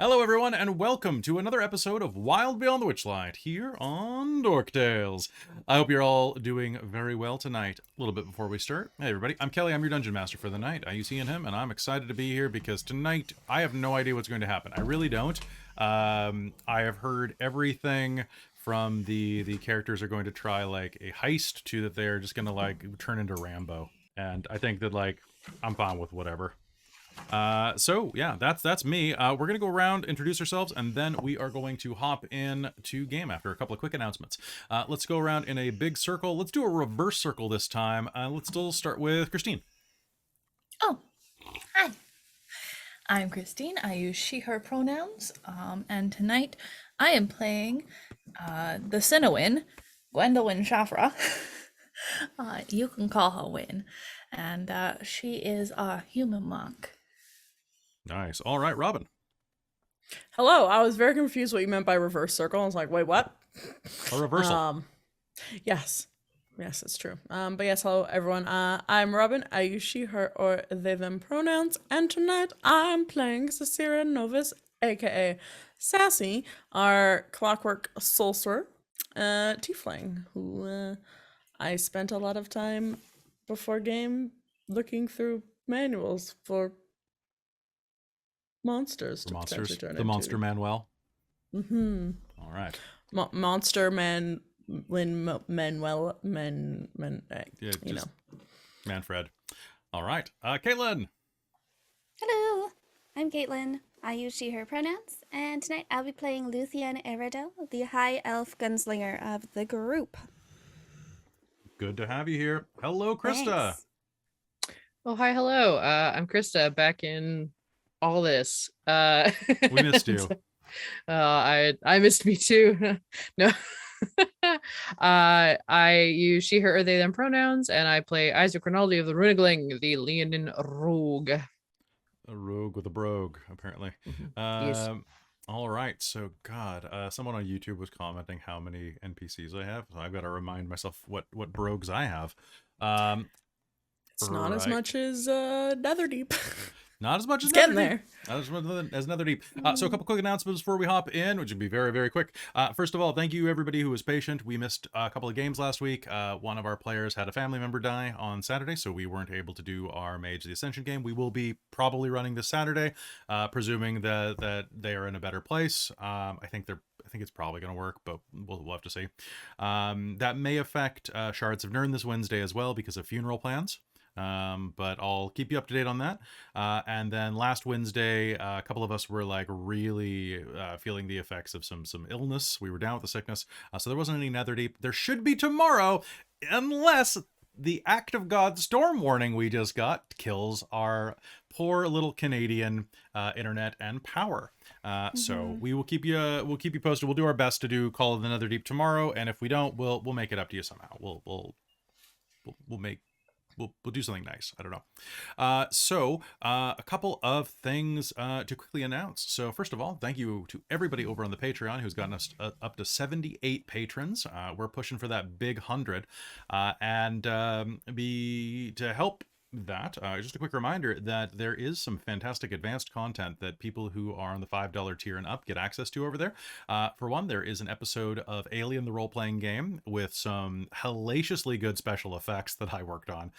Hello, everyone, and welcome to another episode of Beyond the Witchlight here on Dork Tales. I hope you're all doing very well tonight. A little bit before we start, hey everybody, I'm Kelly. I'm your dungeon master for the night. I use he and him, and I'm excited to be here because tonight I have no idea what's going to happen. I really don't. I have heard everything from the characters are going to try like a heist to that they're just going to like turn into Rambo, and I think that like I'm fine with whatever. So yeah, that's me. We're gonna go around, introduce ourselves, and then we are going to hop in to game after a couple of quick announcements. Let's go around in a big circle. Let's do a reverse circle this time. Let's still start with Christine. Oh, hi. I'm Christine. I use she, her pronouns. And tonight I am playing the Sinowin, Gwendolwyne Shafra. You can call her Wynne. And she is a human monk. Nice. All right, Robin. Hello, I was very confused what you meant by reverse circle. I was like, wait, what? A reversal. Yes, it's true. But yes, hello everyone. I'm Robin. I use she, her, or they, them pronouns, and tonight I'm playing Sarcyra Novis, aka Sassy, our clockwork sorcerer, tiefling, who I spent a lot of time before game looking through manuals for monsters to potentially turn the monster into. Manuel. Mm-hmm. All right. Monster man, Manuel, Yeah, you know. Manfred. All right. Caitlan. Hello, I'm Caitlan. I use she, her pronouns, and tonight I'll be playing Luthienne Aeradel, the high elf gunslinger of the group. Good to have you here. Hello, Christa. Thanks. Oh, hi, hello. I'm Christa, back in all this. We missed you. I missed me too. No. I use she, her, or they, them pronouns, and I play Isaac Ronaldi of the Runigling, the Leonin Rogue. A rogue with a brogue, apparently. Yes. All right, so God, someone on YouTube was commenting how many NPCs I have, so I've got to remind myself what brogues I have. It's not as much as Netherdeep. Not as much as getting Netherdeep. there. Not as much as Netherdeep. So a couple quick announcements before we hop in, which would be very, very quick. First of all, thank you everybody who was patient. We missed a couple of games last week. One of our players had a family member die on Saturday, so we weren't able to do our Mage of the Ascension game. We will be probably running this Saturday, presuming that they are in a better place. I think it's probably going to work, but we'll have to see. That may affect Shards of Nirn this Wednesday as well because of funeral plans. But I'll keep you up to date on that. And then last Wednesday, a couple of us were like really feeling the effects of some illness. We were down with the sickness, so there wasn't any Netherdeep. There should be tomorrow, unless the Act of God storm warning we just got kills our poor little Canadian internet and power. So we will keep you posted. We'll do our best to do Call of the Netherdeep tomorrow, and if we don't, we'll make it up to you somehow. We'll do something nice. I don't know. So a couple of things to quickly announce. So first of all, thank you to everybody over on the Patreon who's gotten us up to 78 patrons. We're pushing for that big 100. And to help that, just a quick reminder that there is some fantastic advanced content that people who are on the $5 tier and up get access to over there. For one, there is an episode of Alien the role-playing game with some hellaciously good special effects that I worked on.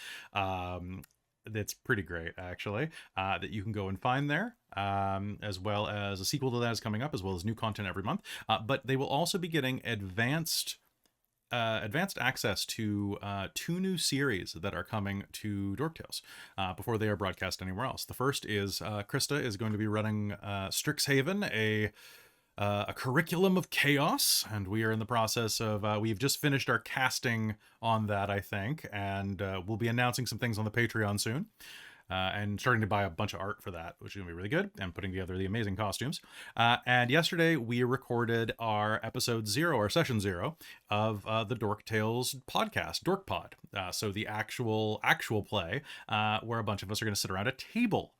That's pretty great, actually, that you can go and find there, as well as a sequel to that is coming up, as well as new content every month. But they will also be getting advanced access to two new series that are coming to Dork Tales before they are broadcast anywhere else. The first is Christa is going to be running Strixhaven, a curriculum of chaos, and we are in the process of we've just finished our casting on that, I think, and we'll be announcing some things on the Patreon soon. And starting to buy a bunch of art for that, which is going to be really good, and putting together the amazing costumes. And yesterday, we recorded our episode 0, or session 0, of the Dork Tales podcast, Dork Pod. So the actual play, where a bunch of us are going to sit around a table.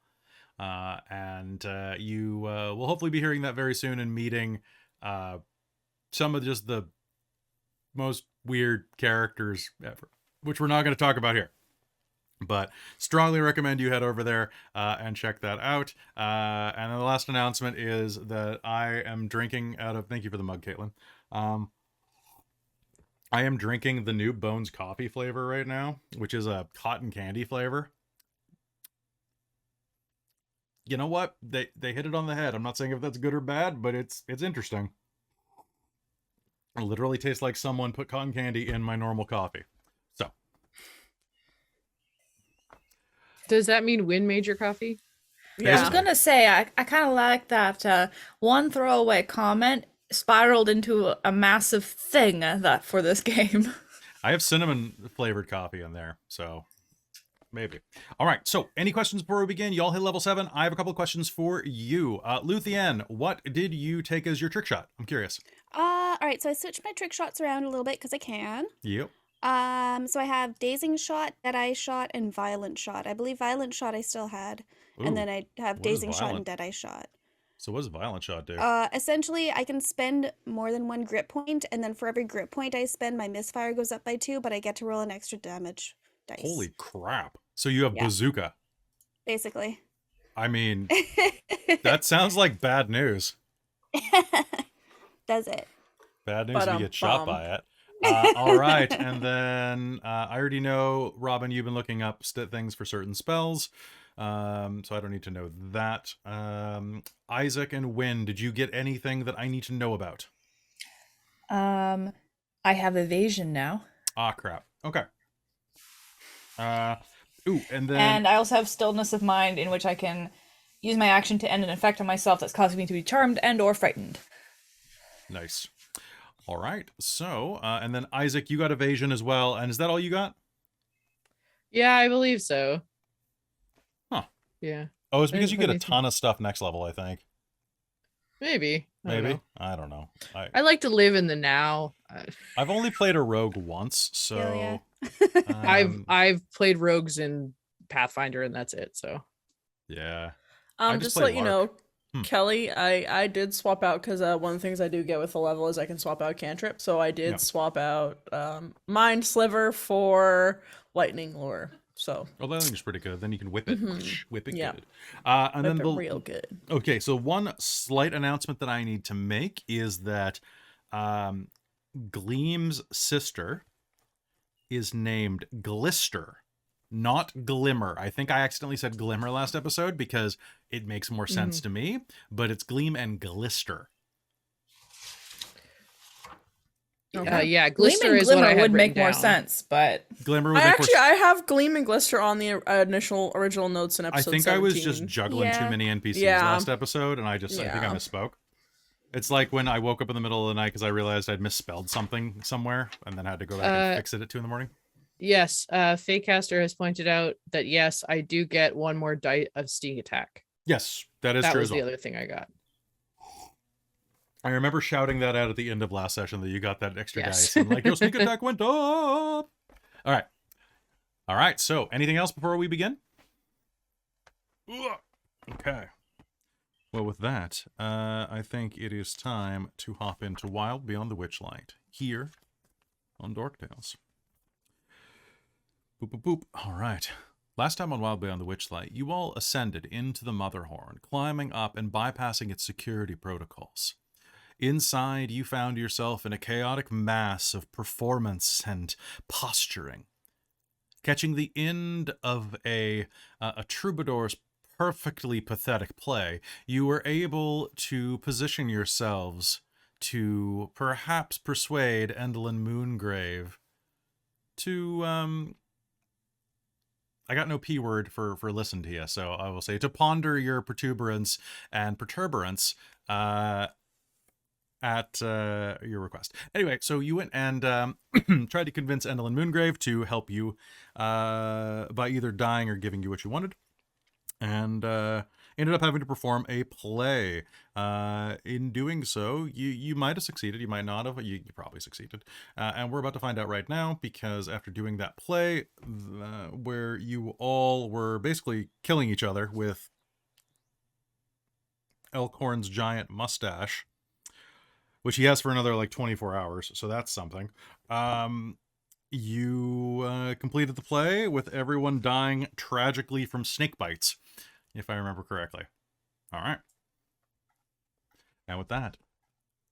And you will hopefully be hearing that very soon and meeting some of just the most weird characters ever, which we're not going to talk about here. But strongly recommend you head over there and check that out. And then the last announcement is that I am drinking out of... Thank you for the mug, Caitlan. I am drinking the new Bones coffee flavor right now, which is a cotton candy flavor. You know what? They hit it on the head. I'm not saying if that's good or bad, but it's interesting. It literally tastes like someone put cotton candy in my normal coffee. So... Does that mean Wynne made your coffee? I was gonna say I kind of like that one throwaway comment spiraled into a massive thing that for this game. I have cinnamon flavored coffee in there, so maybe. All right, so any questions before we begin? Y'all hit level 7. I have a couple of questions for you. Luthienne, what did you take as your trick shot? I'm curious. All right, so I switched my trick shots around a little bit because I can. Yep. So I have Dazing Shot, Deadeye Shot, and Violent Shot. I believe Violent Shot I still had. And then I have what is Dazing Shot and Violent? Deadeye Shot. So what does Violent Shot do? Essentially, I can spend more than one grip point, and then for every grip point I spend, my misfire goes up by 2, but I get to roll an extra damage dice. Holy crap. So you have Yeah. bazooka. Basically. I mean, that sounds like bad news. Does it? Bad news if you get shot Ba-dum-bum. by it. All right, and then I already know, Robin, you've been looking up things for certain spells, so I don't need to know that. Isaac and Wynne, did you get anything that I need to know about? I have evasion now. Ah, crap. Okay. And then... And I also have stillness of mind, in which I can use my action to end an effect on myself that's causing me to be charmed and or frightened. Nice. All right. So, and then Isaac, you got evasion as well. And is that all you got? Yeah, I believe so. Huh. Yeah. Oh, it's because you didn't get a put ton of stuff next level, I think. Maybe. Maybe. I don't know. I like to live in the now. I've only played a rogue once, so... Hell yeah. I've played rogues in Pathfinder and that's it. So Yeah. I Just to play let you know, Hmm. Kelly, I did swap out because one of the things I do get with the level is I can swap out cantrip. So I did Yeah. swap out Mind Sliver for Lightning Lure. So Oh, that thing's pretty good. Then you can whip it. Whip it Yeah. good. And whip then it real good. Okay, so one slight announcement that I need to make is that Gleam's sister is named Glister, not Glimmer. I think I accidentally said Glimmer last episode because it makes more sense to me, but it's Gleam and Glister. yeah, Gleam Glister and is what I Glimmer had would make written more down. sense, but Glimmer would I make more actually I have Gleam and Glister on the initial original notes in I episode think 17. I was just juggling too Yeah. many NPCs Yeah. last episode, and I think I Yeah. misspoke. It's like when I woke up in the middle of the night because I realized I'd misspelled something somewhere, and then had to go back and fix it at 2 in the morning. Yes, Fakecaster has pointed out that yes, I do get one more die of sneak attack. Yes, that is That true was as well. the other thing I got. I remember shouting that out at the end of last session that you got that extra Yes. dice. And like, your sneak attack went up. All right. All right. So anything else before we begin? Ugh. Okay. Well, with that, I think it is time to hop into Wild Beyond the Witchlight here on Dork Tales. Boop, boop, boop. All right. Last time on Wild Beyond the Witchlight, you all ascended into the Motherhorn, climbing up and bypassing its security protocols. Inside, you found yourself in a chaotic mass of performance and posturing. Catching the end of a troubadour's perfectly pathetic play, you were able to position yourselves to perhaps persuade Endelyn Moongrave to, I got no P word for listen to you, so I will say to ponder your protuberance and perturbance, at your request. Anyway, so you went and tried to convince Endelyn Moongrave to help you by either dying or giving you what you wanted, and ended up having to perform a play. In doing so, you might have succeeded, you might not have, you probably succeeded, and we're about to find out right now, because after doing that play, where you all were basically killing each other with Elkhorn's giant mustache, which he has for another like 24 hours, so that's something. You completed the play with everyone dying tragically from snake bites, if I remember correctly. All right. And with that,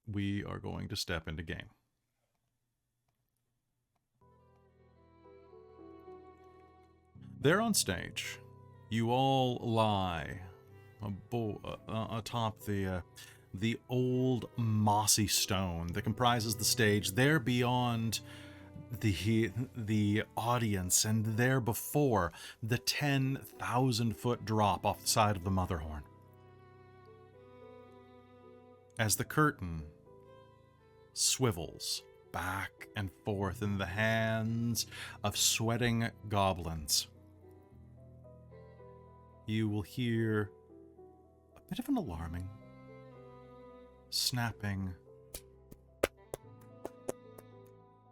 we are going to step into game. There on stage, you all lie atop the old mossy stone that comprises the stage. There beyond the audience, and there before the 10,000-foot drop off the side of the Motherhorn. As the curtain swivels back and forth in the hands of sweating goblins, you will hear a bit of an alarming snapping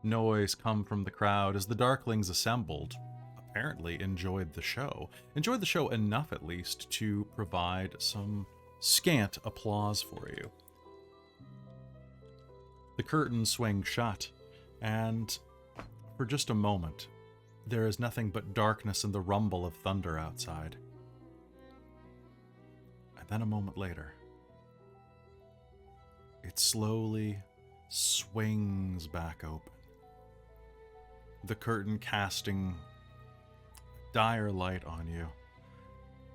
noise come from the crowd as the Darklings assembled apparently enjoyed the show enough at least to provide some scant applause for you. The curtains swing shut, and for just a moment there is nothing but darkness and the rumble of thunder outside. And then a moment later, it slowly swings back open, the curtain casting dire light on you.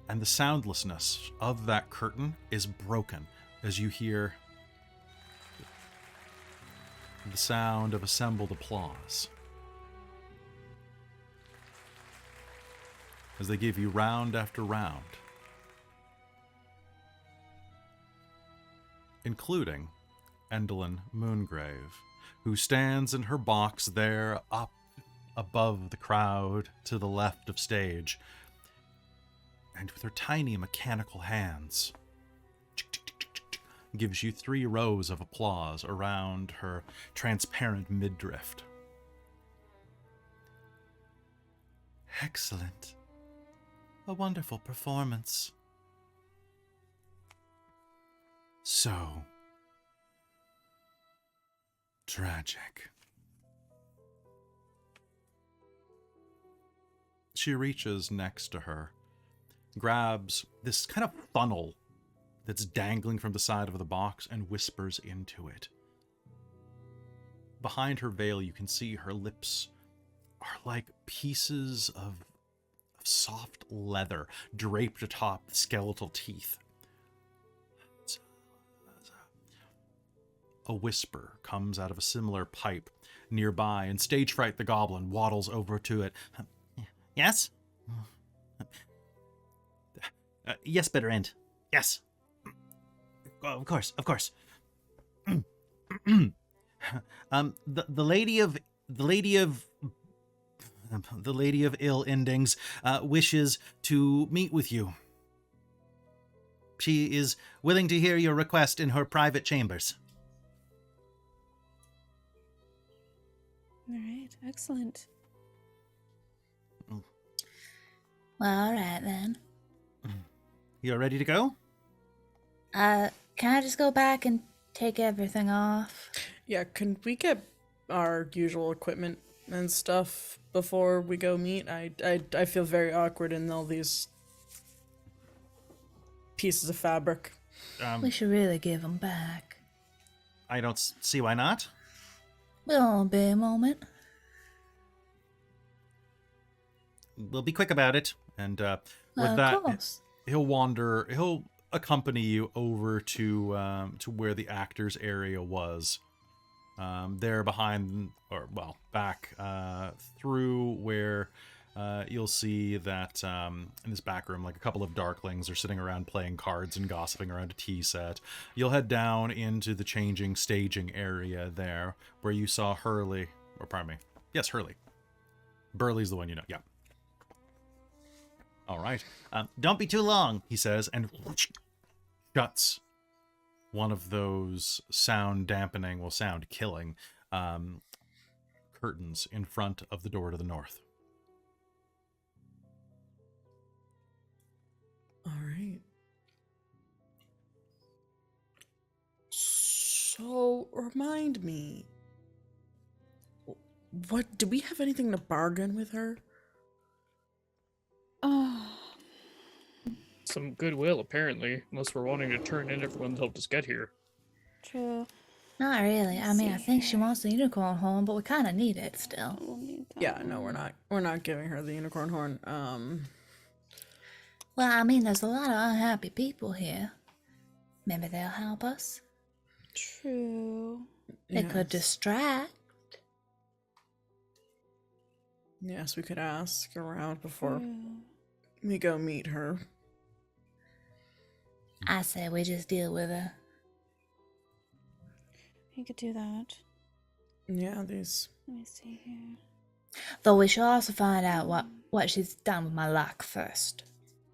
And the soundlessness of that curtain is broken as you hear the sound of assembled applause, as they give you round after round, including Endelyn Moongrave, who stands in her box there up above the crowd to the left of stage, and with her tiny mechanical hands gives you 3 rows of applause around her transparent midriff. Excellent. A wonderful performance. So tragic. She reaches next to her, grabs this kind of funnel that's dangling from the side of the box and whispers into it. Behind her veil, you can see her lips are like pieces of soft leather draped atop the skeletal teeth. A whisper comes out of a similar pipe nearby, and Stage Fright the Goblin waddles over to it. Yes? Yes, Bitter End. Yes. Of course. The lady of ill endings wishes to meet with you. She is willing to hear your request in her private chambers. All right, excellent. Well, all right then. You're ready to go? Can I just go back and take everything off? Yeah, can we get our usual equipment and stuff before we go meet? I feel very awkward in all these pieces of fabric. We should really give them back. I don't see why not. Will be a moment. We'll be quick about it. And with Of that, course. he'll accompany you over to where the actors area was. There behind, back through where you'll see that in this back room, like a couple of Darklings are sitting around playing cards and gossiping around a tea set. You'll head down into the staging area there, where you saw Hurley, or pardon me, yes, Hurley. Burley's the one you know, yeah. All right. Don't be too long, he says, and shuts one of those sound killing curtains in front of the door to the north. All right. So, remind me, what, do we have anything to bargain with her? Oh, Some goodwill, apparently, unless we're wanting to turn in everyone that helped us get here. true. Not really. I Let's mean, I see think she here. wants the unicorn horn, but we kind of need it still. We'll need that Yeah, no, one. we're not giving her the unicorn horn. Well, I mean, there's a lot of unhappy people here. Maybe they'll help us. True. They could yes. distract. Yes, we could ask around before True. we go meet her. I say we just deal with her. You could do that. Yeah, these. Let me see here. Though we should also find out what she's done with my luck first.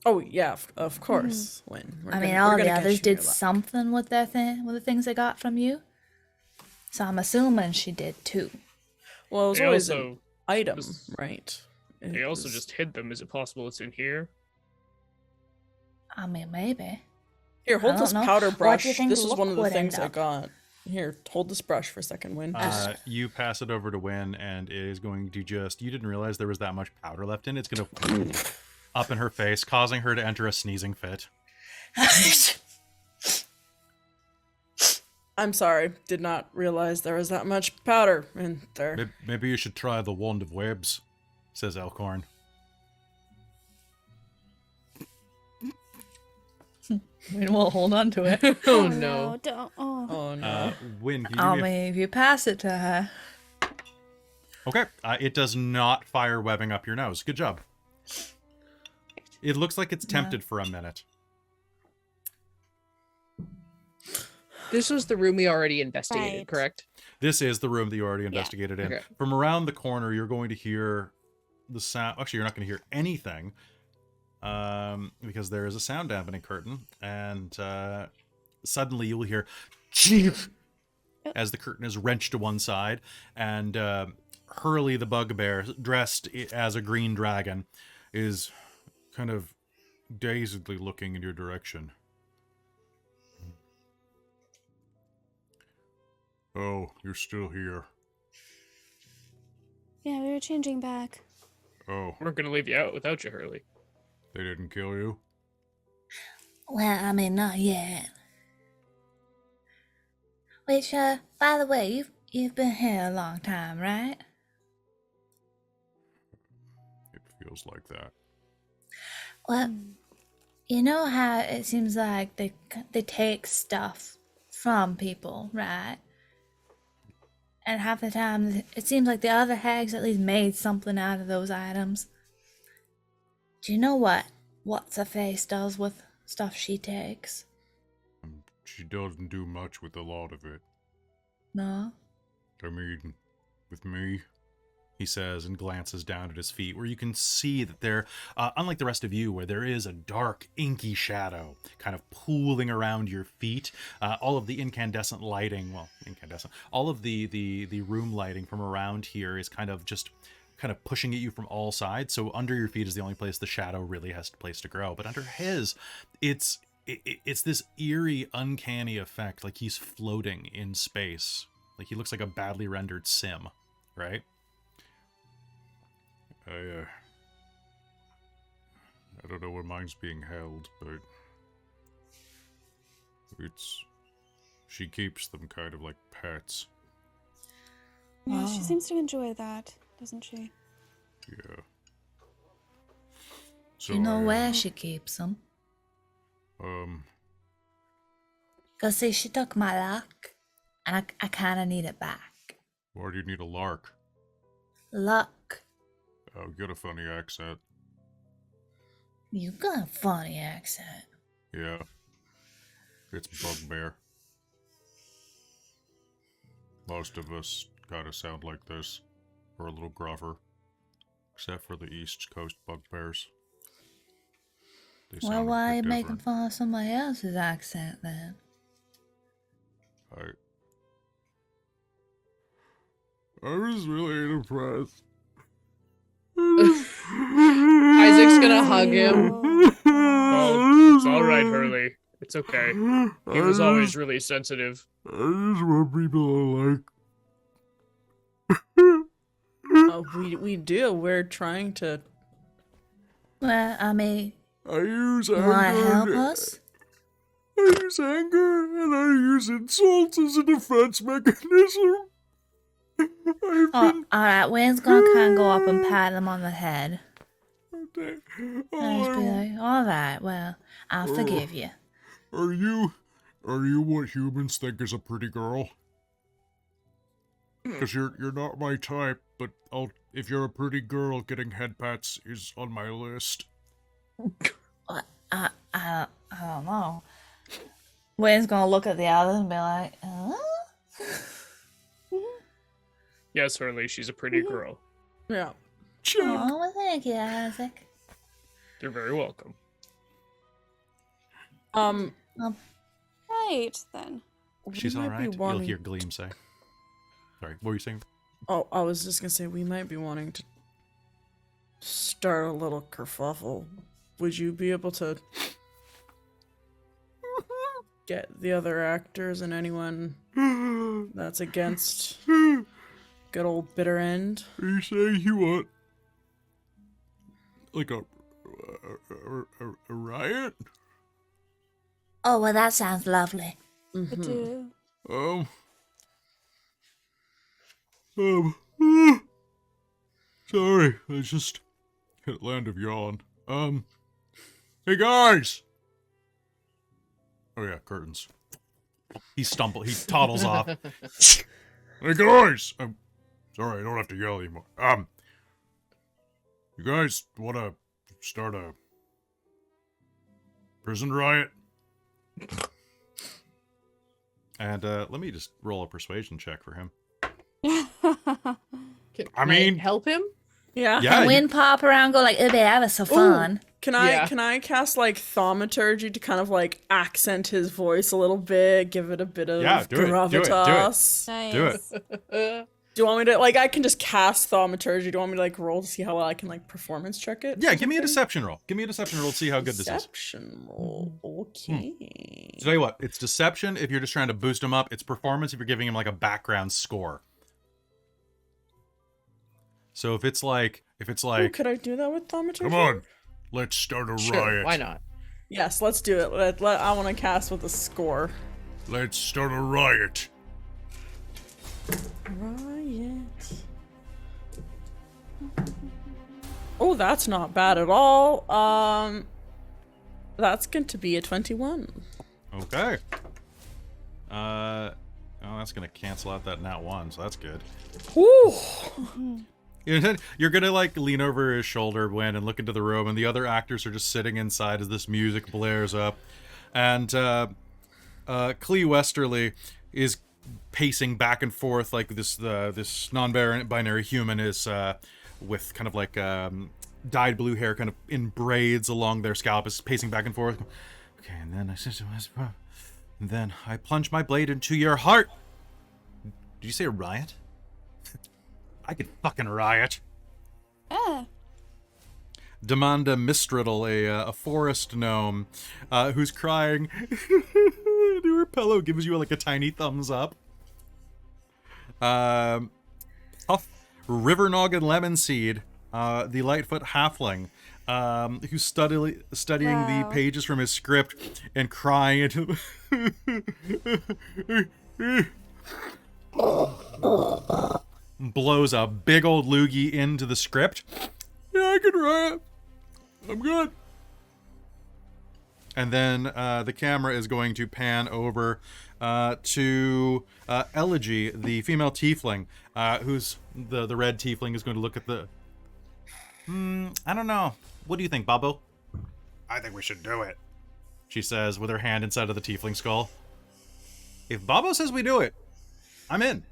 Oh yeah, of course. Wynne. I mean, all the others did something with their with the things they got from you. So I'm assuming she did too. Well, it was They always also, an item, was- right? they It also was- just hid them. Is it possible it's in here? I mean, maybe. Here, hold I don't this know. powder What do brush. you think This is one of the would things end I up? got. Here, hold this brush for a second, Wynne. You pass it over to Wynne, and it is going to just... You didn't realize there was that much powder left in it. It's going to up in her face, causing her to enter a sneezing fit. I'm sorry, did not realize there was that much powder in there. Maybe you should try the wand of webs, says Elkhorn. We won't hold on to it. Oh no. Don't. Oh. Oh no. Wynne, can you I give me a- mean, if you pass it to her. Okay, it does not fire webbing up your nose. Good job. It looks like it's tempted for a minute. This was the room we already investigated, Right. correct? This is the room that you already investigated in. Okay. From around the corner, you're going to hear the sound. Actually, you're not going to hear anything because there is a sound dampening curtain, and suddenly you'll hear "Chief" as the curtain is wrenched to one side, and Hurley the bugbear, dressed as a green dragon, is kind of dazedly looking in your direction. Oh, you're still here. Yeah, we were changing back. Oh, We're gonna leave you out without you, Hurley. they didn't kill you? Well, I mean, not yet. Which, by the way, you've been here a long time, right? It feels like that. Well, you know how it seems like they take stuff from people, right? And half the time, it seems like the other hags at least made something out of those items. Do you know what's her face does with stuff she takes? She doesn't do much with a lot of it. No? I mean, with me, he says, and glances down at his feet, where you can see that there, unlike the rest of you, where there is a dark, inky shadow kind of pooling around your feet. All of the incandescent lighting, all of the room lighting from around here is kind of pushing at you from all sides. So under your feet is the only place the shadow really has a place to grow. But under his, it's this eerie, uncanny effect, like he's floating in space. Like he looks like a badly rendered sim, right? I don't know where mine's being held, but she keeps them kind of like pets. Yeah, Oh. she seems to enjoy that, doesn't she? Yeah. Do you know where she keeps them? Cause see, she took my luck, and I kind of need it back. Why do you need a lark? Luck. Oh, you got a funny accent. You got a funny accent. Yeah. It's bugbear. Most of us kind of sound like this, or a little gruffer. Except for the East Coast bugbears. They Well, sound a why are bit you making different. fun of somebody else's accent then? I was really impressed. Isaac's gonna hug him. Oh, it's all right, Hurley. It's okay. He was always really sensitive. I just want people to like. We do. We're trying to. Well, I mean, I use you want to help anger. us? I use anger and I use insults as a defense mechanism. I've Oh, all right. Wynne's gonna kind of go up and pat him on the head. been. And just be Oh, like, all right, well, I'll forgive you. are you what humans think is a pretty girl? Because you're not my type, but if you're a pretty girl, getting head pats is on my list. I don't know. Wayne's gonna look at the others and be like, Yes, Harley, she's a pretty girl. Yeah. oh, well, thank you, Isaac. You're very welcome. Right then. She's we all might right. be You'll wanting- hear Gleam say. Sorry, what were you saying? Oh, I was just gonna say we might be wanting to start a little kerfuffle. Would you be able to get the other actors and anyone that's against good old bitter end? Are you saying you want like a riot? Oh, well, that sounds lovely. I do. Sorry, I just hit land of yawn. Hey guys! Oh yeah, curtains. He toddles off. Hey guys! Sorry, I don't have to yell anymore. You guys wanna start a prison riot? And let me just roll a persuasion check for him. Can I mean- help him? Yeah. Yeah, Wynne pop around, go like, it'll be ever so fun. Can Yeah. I cast like thaumaturgy to kind of like accent his voice a little bit, give it a bit of Yeah, do it, do it, do it. gravitas? Nice. do it. Do you want me to like? I can just cast thaumaturgy. Do you want me to like roll to see how well I can like performance check it? Yeah, give me a deception roll. Give me a deception roll to see how good this is. Deception roll. Okay. So tell you what, it's deception if you're just trying to boost him up. It's performance if you're giving him like a background score. So if it's like, Ooh, could I do that with thaumaturgy? Come on, let's start a Sure, riot. why not? Yes, let's do it. I want to cast with a score. Let's start a riot. Riot. Oh, that's not bad at all. That's going to be a 21. okay. Oh, that's gonna cancel out that nat 1, so that's good. Whew. You're gonna like lean over his shoulder, Wynne, and look into the room, and the other actors are just sitting inside as this music blares up, and Clee Westerly is pacing back and forth like this non-binary human is with kind of like dyed blue hair, kind of in braids along their scalp, is pacing back and forth. Okay, and then I plunge my blade into your heart. Did you say a riot? I could fucking riot. Ah. Demanda Mistrittle, a forest gnome, who's crying. To her pillow, gives you like a tiny thumbs up. Puff River Noggin Lemonseed, the Lightfoot halfling, who's studying the Wow. pages from his script and crying into. Blows a big old loogie into the script. Yeah, I can riot. I'm good. And then the camera is going to pan over to Elegy, the female tiefling, who's the red tiefling is going to look at the... I don't know. What do you think, Babo? I think we should do it, she says with her hand inside of the tiefling skull. If Babo says we do it, I'm in.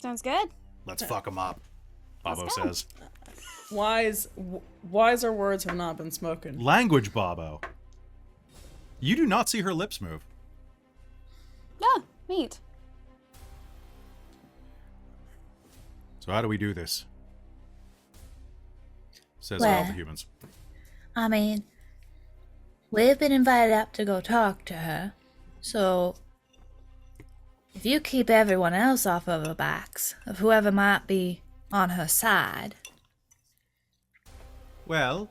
Sounds good. Let's fuck him up, Babo Let's go. says. Wiser words have not been spoken. Language, Babo. You do not see her lips move. Ah, neat. So how do we do this? Says all the Well. humans. I mean, we've been invited up to go talk to her, so if you keep everyone else off of her backs, of whoever might be on her side. Well,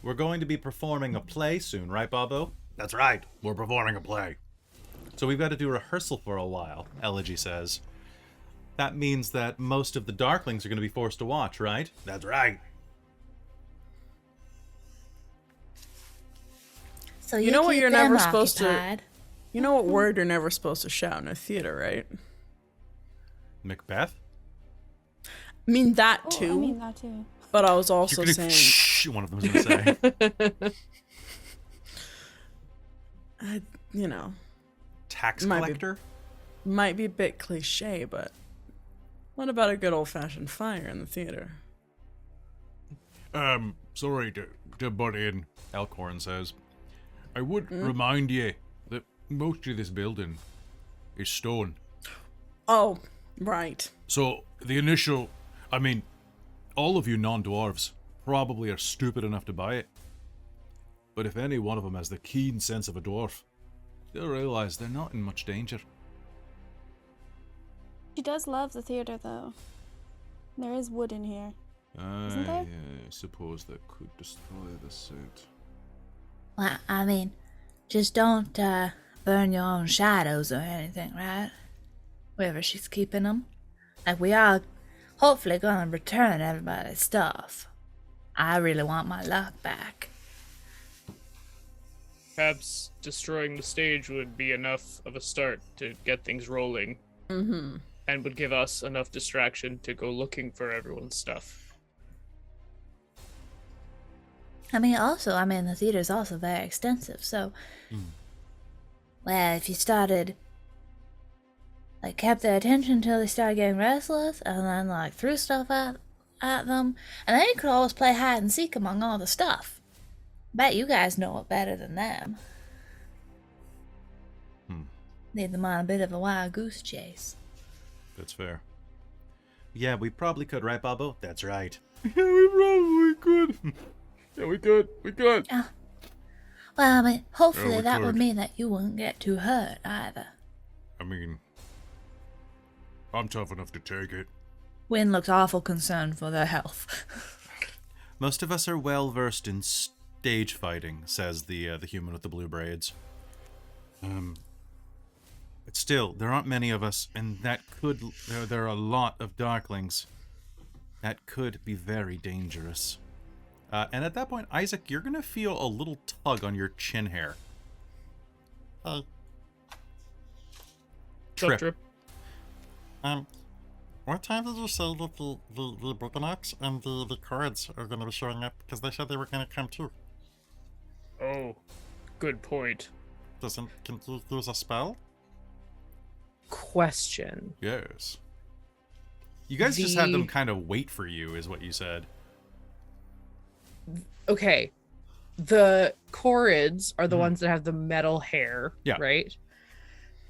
we're going to be performing a play soon, right, Bobo? That's right. We're performing a play. So we've got to do rehearsal for a while, Elegy says. That means that most of the Darklings are going to be forced to watch, right? That's right. So You know what keep you're them never supposed to- occupied. You know what word you're never supposed to shout in a theater, right? Macbeth? I mean that Oh, too. I mean that too. But I was also You're gonna, saying, shh, one of them's going to say. you know, Tax Might be. collector? might be a bit cliche, but what about a good old-fashioned fire in the theater? Sorry to butt in. Elkhorn says. I would remind you that most of this building is stone. Oh, right. So all of you non-dwarves probably are stupid enough to buy it. But if any one of them has the keen sense of a dwarf, they'll realize they're not in much danger. She does love the theater, though. There is wood in here. Isn't there? I suppose that could destroy the set. Well, I mean, just don't burn your own shadows or anything, right? Wherever she's keeping them. Like, we are hopefully gonna return everybody's stuff. I really want my luck back. Perhaps destroying the stage would be enough of a start to get things rolling. Mm-hmm. And would give us enough distraction to go looking for everyone's stuff. The theater's also very extensive, so... Well, if you started... kept their attention until they started getting restless, and then, threw stuff at them, and then you could always play hide and seek among all the stuff. Bet you guys know it better than them. Lead them on a bit of a wild goose chase. That's fair. Yeah, we probably could, right, Bobo? That's right. Yeah, we probably could. Yeah, we could. Well, hopefully we that would could. mean that you wouldn't get too hurt, either. I mean, I'm tough enough to take it. Wynne looks awful concerned for their health. Most of us are well versed in stage fighting, says the human with the blue braids. But still, there aren't many of us, and there are a lot of Darklings. That could be very dangerous. And at that point, Isaac, you're gonna feel a little tug on your chin hair. What's up, Trip? What time did you say that the Bugganox and the cards are going to be showing up? Because they said they were going to come too. Oh, good point. Can you use a spell? Question. Yes. You guys just had them kind of wait for you, is what you said. Okay. The Chorids are the ones that have the metal hair, Yeah. right?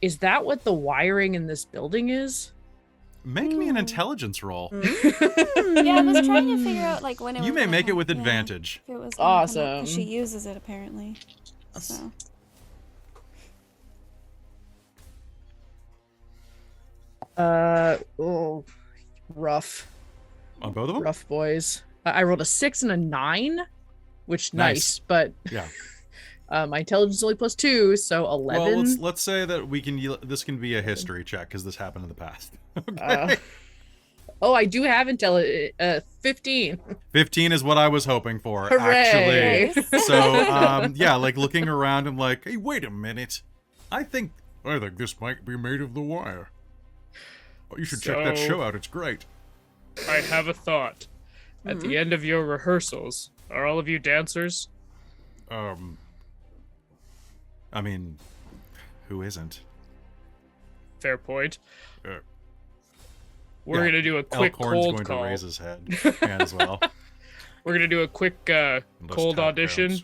Is that what the wiring in this building is? Make me an intelligence roll. Yeah, I was trying to figure out when it was You may gonna make it come- with yeah, advantage. if it was gonna come up, 'cause Awesome. she uses it apparently. So Rough. On both of them? Rough boys. I rolled a 6 and a 9, which nice, but Yeah. my intelligence is only +2, so 11. Well, let's say that this can be a history check because this happened in the past. Okay. Oh, I do have 15. 15 is what I was hoping for, Hooray. actually. So, yeah, looking around and hey, wait a minute. I think this might be made of the wire. Oh, you should check that So- show out. It's great. I have a thought. At the end of your rehearsals, are all of you dancers? I mean, who isn't? Fair point. Uh, We're Yeah, gonna do a quick Elkhorn's cold going call. to raise his head as well. We're gonna do a quick Unless cold tap audition. counts.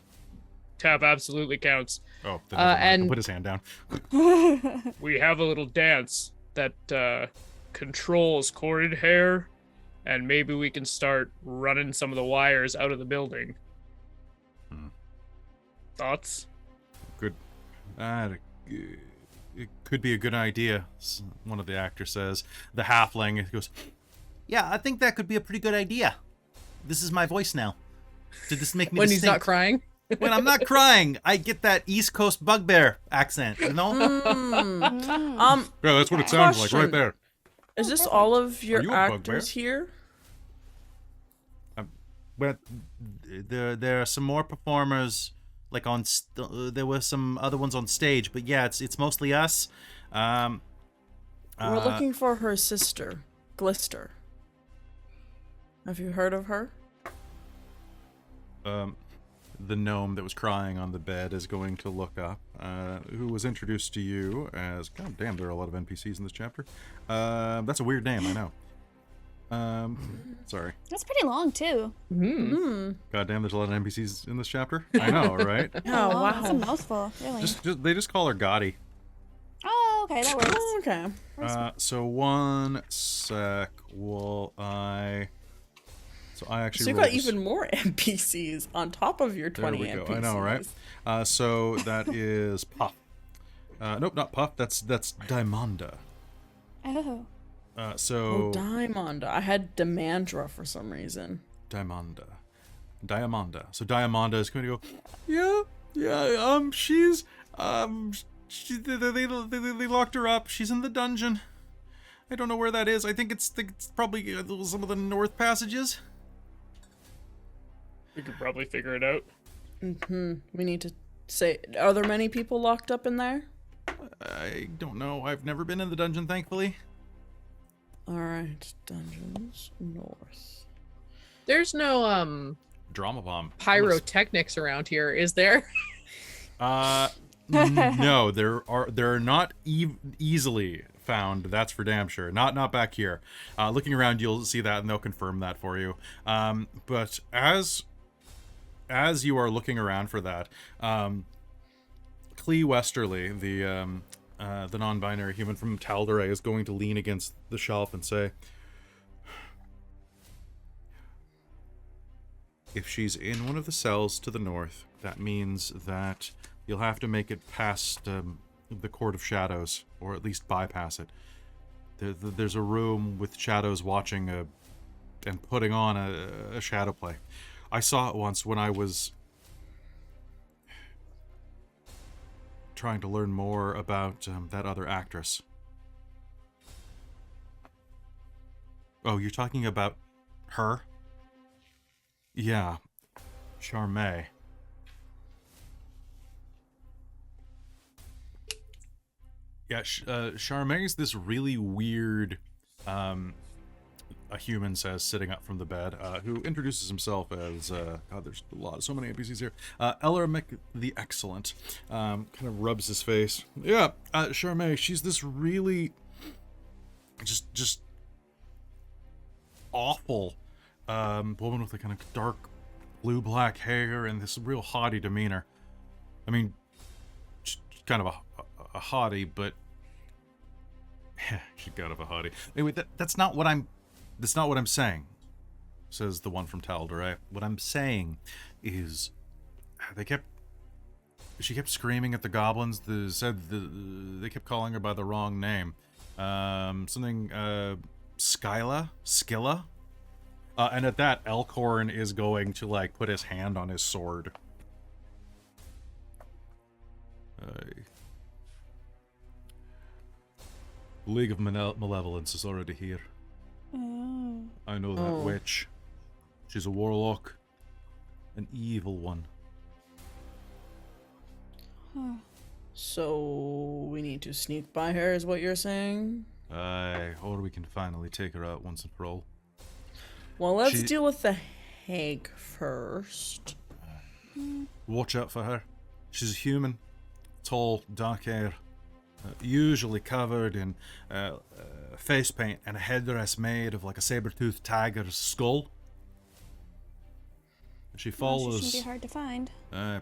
Tap absolutely counts. Oh, then never mind. He'll and- put his hand down. We have a little dance that controls corded hair, and maybe we can start running some of the wires out of the building. Thoughts? Good. It could be a good idea, one of the actors says. The halfling goes, Yeah, I think that could be a pretty good idea. This is my voice now. Did this make me When he's not distinct? crying. When I'm not crying, I get that East Coast bugbear accent, you know? Yeah, that's what it sounds like right Question. there. Is this all of your you a bugbear? actors here? But there are some more performers, like there were some other ones on stage, but yeah, it's mostly us. We're looking for her sister, Glister. Have you heard of her? The gnome that was crying on the bed is going to look up, who was introduced to you as... God damn, there are a lot of NPCs in this chapter. That's a weird name, I know. Sorry. That's pretty long too. God damn, there's a lot of NPCs in this chapter. I know, right? Oh, wow. That's a wow. mouthful, really. They just call her Gotti. Oh, okay, that works. Oh, okay. So one sec, So I actually So you rolled got even more NPCs on top of your 20 There we NPCs. go. I know, right? So that is Puff. Nope, not Puff. That's Diamonda. Oh. So Oh, Diamonda. I had Demandra for some reason. Diamonda. So Diamonda is going to go, yeah, she's, they locked her up. She's in the dungeon. I don't know where that is. I think it's probably some of the north passages. We could probably figure it out. We need to say, are there many people locked up in there? I don't know. I've never been in the dungeon, thankfully. Alright, Dungeons North. There's no Drama bomb. pyrotechnics around here, is there? No, there are not easily found. That's for damn sure. Not back here. Looking around, you'll see that, and they'll confirm that for you. But as you are looking around for that, Clee Westerly, the non-binary human from Tal'Darai, is going to lean against the shelf and say, if she's in one of the cells to the north, that means that you'll have to make it past the Court of Shadows, or at least bypass it. There's a room with shadows watching and putting on a shadow play. I saw it once when I was trying to learn more about that other actress. Oh, you're talking about her? Yeah, Charmaine. Yeah, Charmaine's this really weird, a human says, sitting up from the bed, who introduces himself as, God, there's so many NPCs here. Ellermick the Excellent, kind of rubs his face. Yeah, Charmaine, she's this really, just awful, woman with a kind of dark blue-black hair and this real haughty demeanor. I mean, she's kind of a hottie, but she's kind of a hottie. Anyway, that's not what I'm saying, says the one from Tal'Darai. What I'm saying is, she kept screaming at the goblins. They kept calling her by the wrong name. Something Skilla. And at that, Elkhorn is going to like put his hand on his sword. League of Malevolence is already here. Oh. I know that witch. She's a warlock. An evil one. So we need to sneak by her, is what you're saying? Aye, or we can finally take her out once and for all. Well, let's She- deal with the hag first. Watch out for her. She's a human. Tall, dark hair. Usually covered in face paint and a headdress made of like a saber-toothed tiger's skull. She Well, follows... she shouldn't be hard to find.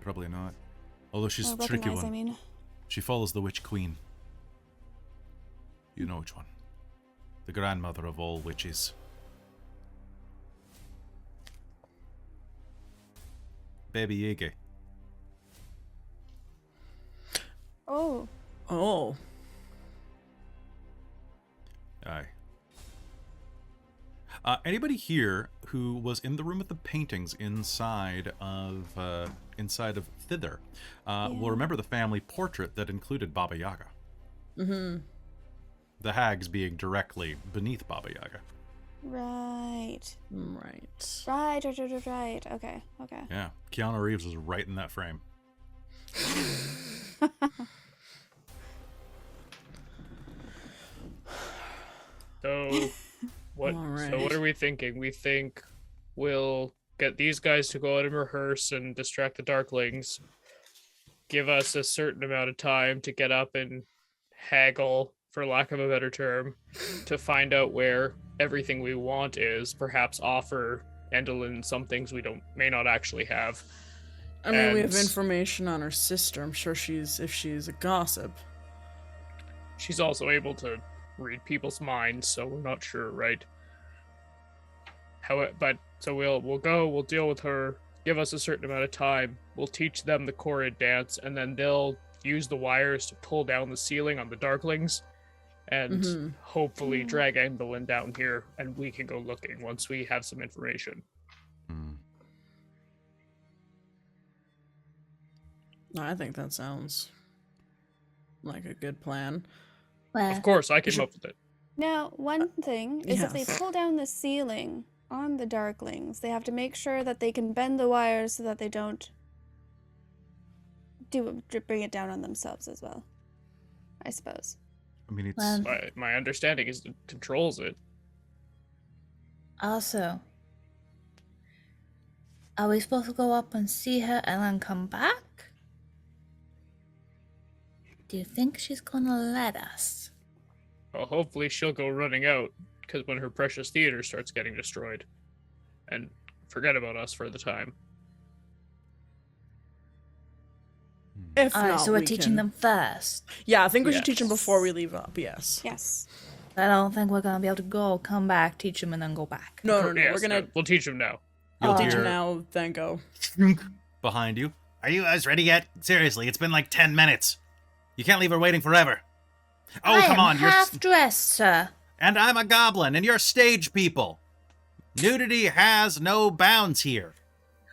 Probably not. Although she's Or a tricky recognize, one. I mean. She follows the Witch Queen. You know which one. The grandmother of all witches. Baby Yaga. Oh. Oh. Aye. Anybody here who was in the room with the paintings inside of Thither will remember the family portrait that included Baba Yaga. Mm-hmm. The hags being directly beneath Baba Yaga. Right. Right. Right. Okay. Yeah, Keanu Reeves was right in that frame. So what are we thinking? We think we'll get these guys to go out and rehearse and distract the Darklings. Give us a certain amount of time to get up and haggle, for lack of a better term, to find out where everything we want is. Perhaps offer Endelyn some things we may not actually have. I mean, we have information on her sister. I'm sure if she's a gossip. She's also able to read people's minds, so we're not sure, right? So we'll go, we'll deal with her, give us a certain amount of time, we'll teach them the Korrid dance, and then they'll use the wires to pull down the ceiling on the Darklings, and hopefully drag Endelyn down here, and we can go looking once we have some information. I think that sounds like a good plan. Well, Of course, I came up with it. Now, one thing is if they yes. pull down the ceiling on the Darklings, they have to make sure that they can bend the wires so that they don't bring it down on themselves as well, I suppose. I mean, it's Well, My understanding is it controls it. also, are we supposed to go up and see her and then come back? Do you think she's gonna let us? Well, hopefully she'll go running out, because when her precious theater starts getting destroyed, and forget about us for the time. If Alright, not, so we're we teaching can- them first. Yeah, I think we should teach them Yes. before we leave up. Yes. Yes. I don't think we're gonna be able to go, come back, teach them, and then go back. No. Yes, We're gonna we'll teach them now. you'll teach hear them now, then go. behind you. Are you guys ready yet? Seriously, it's been like 10 minutes. You can't leave her waiting forever. Oh, I come am on, half dressed, sir. And I'm a goblin, and you're stage people. Nudity has no bounds here.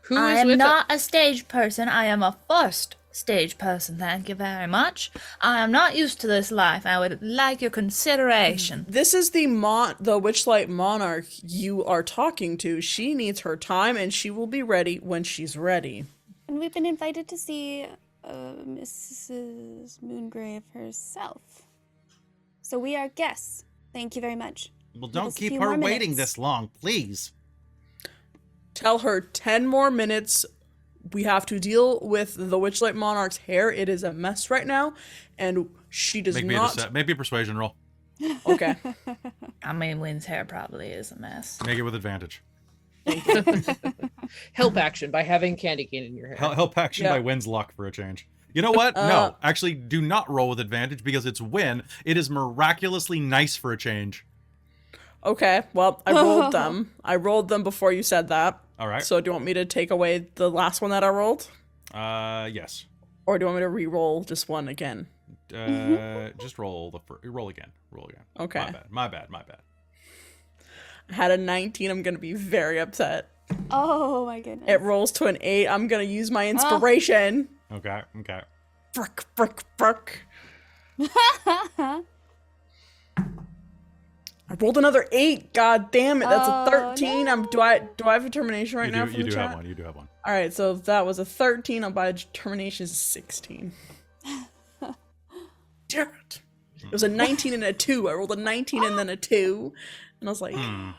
Who I is am with not a stage person. I am a first stage person. Thank you very much. I am not used to this life. I would like your consideration. This is the Witchlight Monarch you are talking to. She needs her time, and she will be ready when she's ready. And we've been invited to see Mrs. Moongrave herself. So we are guests. Thank you very much. Well, Give don't us a keep few her more waiting minutes. this long, please. Tell her 10 more minutes. We have to deal with the Witchlight Monarch's hair. It is a mess right now, and she does Make me not. maybe a persuasion roll. Okay. I mean, Wynne's hair probably is a mess. Make it with advantage. help action by having candy cane in your hair? Help action Yeah. by Wynn's luck for a change. You know what? No, actually, do not roll with advantage because it's Wynne. It is miraculously nice for a change. Okay. Well, I rolled them. I rolled them before you said that. All right. So do you want me to take away the last one that I rolled? Yes. Or do you want me to re-roll just one again? Just roll roll again. Roll again. Okay. My bad. I had a 19. I'm going to be very upset. Oh my goodness. It rolls to an 8. I'm going to use my inspiration. Okay. Frick. I rolled another 8. God damn it. That's a 13. no. Do I have a determination right now from You the do chat? have one. You do have one. All right, so that was a 13. I'll buy determination is 16. Damn it. It was a 19 and a 2. I rolled a 19 and then a 2. And I was like, Oh.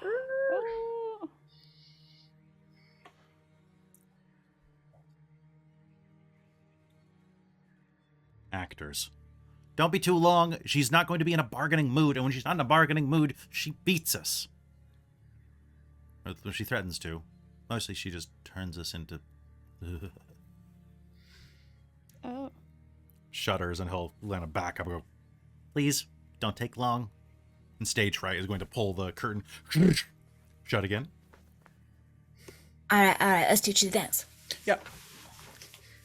Actors. Don't be too long. She's not going to be in a bargaining mood, and when she's not in a bargaining mood, she beats us. Or when she threatens to. Mostly she just turns us into... Oh. Shudders and he'll land back up and go, Please, don't take long. and stage fright is going to pull the curtain shut again. Alright, let's teach you the dance. yep.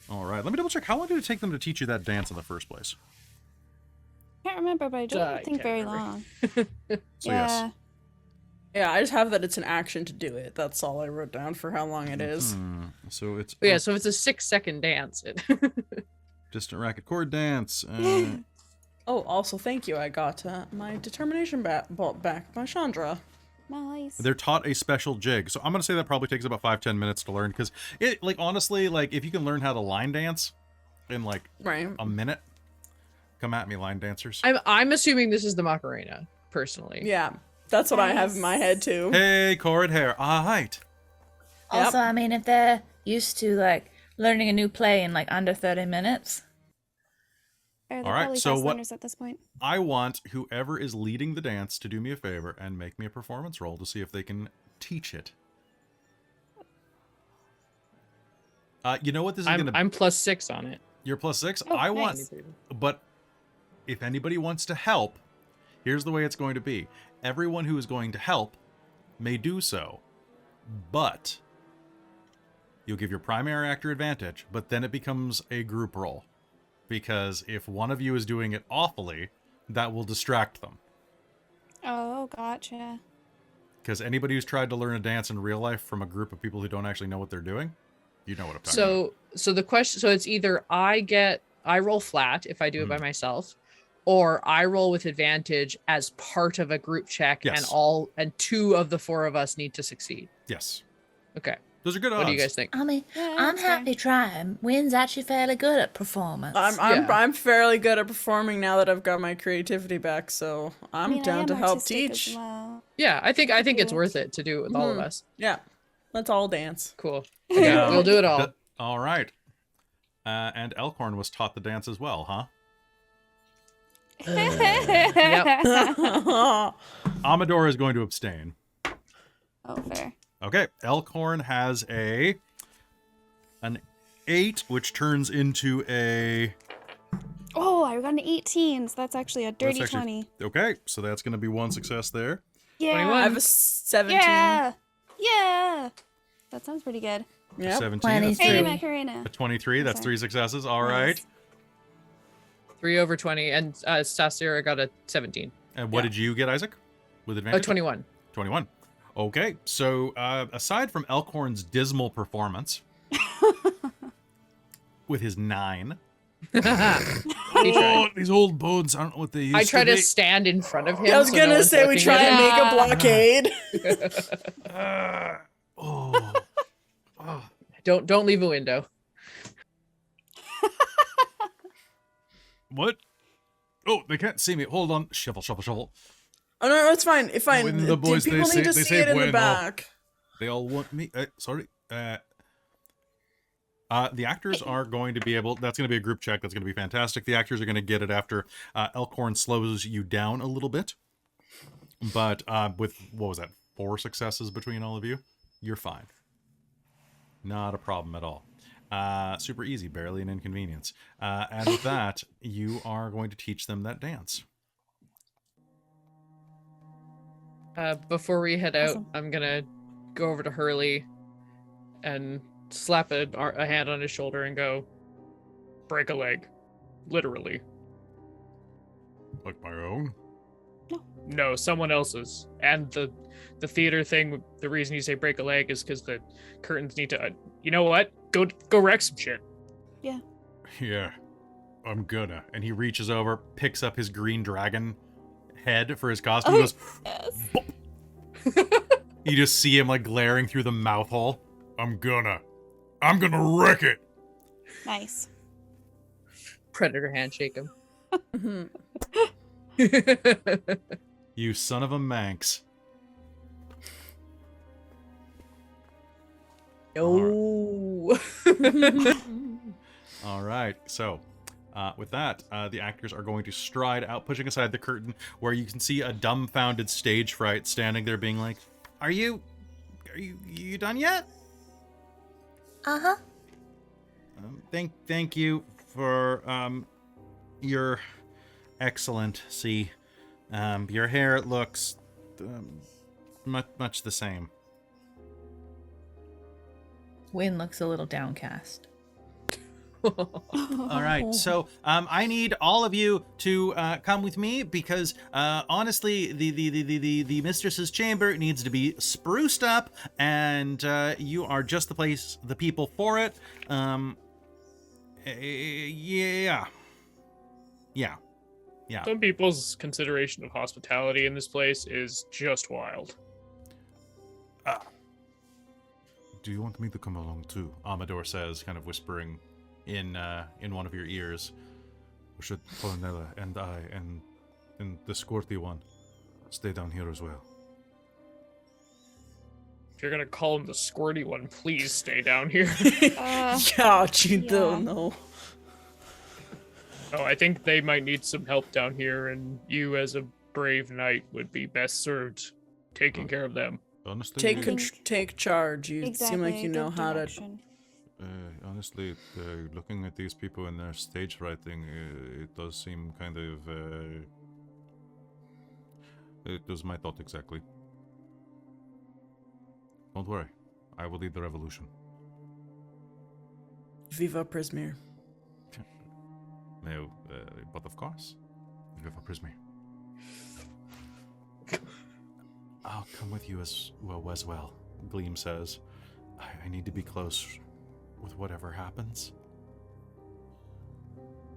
All right, let me double check. How long did it take them to teach you that dance in the first place? Can't remember, but I don't I think can't very remember. long. So yes. Yeah, I just have that it's an action to do it. That's all I wrote down for how long it is. So it's But yeah, so if it's a 6-second dance. distant racket chord dance. Oh, also thank you. I got my determination bought back by Chandra. Nice. They're taught a special jig, so I'm gonna say that probably takes about 5-10 minutes to learn. Because it, like, honestly, like if you can learn how to line dance in like a minute, come at me, line dancers. I'm assuming this is the Macarena, personally. Yeah, that's what I have in my head too. Hey, chord hair. All right. Also, I mean, if they're used to like learning a new play in like under 30 minutes. They're All right, probably so fast what- learners at this point. I want whoever is leading the dance to do me a favor and make me a performance roll to see if they can teach it. You know what this is gonna be? I'm +6 on it. You're +6. Oh, I want, nice. but if anybody wants to help, here's the way it's going to be. Everyone who is going to help may do so, but you'll give your primary actor advantage, but then it becomes a group roll. Because if one of you is doing it awfully, that will distract them. Oh, gotcha. Because anybody who's tried to learn a dance in real life from a group of people who don't actually know what they're doing, you know what I'm talking about. So the question, so it's either I roll flat if I do it by myself, or I roll with advantage as part of a group check, Yes. and 2 of the 4 of us need to succeed. Yes. Okay. Those are good odds. What do you guys think? I mean, Yeah, I'm that's fair. happy trying. Wynn's actually fairly good at performance. I'm fairly good at performing now that I've got my creativity back, so I'm I mean, I down am to help artistic as teach. well. Yeah, I think it's Cute. worth it to do it with all of us. Yeah, let's all dance. Cool. Okay, we'll do it all. All right. And Elkhorn was taught the dance as well, huh? Amador is going to abstain. Oh, fair. Okay, Elkhorn has an 8, which turns into a... Oh, I got an 18, so that's actually a dirty That's 20. Okay, so that's going to be 1 success there. Yeah. 21. I have a 17. Yeah. Yeah. That sounds pretty good. Yep. 17. 23. That's Hey, two. Macarena. A 23, that's Sorry. 3 successes. All Nice. right. 3 over 20, and Sarcyra got a 17. And what did you get, Isaac? With Oh, advantage? 21. 21. Okay, so aside from Elkhorn's dismal performance, with his 9. He tried. These old bones aren't what they used I try to be. stand in front of him. I was so no gonna one's say we looking try at and him. make a blockade. Don't leave a window. What? Oh, they can't see me. Hold on. Shovel, shovel, shovel. Oh no, it's fine. It's fine. When the boys, they People say- need to they see say it in the bueno. back. They all want me. Sorry. The actors are going to be able... That's going to be a group check. That's going to be fantastic. The actors are going to get it after Elkhorn slows you down a little bit. But with, what was that, 4 successes between all of you? You're fine. Not a problem at all. Super easy. Barely an inconvenience. And with that, you are going to teach them that dance. Before we head out, Awesome. I'm gonna go over to Hurley and slap a hand on his shoulder and go, break a leg. Literally. Like my own? No, someone else's. And the theater thing, the reason you say break a leg is because the curtains need to... you know what? Go wreck some shit. Yeah, I'm gonna. And he reaches over, picks up his green dragon head for his costume. Oh, Goes, yes. you just see him like glaring through the mouth hole. I'm gonna wreck it. Nice. Predator handshake him. You son of a Manx. No. All right, so with that, the actors are going to stride out, pushing aside the curtain, where you can see a dumbfounded stage fright standing there, being like, "Are you done yet?" Uh-huh. Thank you for your excellency. Your hair looks much the same. Wynne looks a little downcast. All right, so I need all of you to come with me because honestly, the mistress's chamber needs to be spruced up, and you are just the people for it. Yeah. Some people's consideration of hospitality in this place is just wild. Do you want me to come along too? Amador says, kind of whispering in one of your ears. Or should Polonella and I and the squirty one stay down here as well? If you're gonna call him the squirty one, please stay down here. You don't know. Oh, I think they might need some help down here, and you, as a brave knight, would be best served taking care of them. Honestly, Take charge. You Exactly, seem like you know good how to. direction. honestly, looking at these people and their stage writing, it does seem kind of. It was my thought exactly. Don't worry, I will lead the revolution. Viva Prismir. No, but of course, Viva Prismir. I'll come with you as well, Gleam says. I need to be close with whatever happens.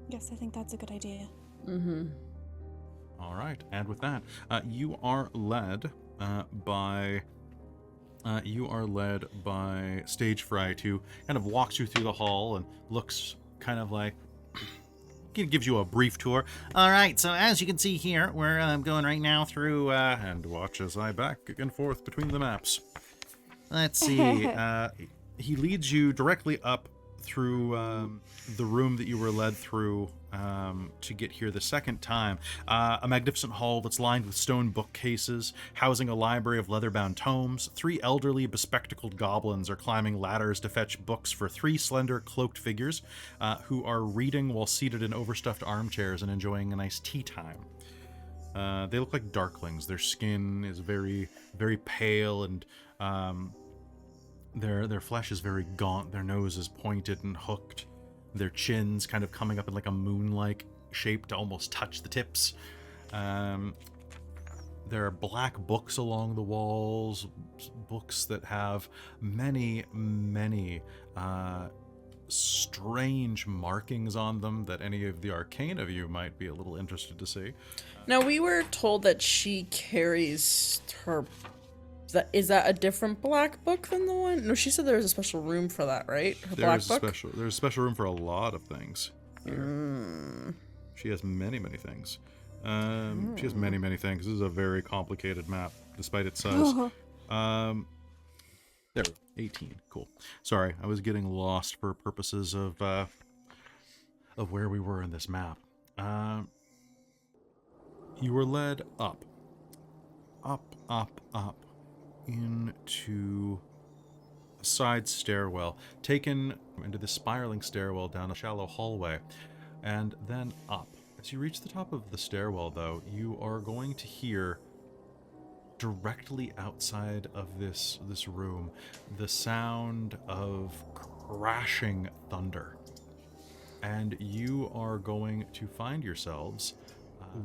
Yes, I think that's a good idea. Mm-hmm. All right, and with that, you are led by Stage Fright, who kind of walks you through the hall and looks kind of like gives you a brief tour. All right, so as you can see here, we're going right now through. And watch as I back and forth between the maps. Let's see. He leads you directly up through the room that you were led through to get here the second time. A magnificent hall that's lined with stone bookcases, housing a library of leather-bound tomes. 3 elderly, bespectacled goblins are climbing ladders to fetch books for 3 slender, cloaked figures who are reading while seated in overstuffed armchairs and enjoying a nice tea time. They look like darklings. Their skin is very, very pale, and their flesh is very gaunt. Their nose is pointed and hooked. Their chins kind of coming up in like a moon-like shape to almost touch the tips. There are black books along the walls, books that have many, many strange markings on them that any of the arcane of you might be a little interested to see. Now, we were told that she carries her... Is that a different black book than the one? No, she said there was a special room for that, right? Her black book? There's a special room for a lot of things. She has many, many things. She has many, many things. This is a very complicated map, despite its size. There, 18. Cool. Sorry, I was getting lost for purposes of where we were in this map. You were led up, into a side stairwell, taken into this spiraling stairwell down a shallow hallway, and then up. As you reach the top of the stairwell, though, you are going to hear directly outside of this room the sound of crashing thunder. And you are going to find yourselves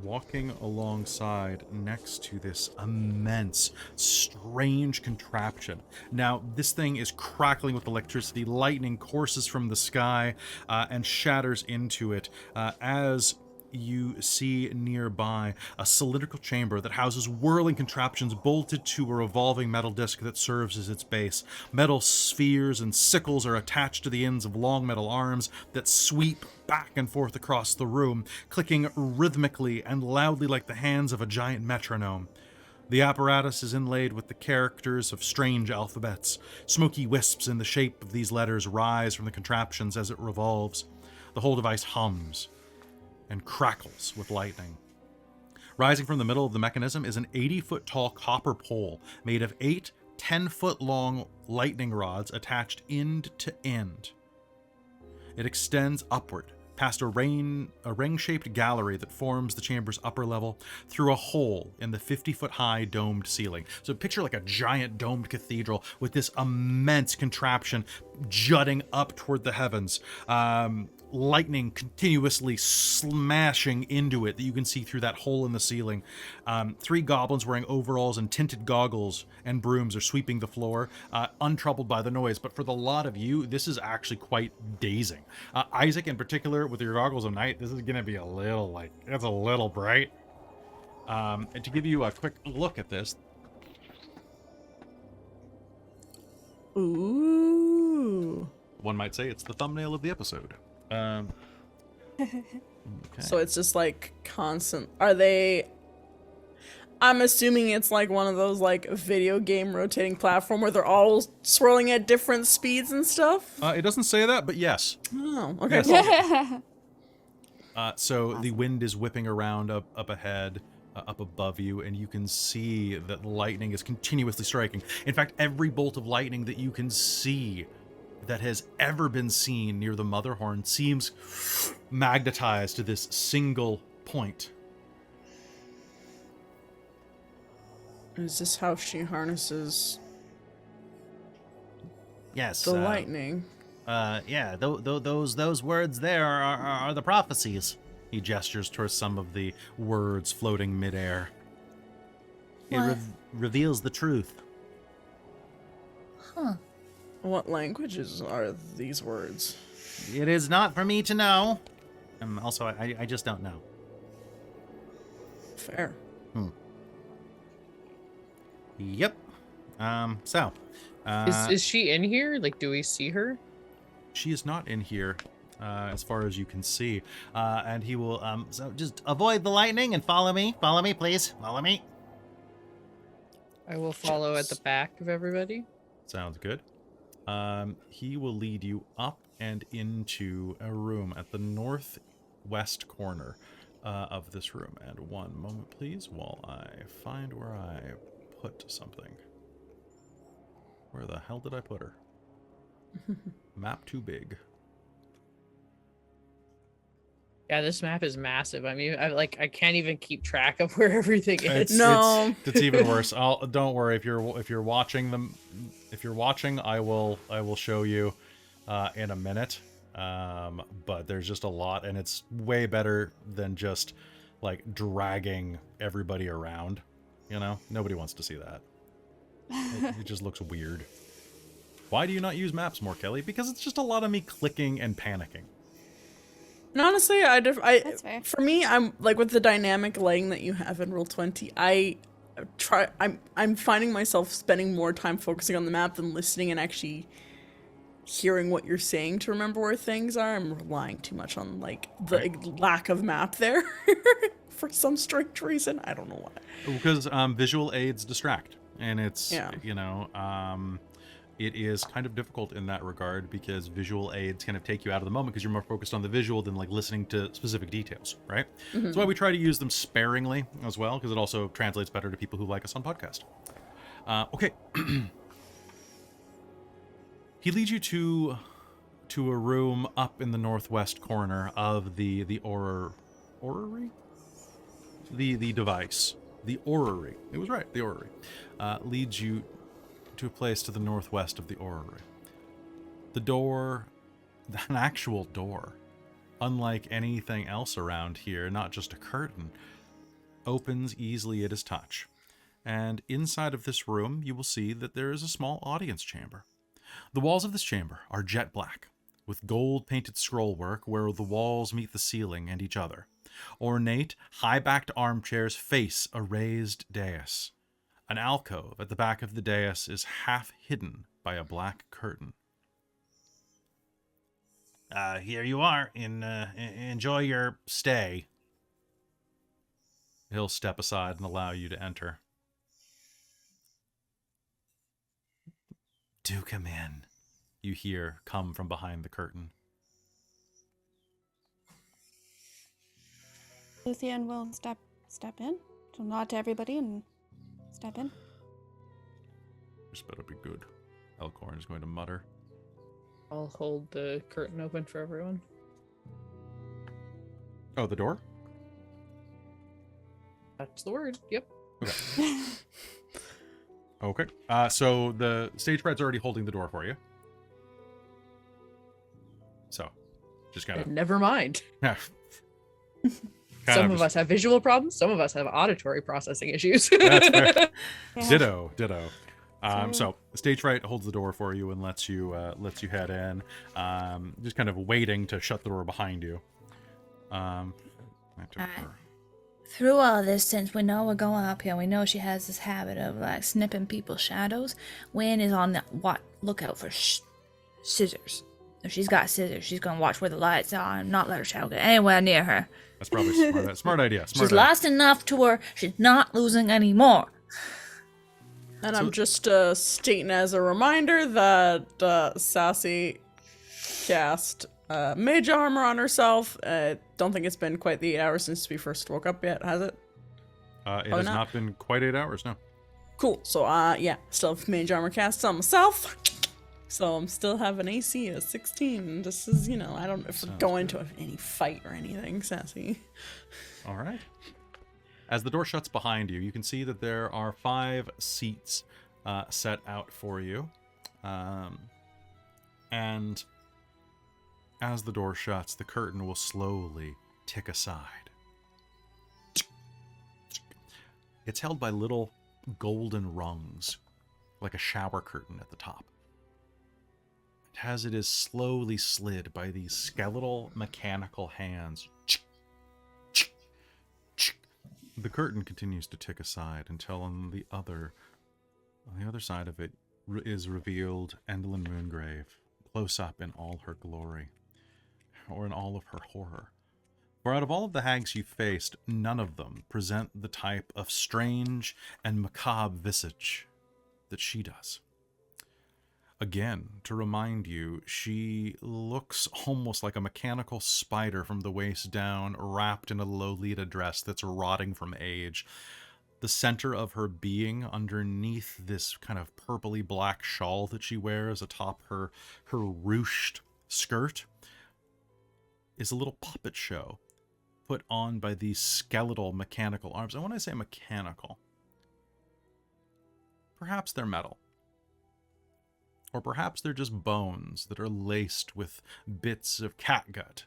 walking alongside next to this immense, strange contraption. Now, this thing is crackling with electricity. Lightning courses from the sky and shatters into it as you see nearby a cylindrical chamber that houses whirling contraptions bolted to a revolving metal disc that serves as its base. Metal spheres and sickles are attached to the ends of long metal arms that sweep back and forth across the room, clicking rhythmically and loudly like the hands of a giant metronome. The apparatus is inlaid with the characters of strange alphabets. Smoky wisps in the shape of these letters rise from the contraptions as it revolves. The whole device hums and crackles with lightning. Rising from the middle of the mechanism is an 80-foot tall copper pole made of 8 10-foot long lightning rods attached end to end. It extends upward past a ring-shaped gallery that forms the chamber's upper level, through a hole in the 50-foot-high domed ceiling. So picture like a giant domed cathedral with this immense contraption jutting up toward the heavens. Lightning continuously smashing into it that you can see through that hole in the ceiling. 3 goblins wearing overalls and tinted goggles and brooms are sweeping the floor, untroubled by the noise. But for the lot of you, this is actually quite dazing. Isaac, in particular, with your goggles of night, this is going to be a little, it's a little bright. And to give you a quick look at this. Ooh. One might say it's the thumbnail of the episode. Okay. So it's just like constant. Are they? I'm assuming it's like one of those like video game rotating platform where they're all swirling at different speeds and stuff. It doesn't say that, but yes. Oh, okay. Yes. So awesome. The wind is whipping around up ahead, up above you, and you can see that lightning is continuously striking. In fact, every bolt of lightning that you can see that has ever been seen near the Mother Horn seems magnetized to this single point. Is this how she harnesses Yes. the lightning? Yeah, those words there are the prophecies. He gestures towards some of the words floating midair. It reveals the truth. Huh. What languages are these words? It is not for me to know. Also, I just don't know. Fair. Yep. So. Is she in here? Like, do we see her? She is not in here, as far as you can see. And he will, so just avoid the lightning and follow me. Follow me, please. Follow me. I will follow at the back of everybody. Sounds good. He will lead you up and into a room at the northwest corner of this room. And one moment, please, while I find where I put something. Where the hell did I put her? Map too big. Yeah, this map is massive. I mean, I can't even keep track of where everything is. It's even worse. Don't worry if you're watching them. If you're watching, I will show you in a minute. But there's just a lot, and it's way better than just like dragging everybody around. You know, nobody wants to see that. It just looks weird. Why do you not use maps more, Kelly? Because it's just a lot of me clicking and panicking. And honestly, That's fair. for me, I'm like with the dynamic lighting that you have in Roll20, I'm finding myself spending more time focusing on the map than listening and actually hearing what you're saying to remember where things are. I'm relying too much on like the lack of map there for some strange reason. I don't know why. Because visual aids distract, and it's Yeah. It is kind of difficult in that regard because visual aids kind of take you out of the moment because you're more focused on the visual than like listening to specific details, right? That's why we try to use them sparingly as well, because it also translates better to people who like us on podcast. Okay. He leads you to a room up in the northwest corner of the orrery? The device. The orrery. It was right, the orrery. Leads you to a place to the northwest of the orrery. The door, an actual door, unlike anything else around here, not just a curtain, opens easily at his touch. And inside of this room, you will see that there is a small audience chamber. The walls of this chamber are jet black, with gold-painted scrollwork where the walls meet the ceiling and each other. Ornate, high-backed armchairs face a raised dais. An alcove at the back of the dais is half hidden by a black curtain. Here you are. Enjoy your stay. He'll step aside and allow you to enter. Do come in. You hear come from behind the curtain. Luthienne will step in. She'll nod to everybody and step in. This better be good, Elkhorn is going to mutter. I'll hold the curtain open for everyone. Oh, the door? That's the word. Yep. Okay. So the stage friend's already holding the door for you. So, just kind of... Never mind. Yeah. Some of us have visual problems. Some of us have auditory processing issues. That's fair. Yeah. Ditto. True. So stage fright holds the door for you and lets you head in. Just kind of waiting to shut the door behind you. Through all this, since we know we're going up here, we know she has this habit of like snipping people's shadows. Wynne is on the lookout for scissors. If she's got scissors, she's gonna watch where the lights are and not let her shadow get anywhere near her. That's probably smart. Smart idea. She's lost enough to where she's not losing any more. And I'm just stating as a reminder that Sassy cast mage armor on herself. Don't think it's been quite the 8 hours since we first woke up yet, has it? It has not been quite 8 hours, no. Cool. So yeah, still have mage armor cast on myself. So I'm still have an AC of 16. This is, I don't know if we're going to any fight or anything, Sassy. All right. As the door shuts behind you, you can see that there are 5 seats set out for you. And as the door shuts, the curtain will slowly tick aside. It's held by little golden rungs, like a shower curtain at the top. As it is slowly slid by these skeletal mechanical hands, the curtain continues to tick aside until on the other side of it is revealed Endelyn Moongrave, close up in all her glory, or in all of her horror. For out of all of the hags you faced, none of them present the type of strange and macabre visage that she does. Again, to remind you, she looks almost like a mechanical spider from the waist down, wrapped in a Lolita dress that's rotting from age. The center of her being, underneath this kind of purpley black shawl that she wears atop her ruched skirt, is a little puppet show put on by these skeletal mechanical arms. And when I say mechanical, perhaps they're metal. Or perhaps they're just bones that are laced with bits of catgut,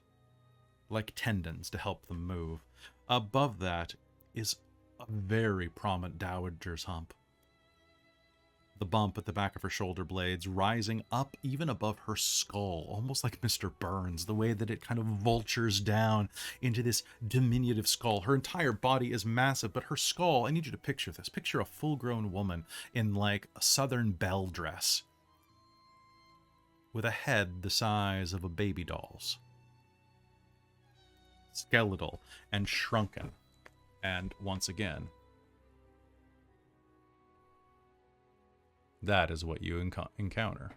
like tendons to help them move. Above that is a very prominent dowager's hump. The bump at the back of her shoulder blades rising up even above her skull, almost like Mr. Burns, the way that it kind of vultures down into this diminutive skull. Her entire body is massive, but her skull, I need you to picture this. Picture a full-grown woman in like a southern belle dress, with a head the size of a baby doll's. Skeletal and shrunken. And once again, that is what you encounter.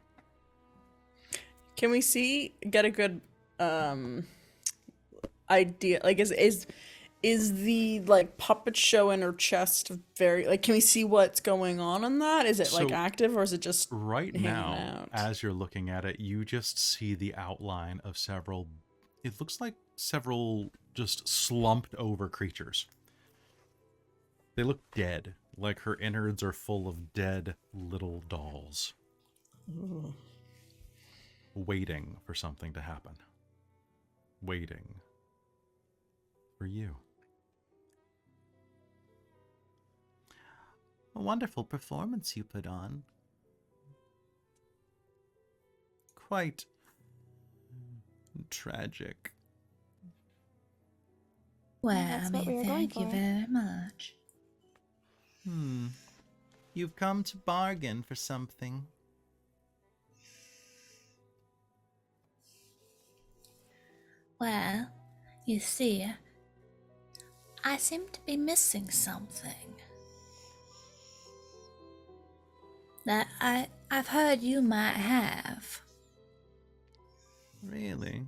Can we get a good idea? Like, is the like puppet show in her chest very like? Can we see what's going on in that? Is it like active or is it just right hanging now? out? As you're looking at it, you just see the outline of several. It looks like several just slumped over creatures. They look dead, like her innards are full of dead little dolls. Ooh. Waiting for something to happen. Waiting for you. A wonderful performance you put on. Quite tragic. Well, That's what we were going thank you for. very much. You've come to bargain for something. Well, you see, I seem to be missing something that I've heard you might have. Really?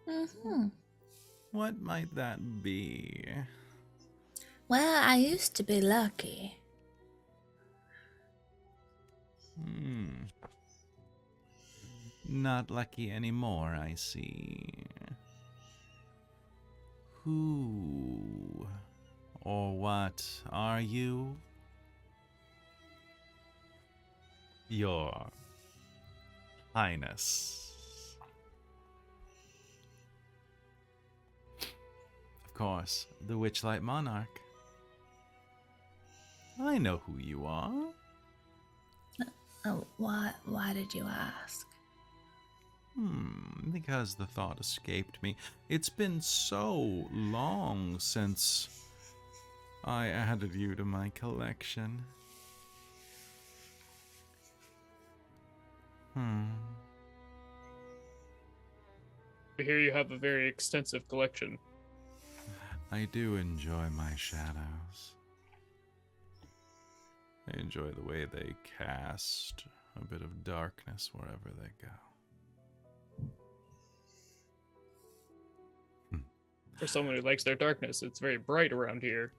Mm-hmm. What might that be? Well, I used to be lucky. Not lucky anymore, I see. Who or what are you? Your Highness. Of course, the Witchlight Monarch. I know who you are. Oh, why did you ask? Because the thought escaped me. It's been so long since I added you to my collection. I hear you have a very extensive collection. I do enjoy my shadows. I enjoy the way they cast a bit of darkness wherever they go. For someone who likes their darkness, it's very bright around here.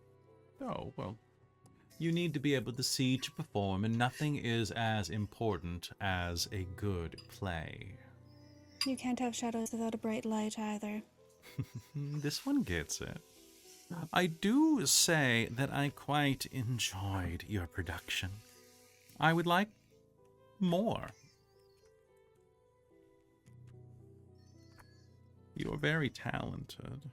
Oh, well, you need to be able to see to perform, and nothing is as important as a good play. You can't have shadows without a bright light either. This one gets it. I do say that I quite enjoyed your production. I would like more. You're very talented.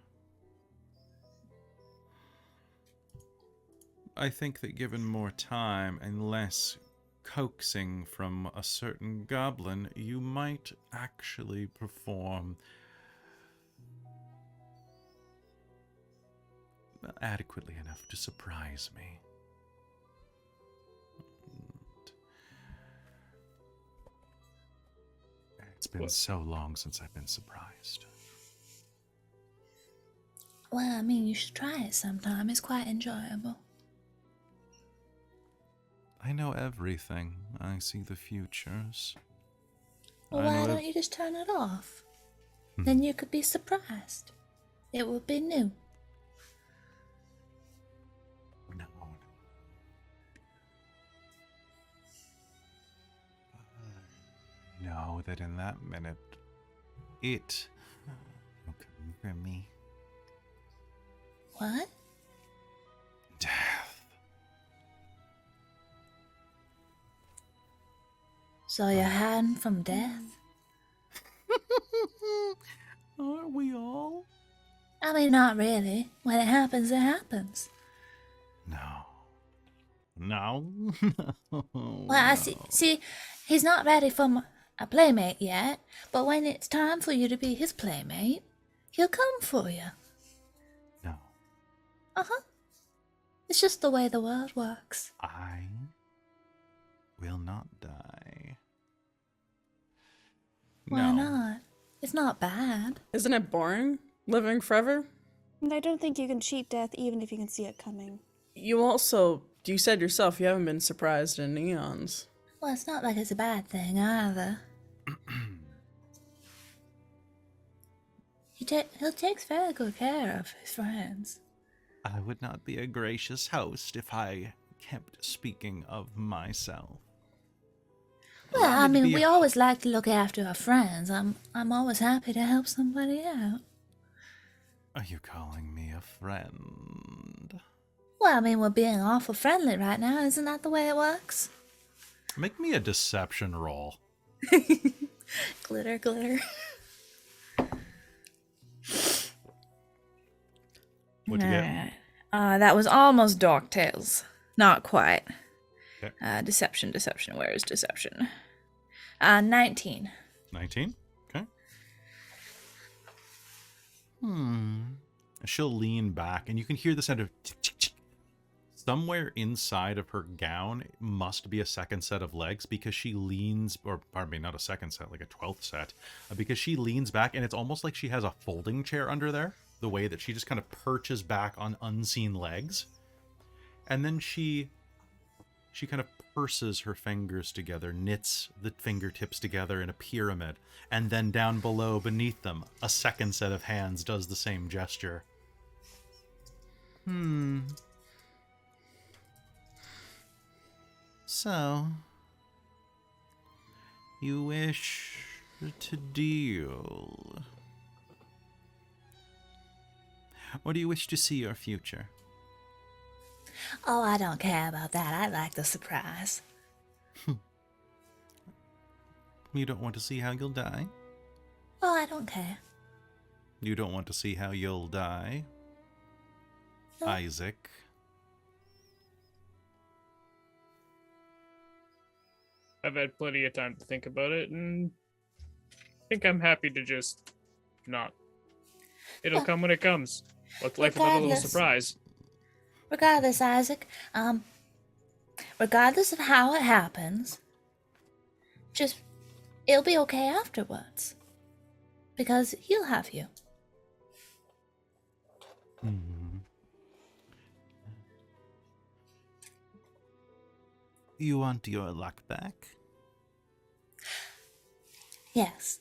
I think that given more time and less coaxing from a certain goblin, you might actually perform adequately enough to surprise me. It's been so long since I've been surprised. Well, I mean, you should try it sometime. It's quite enjoyable. I know everything. I see the futures. Well, why don't you just turn it off? Then you could be surprised. It would be new. No. I know that in that minute, it will come for me. What? Death. So you're hiding from death? Aren't we all? I mean, not really. When it happens, it happens. No. No. Well, I see, he's not ready for a playmate yet, but when it's time for you to be his playmate, he'll come for you. No. Uh-huh. It's just the way the world works. I will not die. Why not? It's not bad. Isn't it boring? Living forever? And I don't think you can cheat death even if you can see it coming. You said yourself you haven't been surprised in eons. Well, it's not like it's a bad thing either. He takes very good care of his friends. I would not be a gracious host if I kept speaking of myself. Well, I mean, we always like to look after our friends. I'm always happy to help somebody out. Are you calling me a friend? Well, I mean, we're being awful friendly right now. Isn't that the way it works? Make me a deception roll. Glitter, glitter. What'd you get? That was almost Dark Tales. Not quite. Okay. Deception. Where is deception? 19. 19? Okay. She'll lean back, and you can hear the sound of tick. Somewhere inside of her gown must be a second set of legs because she leans, or pardon me, not a second set, like a 12th set, because she leans back, and it's almost like she has a folding chair under there, the way that she just kind of perches back on unseen legs. And then she kind of purses her fingers together, knits the fingertips together in a pyramid, and then down below, beneath them, a second set of hands does the same gesture. So, you wish to deal. Or do you wish to see your future? Oh, I don't care about that. I like the surprise. You don't want to see how you'll die? Oh, I don't care. You don't want to see how you'll die? No. Isaac. I've had plenty of time to think about it, and I think I'm happy to just not. It'll Yeah. come when it comes. What's life without a little Regardless. surprise? Regardless, Isaac, regardless of how it happens, just, it'll be okay afterwards. Because he'll have you. You want your luck back? Yes.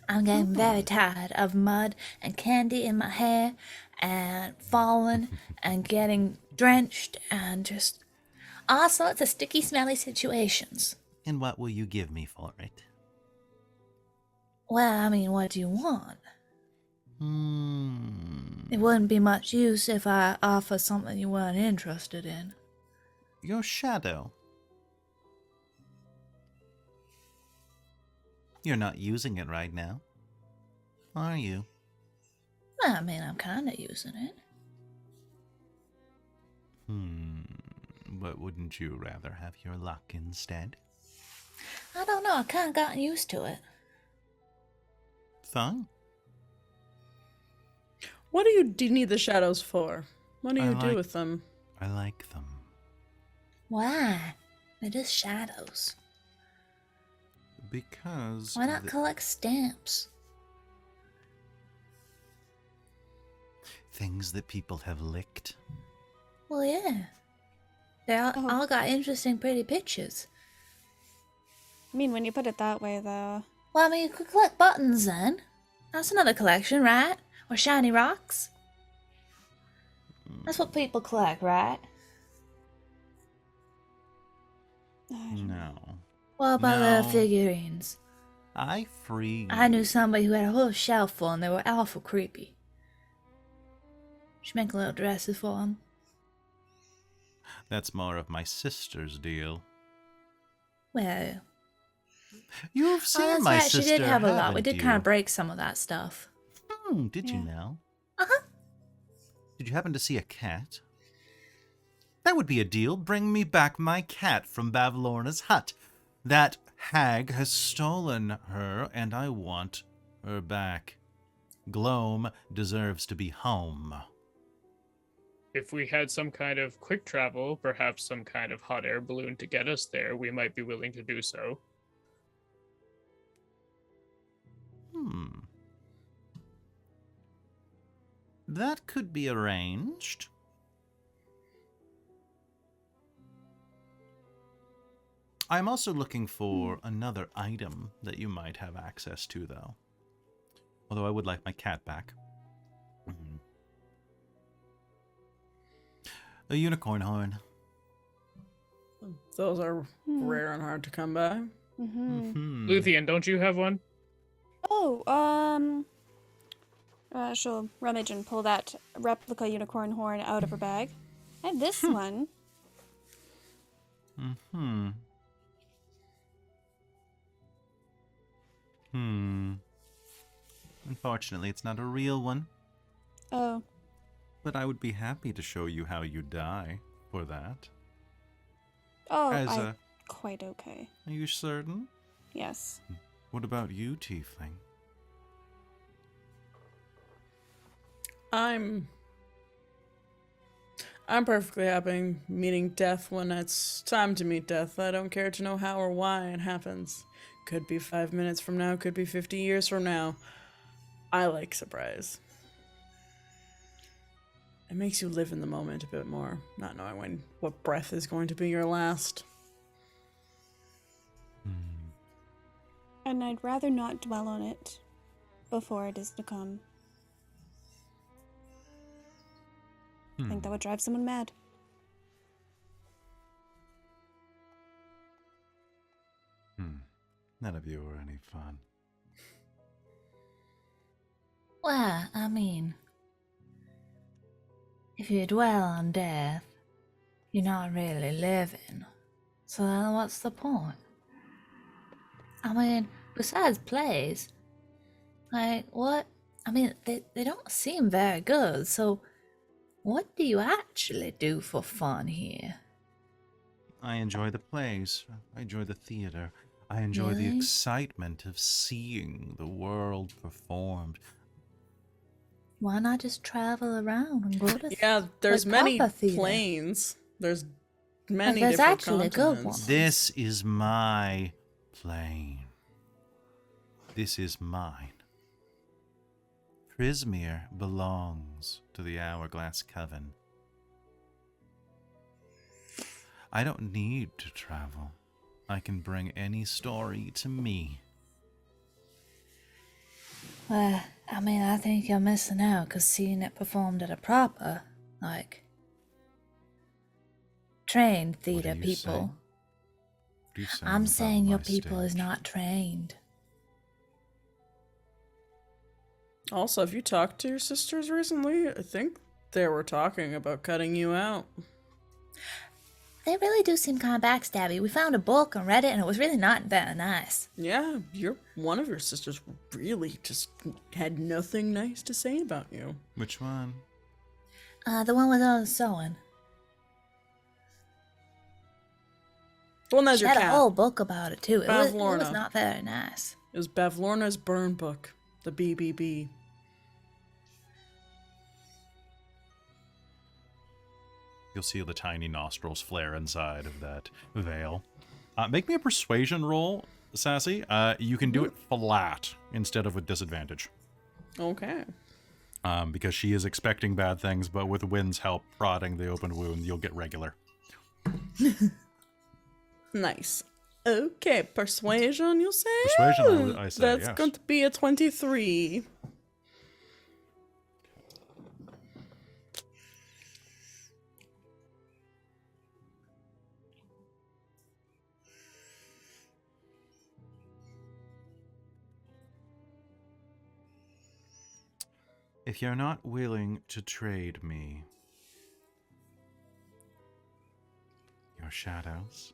I'm getting very tired of mud and candy in my hair and falling and getting drenched and just all sorts of sticky, smelly situations. And what will you give me for it? Well, I mean, what do you want? It wouldn't be much use if I offer something you weren't interested in. Your shadow. You're not using it right now, are you? Well, I mean, I'm kind of using it. But wouldn't you rather have your luck instead? I don't know, I kind of gotten used to it. Fine. What do you need the shadows for? What do you do with them? I like them. Why? They're just shadows. Because... Why not collect stamps? things that people have licked? Well, yeah. They all got interesting, pretty pictures. I mean, when you put it that way, though. Well, I mean, you could collect buttons then. That's another collection, right? Or shiny rocks. That's what people collect, right? No. What about No. the figurines? I free. I knew somebody who had a whole shelf full and they were awful creepy. Should make little dresses for them. That's more of my sister's deal. Well, You've seen that's my right, sister, she did have a lot. We haven't did you? kind of break some of that stuff. Did you now? Uh-huh. Did you happen to see a cat? That would be a deal. Bring me back my cat from Bavlorna's hut. That hag has stolen her, and I want her back. Gloam deserves to be home. If we had some kind of quick travel, perhaps some kind of hot air balloon to get us there, we might be willing to do so. That could be arranged. I'm also looking for another item that you might have access to, though. Although I would like my cat back. A unicorn horn. Those are rare and hard to come by. Luthienne, don't you have one? Oh, she'll rummage and pull that replica unicorn horn out of her bag. I have this one. Unfortunately, it's not a real one. Oh. But I would be happy to show you how you die for that. Oh, As I'm a- quite okay. Are you certain? Yes. What about you, Tiefling? I'm perfectly happy meeting death when it's time to meet death. I don't care to know how or why it happens. Could be 5 minutes from now, could be 50 years from now. I like surprise. It makes you live in the moment a bit more, not knowing what breath is going to be your last. And I'd rather not dwell on it before it is to come. I think that would drive someone mad. None of you are any fun. Well, I mean, if you dwell on death, you're not really living. So then what's the point? I mean, besides plays, like, what? I mean, they don't seem very good, so what do you actually do for fun here? I enjoy the plays. I enjoy the theater. I enjoy the Really? excitement of seeing the world performed. Why not just travel around and go to Yeah, there's like many proper theater? planes. There's many there's different actually good continents. ones. This is my plane. This is mine. Prismere belongs to the Hourglass Coven. I don't need to travel. I can bring any story to me. Well, I mean, I think you're missing out because seeing it performed at a proper, like, trained theater you say? people. What are you saying I'm about saying your my people is stage? not trained. Also, have you talked to your sisters recently? I think they were talking about cutting you out. They really do seem kind of backstabby. We found a book and read it, and it was really not very nice. Yeah, one of your sisters really just had nothing nice to say about you. Which one? The one with all the sewing. The one that's She your had cat. a whole book about it, too. It was Bavlorna. not very nice. It was Bavlorna's burn book, the BBB. You'll see the tiny nostrils flare inside of that veil. Make me a persuasion roll, Sassy. You can do it flat instead of with disadvantage. Okay. Because she is expecting bad things, but with Wynne's help prodding the open wound, you'll get regular. Nice. Okay, persuasion, you say? Persuasion, I say, That's yes. going to be a 23. If you're not willing to trade me your shadows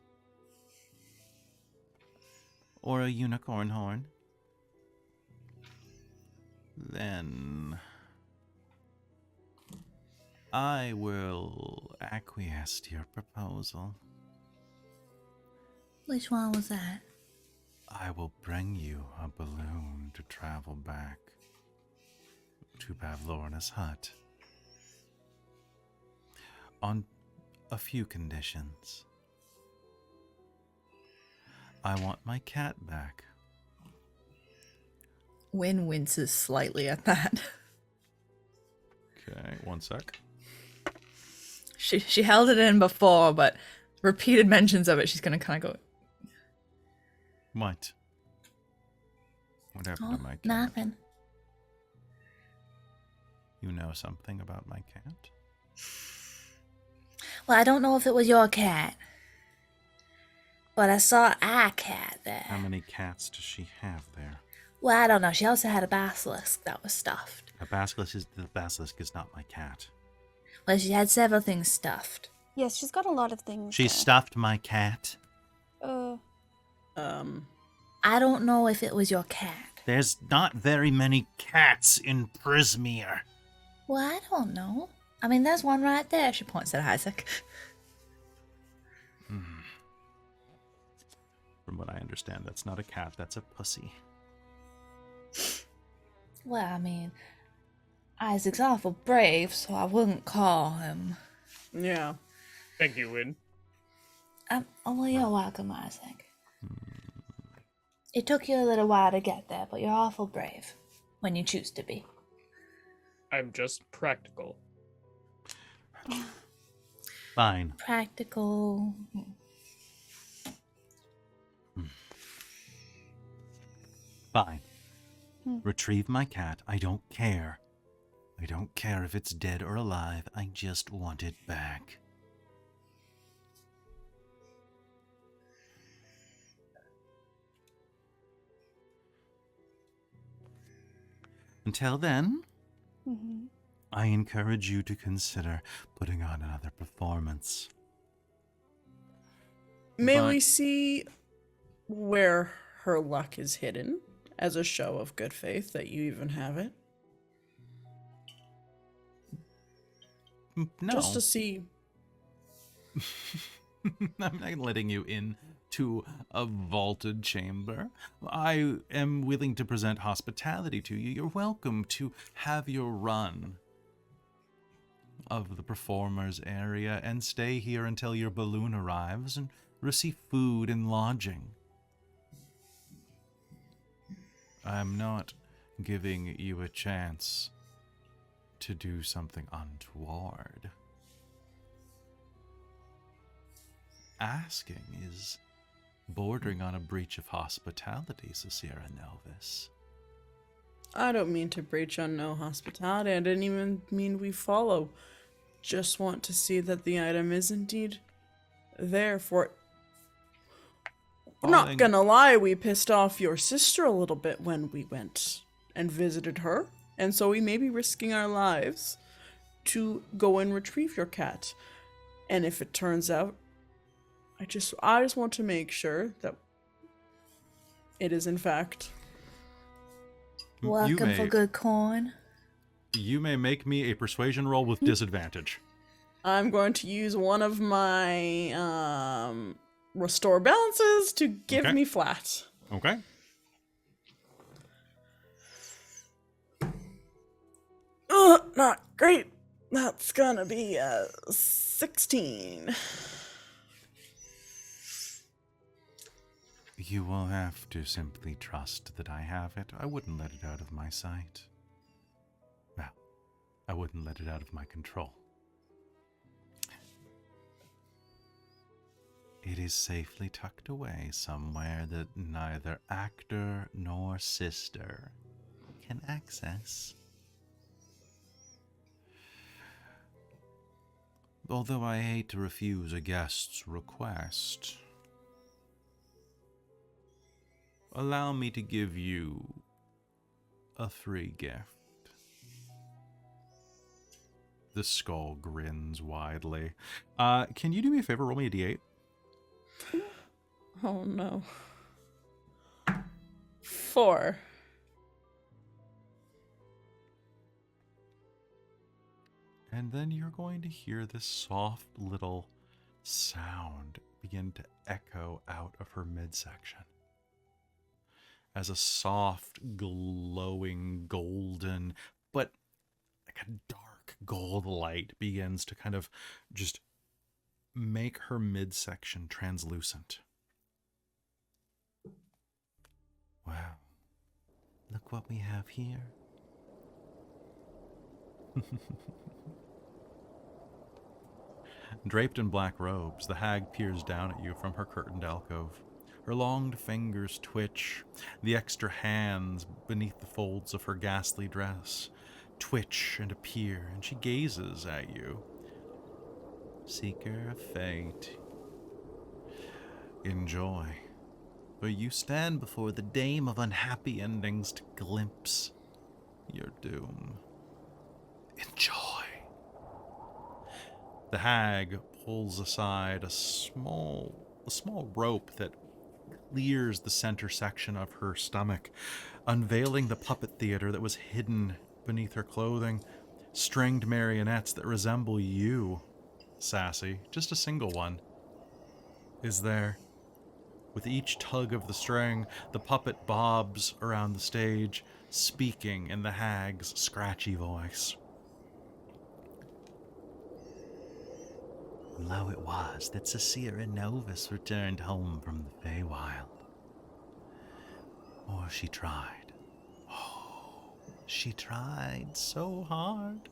or a unicorn horn, then I will acquiesce to your proposal. Which one was that? I will bring you a balloon to travel back to Bavlorna's hut. On a few conditions. I want my cat back. Wynne winces slightly at that. Okay, one sec. She held it in before, but repeated mentions of it, she's gonna kind of go, What? What happened to my cat? nothing. You know something about my cat? Well, I don't know if it was your cat, but I saw a cat there. How many cats does she have there? Well, I don't know. She also had a basilisk that was stuffed. The basilisk is not my cat. Well, she had several things stuffed. Yes, she's got a lot of things. She there. stuffed my cat. I don't know if it was your cat. There's not very many cats in Prismere. Well, I don't know. I mean, there's one right there. She points at Isaac. From what I understand, that's not a cat, that's a pussy. Well, I mean, Isaac's awful brave, so I wouldn't call him. Yeah. Thank you, Wynne. Oh, well, you're welcome, Isaac. It took you a little while to get there, but you're awful brave when you choose to be. I'm just practical. Fine. Practical. Fine. Retrieve my cat. I don't care. I don't care if it's dead or alive. I just want it back. Until then, I encourage you to consider putting on another performance. May But- we see where her luck is hidden as a show of good faith that you even have it? No. Just to see. I'm not letting you in to a vaulted chamber. I am willing to present hospitality to you. You're welcome to have your run of the performers area and stay here until your balloon arrives and receive food and lodging. I'm not giving you a chance to do something untoward. Asking is bordering on a breach of hospitality, Sarcyra Novis. I don't mean to breach on no hospitality. I didn't even mean we follow. Just want to see that the item is indeed there for. I'm not gonna lie, we pissed off your sister a little bit when we went and visited her, and so we may be risking our lives to go and retrieve your cat. And if it turns out, I just want to make sure that it is in fact. Welcome for good coin. You may make me a persuasion roll with disadvantage. I'm going to use one of my restore balances to give Okay. me flat. Okay. Not great. That's gonna be 16. You will have to simply trust that I have it. I wouldn't let it out of my sight. Well, I wouldn't let it out of my control. It is safely tucked away somewhere that neither actor nor sister can access. Although I hate to refuse a guest's request, allow me to give you a free gift. The skull grins widely. Can you do me a favor? Roll me a d8. Oh no. 4. And then you're going to hear this soft little sound begin to echo out of her midsection. As a soft, glowing, golden, but like a dark gold light begins to kind of just make her midsection translucent. Wow. Look what we have here. Draped in black robes, the hag peers down at you from her curtained alcove. Her long fingers twitch, the extra hands beneath the folds of her ghastly dress twitch and appear, and she gazes at you. Seeker of fate, enjoy, for you stand before the dame of unhappy endings to glimpse your doom. Enjoy. The hag pulls aside a small rope that clears the center section of her stomach, unveiling the puppet theater that was hidden beneath her clothing. Stringed marionettes that resemble you, Sassy, just a single one, is there. With each tug of the string, the puppet bobs around the stage, speaking in the hag's scratchy voice. Lo it was that Sarcyra Novis returned home from the Feywild. Or she tried. Oh, she tried so hard.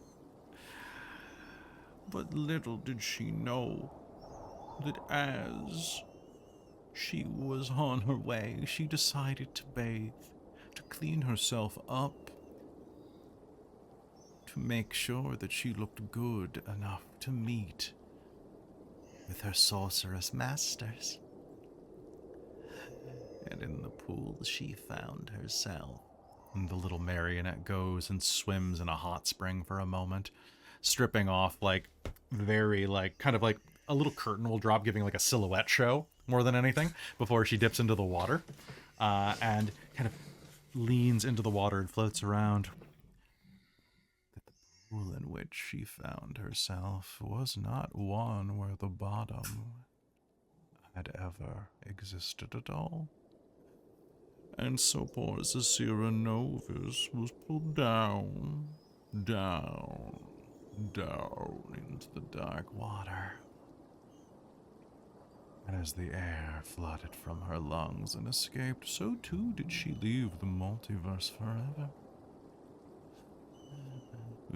But little did she know that as she was on her way, she decided to bathe, to clean herself up, to make sure that she looked good enough to meet with her sorceress masters. And in the pool she found herself And the little marionette goes and swims in a hot spring for a moment, stripping off like very like kind of like a little curtain will drop, giving like a silhouette show more than anything before she dips into the water, and kind of leans into the water and floats around. That the pool in which she found herself was not one where the bottom had ever existed at all. And so poor Sarcyra Novis was pulled down, down, down into the dark water. And as the air flooded from her lungs and escaped, so too did she leave the multiverse forever.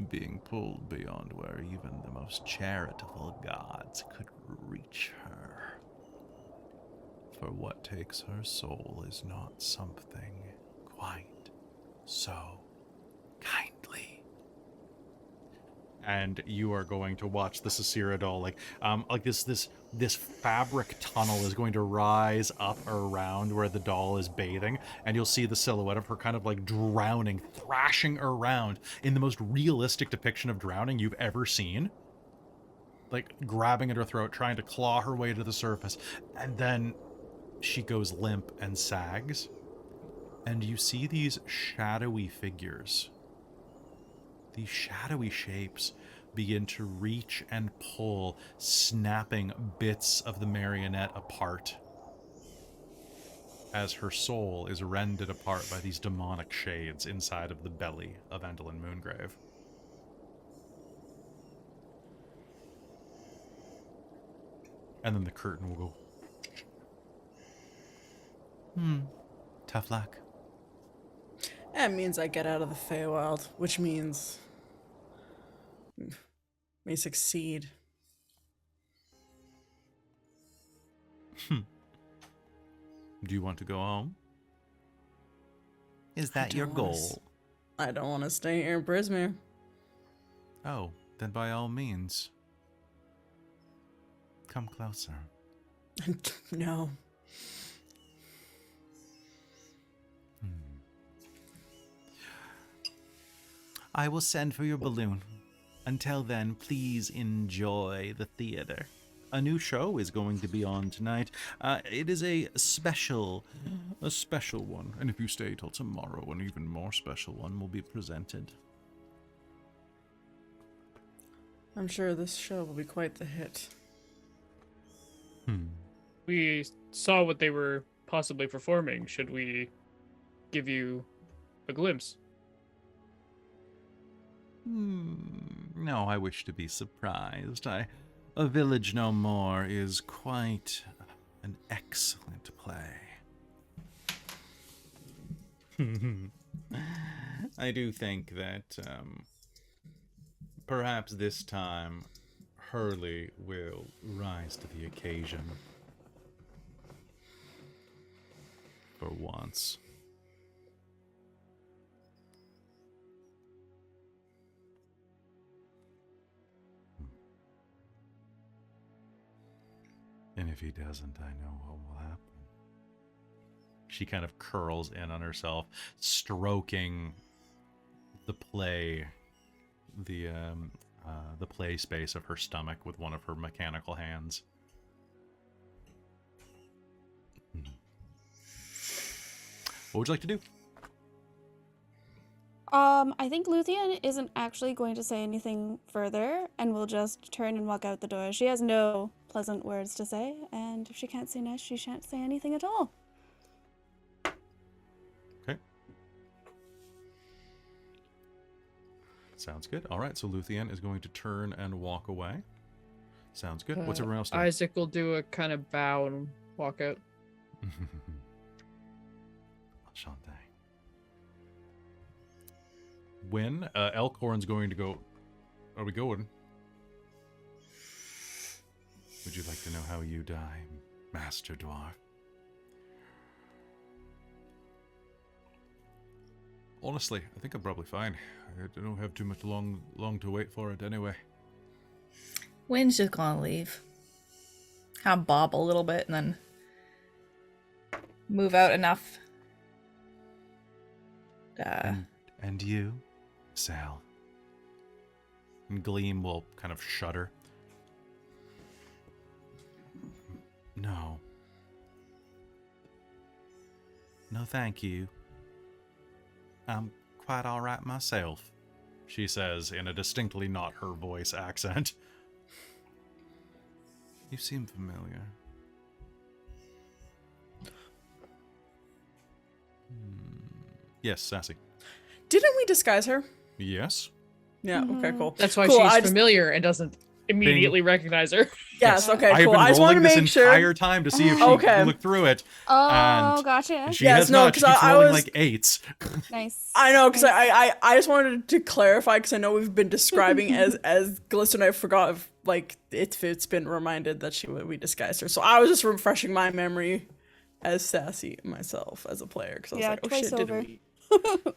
Being pulled beyond where even the most charitable gods could reach her. For what takes her soul is not something quite so kindly. And you are going to watch the Sarcyra doll, like this fabric tunnel is going to rise up around where the doll is bathing, and you'll see the silhouette of her kind of like drowning, thrashing around in the most realistic depiction of drowning you've ever seen. Like grabbing at her throat, trying to claw her way to the surface, and then she goes limp and sags, and you see these shadowy figures. These shadowy shapes begin to reach and pull, snapping bits of the marionette apart as her soul is rended apart by these demonic shades inside of the belly of Endelyn Moongrave. And then the curtain will go, tough luck. That means I get out of the Feywild, which means may succeed. Do you want to go home? Is that I your don't wanna goal? I don't want to stay here in Brismere. Oh, then by all means, come closer. No. I will send for your balloon. Until then, please enjoy the theater. A new show is going to be on tonight. It is a special one. And if you stay till tomorrow, an even more special one will be presented. I'm sure this show will be quite the hit. We saw what they were possibly performing. Should we give you a glimpse? No, I wish to be surprised. A Village No More is quite an excellent play. I do think that perhaps this time Hurley will rise to the occasion. For once. And if he doesn't, I know what will happen. She kind of curls in on herself, stroking the play space of her stomach with one of her mechanical hands. What would you like to do? I think Luthienne isn't actually going to say anything further and will just turn and walk out the door. She has no pleasant words to say, and if she can't say nice, she shan't say anything at all. Okay. Sounds good. All right, so Luthienne is going to turn and walk away. Sounds good. What's everyone else doing? Isaac will do a kind of bow and walk out. Enchanté. Wynne, Elkhorn's going to go. Are we going? Would you like to know how you die, Master Dwarf? Honestly, I think I'm probably fine. I don't have too much long to wait for it anyway. Wynne's just gonna leave. Kind of bob a little bit and then move out enough And you, Sal? And Gleam will kind of shudder. No. No, thank you. I'm quite all right myself, she says in a distinctly not her voice accent. You seem familiar. Yes, Sassy. Didn't we disguise her? Yes. Yeah, okay, cool. That's why Cool, she's familiar and doesn't immediately recognize her. Yes, okay, I have cool. been I just wanted rolling to this make sure. entire time to see if she Okay. looked through it. Oh, and gotcha. she Yes, has no, not. She 'cause keeps I rolling was- like 8s. Nice. I know, because Nice. I just wanted to clarify, because I know we've been describing as Glista, and I forgot if, like, it's been reminded that we disguised her. So I was just refreshing my memory as Sassy myself as a player, because I was Yeah, like, oh twice shit, over. didn't we?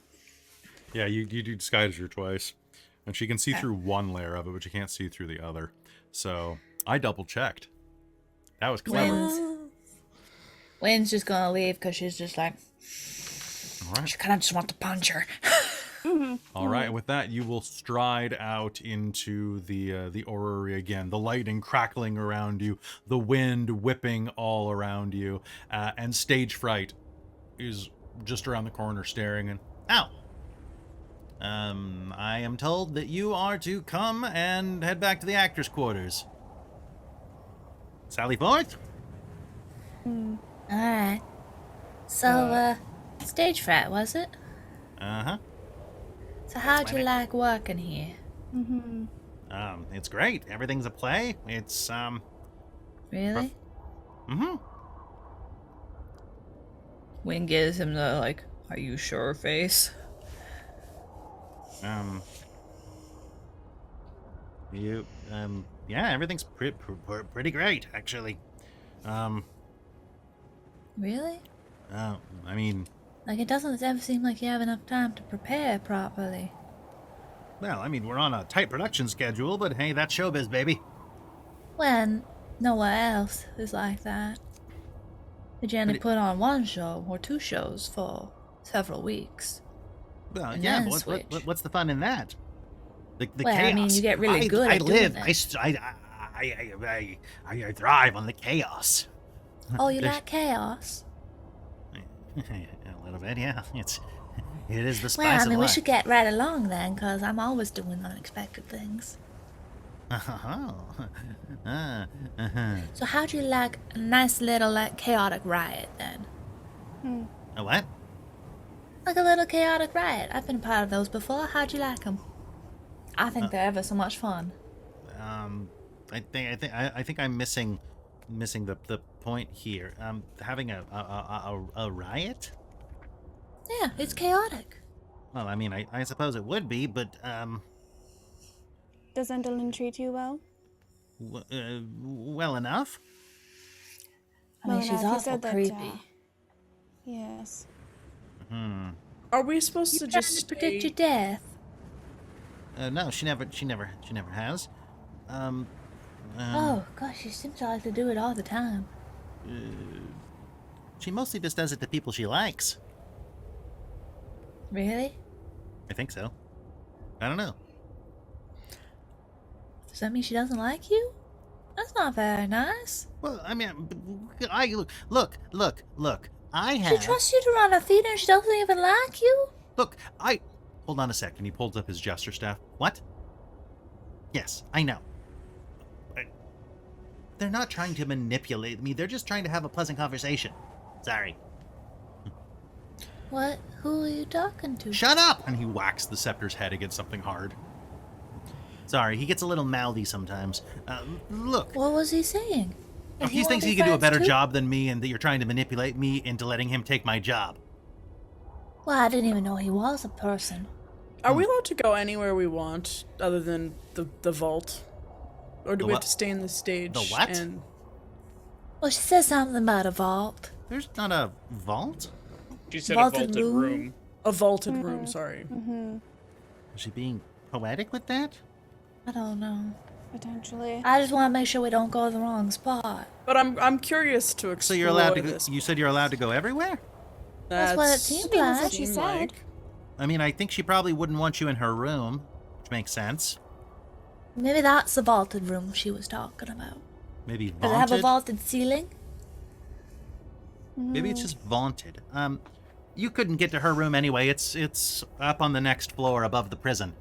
Yeah, you do disguise her twice. And she can see through one layer of it, but you can't see through the other. So I double checked. That was clever. Wynne's just gonna leave because she's just like, All right. she kind of just want to punch her. All right. With that, you will stride out into the orrery again. The lightning crackling around you, the wind whipping all around you, and stage fright is just around the corner, staring. And Ow. I am told that you are to come and head back to the actors' quarters. Sally forth? Alright. So, stage fright, was it? Uh-huh. So how'd my you name. like working here? It's great. Everything's a play. It's, Really? mm-hmm. Wynne gives him the, like, are you sure face? Yeah, everything's pretty great, actually. Really? I mean, Like, it doesn't ever seem like you have enough time to prepare properly. well, I mean, we're on a tight production schedule, but hey, that's showbiz, baby. When nowhere else is like that. Did you only put on one show or two shows for several weeks? Well, And yeah, then but switch. what's the fun in that? The Well, chaos. I mean, you get really good I at doing live. it. I thrive on the chaos. Oh, you There's- like chaos? A little bit, yeah. It is the spice Well, I of mean, we life. should get right along then, because I'm always doing unexpected things. So how'd you like a nice little, like, chaotic riot then? A what? Like a little chaotic riot. I've been part of those before. How'd you like them? I think they're ever so much fun. I think I'm missing the point here. Having a riot? Yeah, it's chaotic. Well, I mean, I suppose it would be, but Does Endelyn treat you well? well enough. I mean, Well she's enough, you awful said that, creepy. Yes. Are we supposed to Trying just to predict stay? your death. No, she never has. Oh, gosh, she seems to like to do it all the time. She mostly just does it to people she likes. Really? I think so. I don't know. Does that mean she doesn't like you? That's not very nice. Well, I mean, look. I She have. trusts you to run a theater and she doesn't even like you? Look, hold on a second. He pulls up his jester staff. What? Yes, I know. They're not trying to manipulate me. They're just trying to have a pleasant conversation. Sorry. What? Who are you talking to? Shut up! And he whacks the scepter's head against something hard. Sorry, he gets a little mouthy sometimes. Look, What was he saying? That he wanna thinks be he can do a friends better too? job than me and that you're trying to manipulate me into letting him take my job. Well, I didn't even know he was a person. Are we allowed to go anywhere we want other than the vault? Or do The we have what? to stay in the stage? The what? And Well, she said something about a vault. There's not a vault? She said Vaulted a vaulted room? room. a vaulted room, sorry. Is she being poetic with that? I don't know. Potentially. I just want to make sure we don't go to the wrong spot. But I'm curious to explore So you're allowed to go, this. you said you're allowed to go everywhere? That's what it seems I mean, that's like. what she said. I mean, I think she probably wouldn't want you in her room, which makes sense. Maybe that's the vaulted room she was talking about. Maybe Does it have a vaunted? vaulted ceiling? Maybe it's just vaunted. You couldn't get to her room anyway. It's up on the next floor above the prison.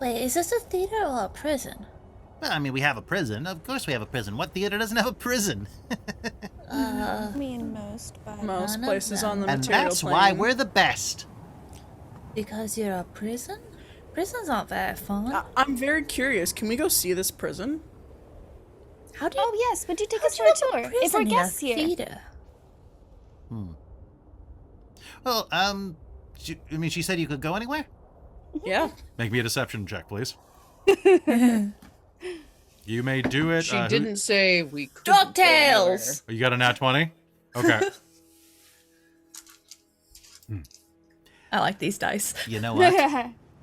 Wait, is this a theater or a prison? Well, I mean, we have a prison. Of course we have a prison. What theater doesn't have a prison? I mean, most, but Most none of places on the And material that's plane. why we're the best. Because you're a prison? Prisons aren't very fun. I'm very curious. Can we go see this prison? How do you? Oh yes, would you take how'd us you for a have tour? If prison we're in a guests here. theater? Well, I mean, she said you could go anywhere? Yeah. Make me a deception check, please. You may do it. She didn't say we could. DuckTales! You got a nat 20? Okay. I like these dice. You know what?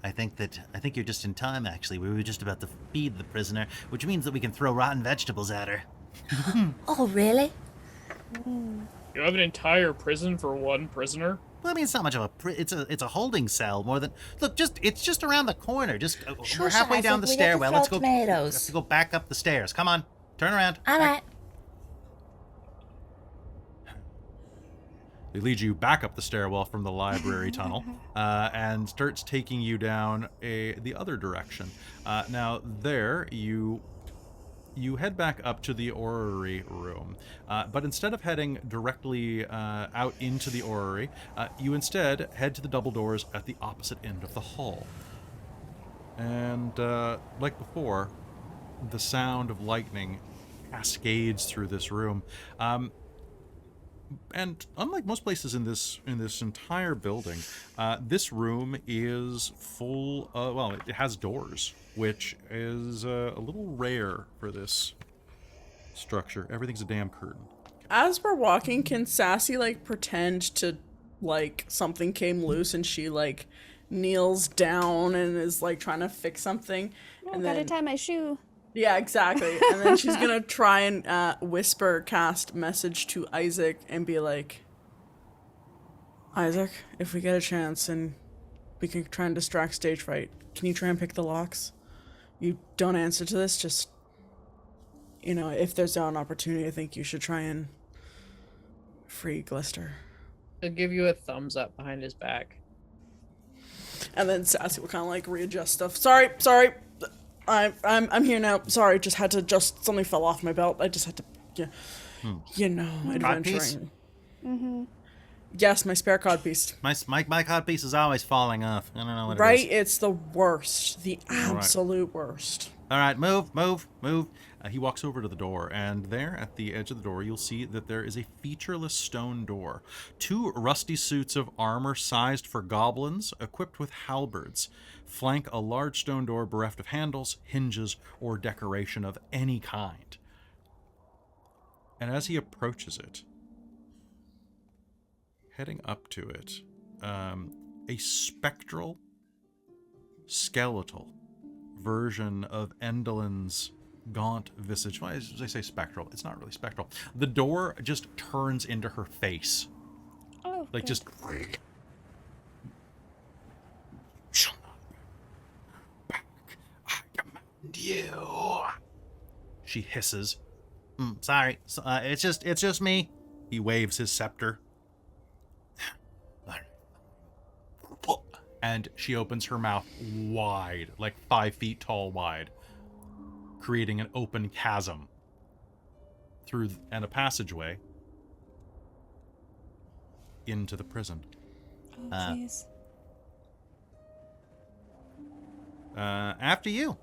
I think you're just in time, actually. We were just about to feed the prisoner, which means that we can throw rotten vegetables at her. Oh, really? You have an entire prison for one prisoner? Well, I mean, it's not much of it's a holding cell more than look. It's just around the corner. Just we're halfway down the stairwell. Let's go. Tomatoes. Let's go back up the stairs. Come on, turn around. All right. They lead you back up the stairwell from the library tunnel and starts taking you down the other direction. Now there you head back up to the orrery room, but instead of heading directly out into the orrery, you instead head to the double doors at the opposite end of the hall. And like before, the sound of lightning cascades through this room. And unlike most places in this entire building, this room is full. Well, it has doors, which is a little rare for this structure. Everything's a damn curtain. As we're walking, can Sassy, like, pretend to, like, something came loose and she, like, kneels down and is, like, trying to fix something? Oh, And gotta then, tie my shoe. yeah, exactly. And then she's gonna try and whisper cast message to Isaac and be like, Isaac, if we get a chance and we can try and distract stage fright, can you try and pick the locks? You don't answer to this, just, you know, if there's an opportunity, I think you should try and free Glister. He'll give you a thumbs up behind his back. And then Sassy will kind of like readjust stuff. Sorry, I'm here now. Sorry, just had to adjust. Something fell off my belt. I just had to, you know, adventuring. Mm-hmm. Yes, my spare codpiece. My codpiece is always falling off. I don't know what it Right? is. It's the worst. The absolute worst. All right, move. He walks over to the door, and there at the edge of the door, you'll see that there is a featureless stone door. 2 rusty suits of armor sized for goblins, equipped with halberds, flank a large stone door bereft of handles, hinges, or decoration of any kind. And as he approaches it, heading up to it, a spectral, skeletal version of Endelyn's gaunt visage. Why did I say spectral? It's not really spectral. The door just turns into her face. Oh, Like good. just... Back. I command you. She hisses. Sorry, it's just me. He waves his scepter. And she opens her mouth wide, like 5 feet tall wide, creating an open chasm through and a passageway into the prison. Oh, jeez. After you,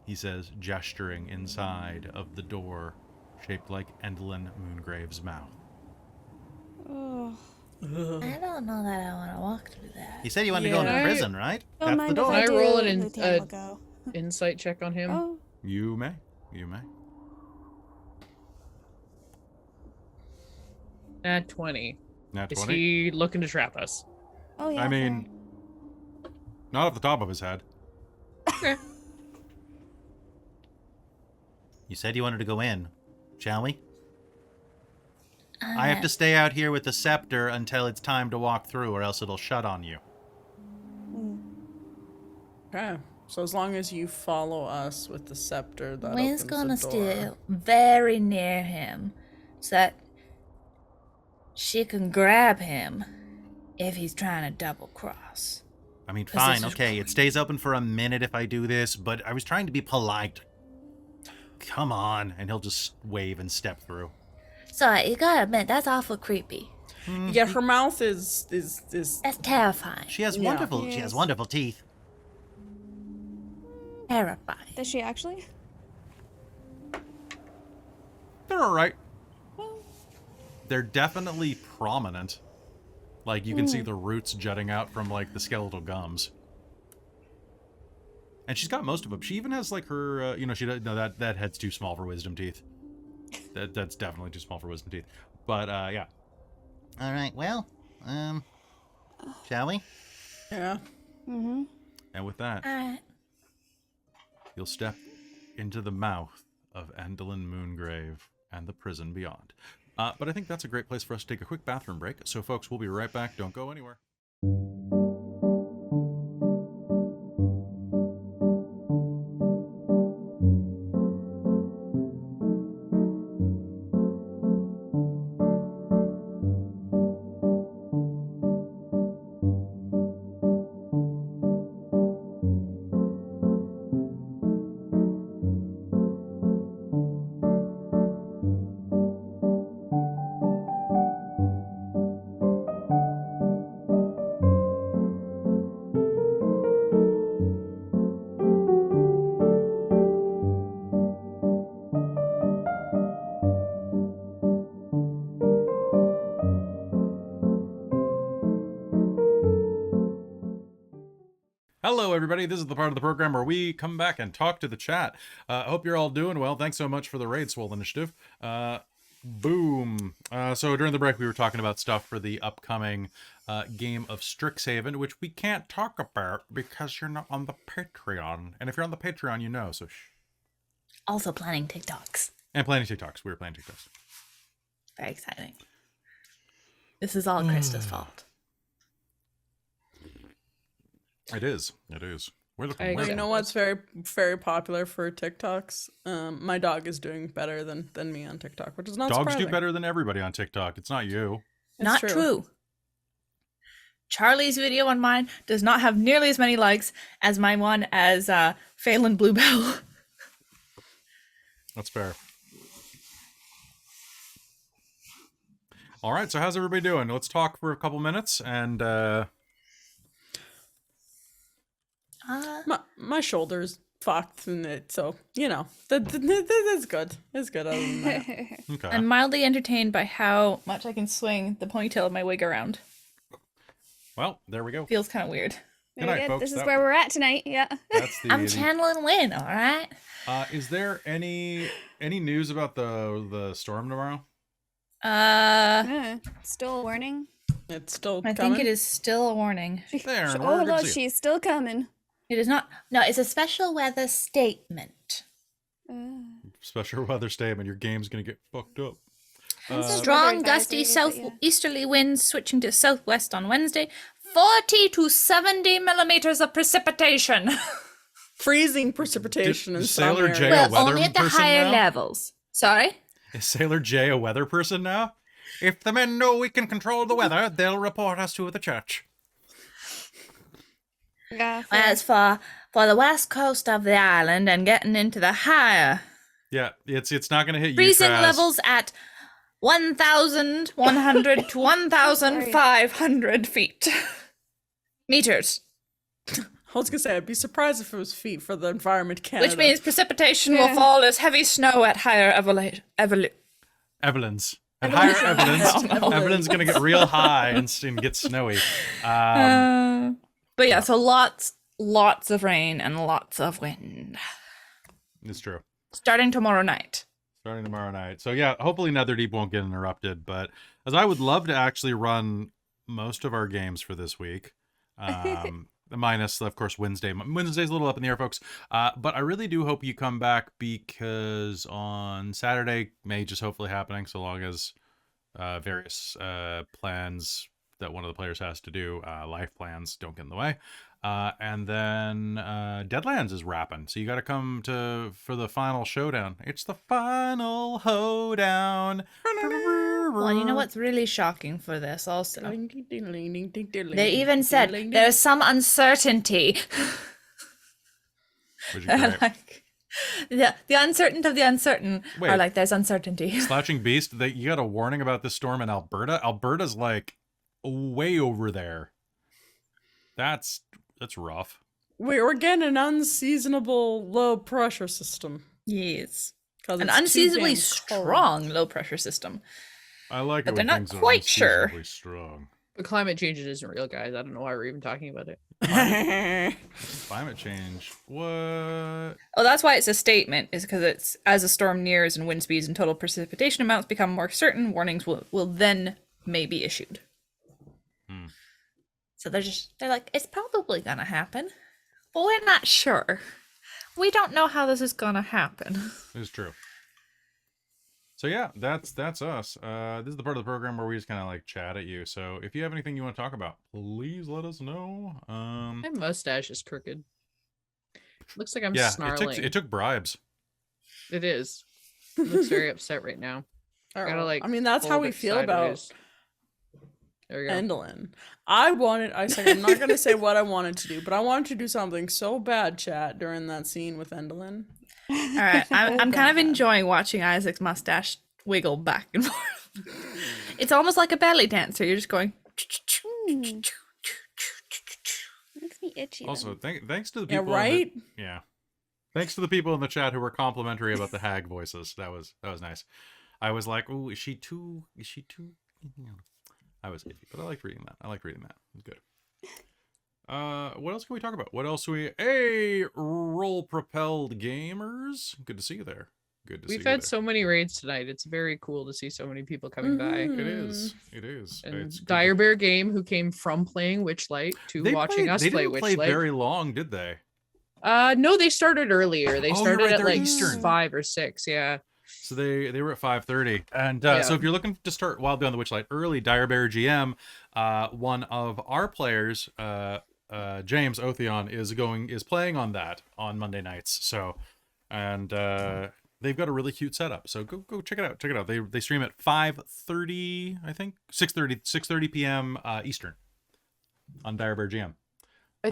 he says, gesturing inside of the door shaped like Endelyn Moongrave's mouth. Oh. I don't know that I want to walk through that. You said you wanted to go into Yeah. prison, right? Don't That's the mind if door. I Can I do, roll Luthienne will go. Insight check on him? Oh, You may. Nat 20. Nat Is 20? he looking to trap us? oh yeah. I mean, not off the top of his head. You said you wanted to go in. Shall we? I have to stay out here with the scepter until it's time to walk through, or else it'll shut on you. Okay. So as long as you follow us with the scepter, that Wynne's opens gonna the door. stay very near him so that she can grab him if he's trying to double cross. I mean, 'Cause fine, this is okay, it stays open for a minute if I do this, but I was trying to be polite. Come on, and he'll just wave and step through. Sorry, you gotta admit, that's awful creepy. Yeah, her mouth is That's terrifying. She has Yeah. Yes. wonderful teeth. Terrifying. Does she actually? They're all right. They're definitely prominent. Like, you can see the roots jutting out from, like, the skeletal gums. And she's got most of them. She even has, like, her, she does, no, that head's too small for wisdom teeth. That's definitely too small for wisdom teeth. But, yeah. All right, well, shall we? yeah. Mm-hmm. And with that, Alright. you'll step into the mouth of Endelyn Moongrave and the prison beyond. But I think that's a great place for us to take a quick bathroom break. So, folks, we'll be right back. Don't go anywhere. Hello, everybody. This is the part of the program where we come back and talk to the chat. I hope you're all doing well. Thanks so much for the raid, Swole Initiative. Boom. So during the break, we were talking about stuff for the upcoming game of Strixhaven, which we can't talk about because you're not on the Patreon. And if you're on the Patreon, you know, so shh. Also planning TikToks. And planning TikToks. We were planning TikToks. Very exciting. This is all Christa's fault. It is. It is. We're looking I way You know more- what's very popular for TikToks? My dog is doing better than me on TikTok, which is not Dogs surprising. do better than everybody on TikTok. It's not you. It's Not true. Charlie's video on mine does not have nearly as many likes as my one as Phelan Bluebell. That's fair. All right, so how's everybody doing? Let's talk for a couple minutes, and My shoulder's fucked in it, so that's good. It's good. Other than that. okay. I'm mildly entertained by how much I can swing the ponytail of my wig around. Well, there we go. Feels kind of weird. Good night, Very good. folks. This is That- where we're at tonight. Yeah. That's the. I'm channeling Wynne, all right? Is there any news about the storm tomorrow? Still a warning. It's still I coming. think it is still a warning. There, and we're Oh gonna no, see it. she's still coming. It is not. No, it's a special weather statement. Special weather statement. Your game's gonna get fucked up. Strong Weather gusty advisory, but yeah. southeasterly winds switching to southwest on Wednesday. 40 to 70 millimeters of precipitation. freezing precipitation in Did some Sailor areas. J- well, weather only at the person higher now? levels. Sorry? Is Sailor J a weather person now? If the men know we can control the weather, they'll report us to the church. Yeah. fair. As for the west coast of the island and getting into the higher Yeah, it's not gonna hit you. freezing Traz. levels at 1,100 to 1,500 feet. Meters. I was gonna say I'd be surprised if it was feet for the Environment Canada. Which means precipitation will fall as heavy snow at higher Evelyn's. At higher Evelyn's. Evelyn's gonna get real high and get snowy. But yeah, so lots of rain and lots of wind. It's true. Starting tomorrow night. Starting tomorrow night. So yeah, hopefully Netherdeep won't get interrupted. But as I would love to actually run most of our games for this week, minus of course Wednesday. Wednesday's a little up in the air, folks. But I really do hope you come back because on Saturday may just hopefully happening, so long as various plans that one of the players has to do. Life plans don't get in the way. And then Deadlands is wrapping, so you got to come for the final showdown. It's the final hoedown. Well, you know what's really shocking for this also? They They even said there's some uncertainty. Which is great. Like, yeah, the uncertain of the uncertain Wait. are like, there's uncertainty. Slouching Beast, you got a warning about this storm in Alberta. Alberta's like way over there. That's rough. We're getting an unseasonable low pressure system. Yes. 'Cause An it's too unseasonably damn cold. strong low pressure system. I like But it they're when not things are quite sure. unseasonably strong. But climate change isn't real, guys. I don't know why we're even talking about it. Climate change. What? Oh, that's why it's a statement, is because it's as a storm nears and wind speeds and total precipitation amounts become more certain, warnings will then may be issued. So they're like, it's probably gonna happen, but we're not sure. We don't know how this is gonna happen. It's true. So yeah, that's us. This is the part of the program where we just kind of like chat at you. So if you have anything you want to talk about, please let us know. My mustache is crooked. Looks like I'm Yeah, snarling. it took bribes. It is. It looks very upset right now. Gotta, like, I mean, that's how hold we it feel about sideways. There we go. Endelyn. I said I'm not going to say what I wanted to do, but I wanted to do something so bad, chat, during that scene with Endelyn. All right, I'm kind of enjoying watching Isaac's mustache wiggle back and forth. It's almost like a belly dancer. You're just going. Makes me itchy. Also, thanks to the Yeah, people. right? Yeah. Thanks to the people in the chat who were complimentary about the hag voices. That was nice. I was like, oh, is she too? I was iffy, but I liked reading that. It was good. What else can we talk about? Hey, roll propelled gamers. Good to see you there. Good to see you We've had there. so many raids tonight. It's very cool to see so many people coming by. It is. And It's good. Dire Bear Game, who came from playing Witchlight to watching us they play didn't play Witchlight. very long, did they? No, they started earlier. They Oh, you're started right, at they're like Eastern. 5 or 6. Yeah. So they were at 5:30, and Yeah. so if you're looking to start Wild Beyond the Witchlight early, Dire Bear GM, one of our players, James Otheon, is playing on that on Monday nights. So, and they've got a really cute setup. So go check it out. Check it out. They stream at 5:30, I think 6:30 p.m. Eastern on Dire Bear GM. I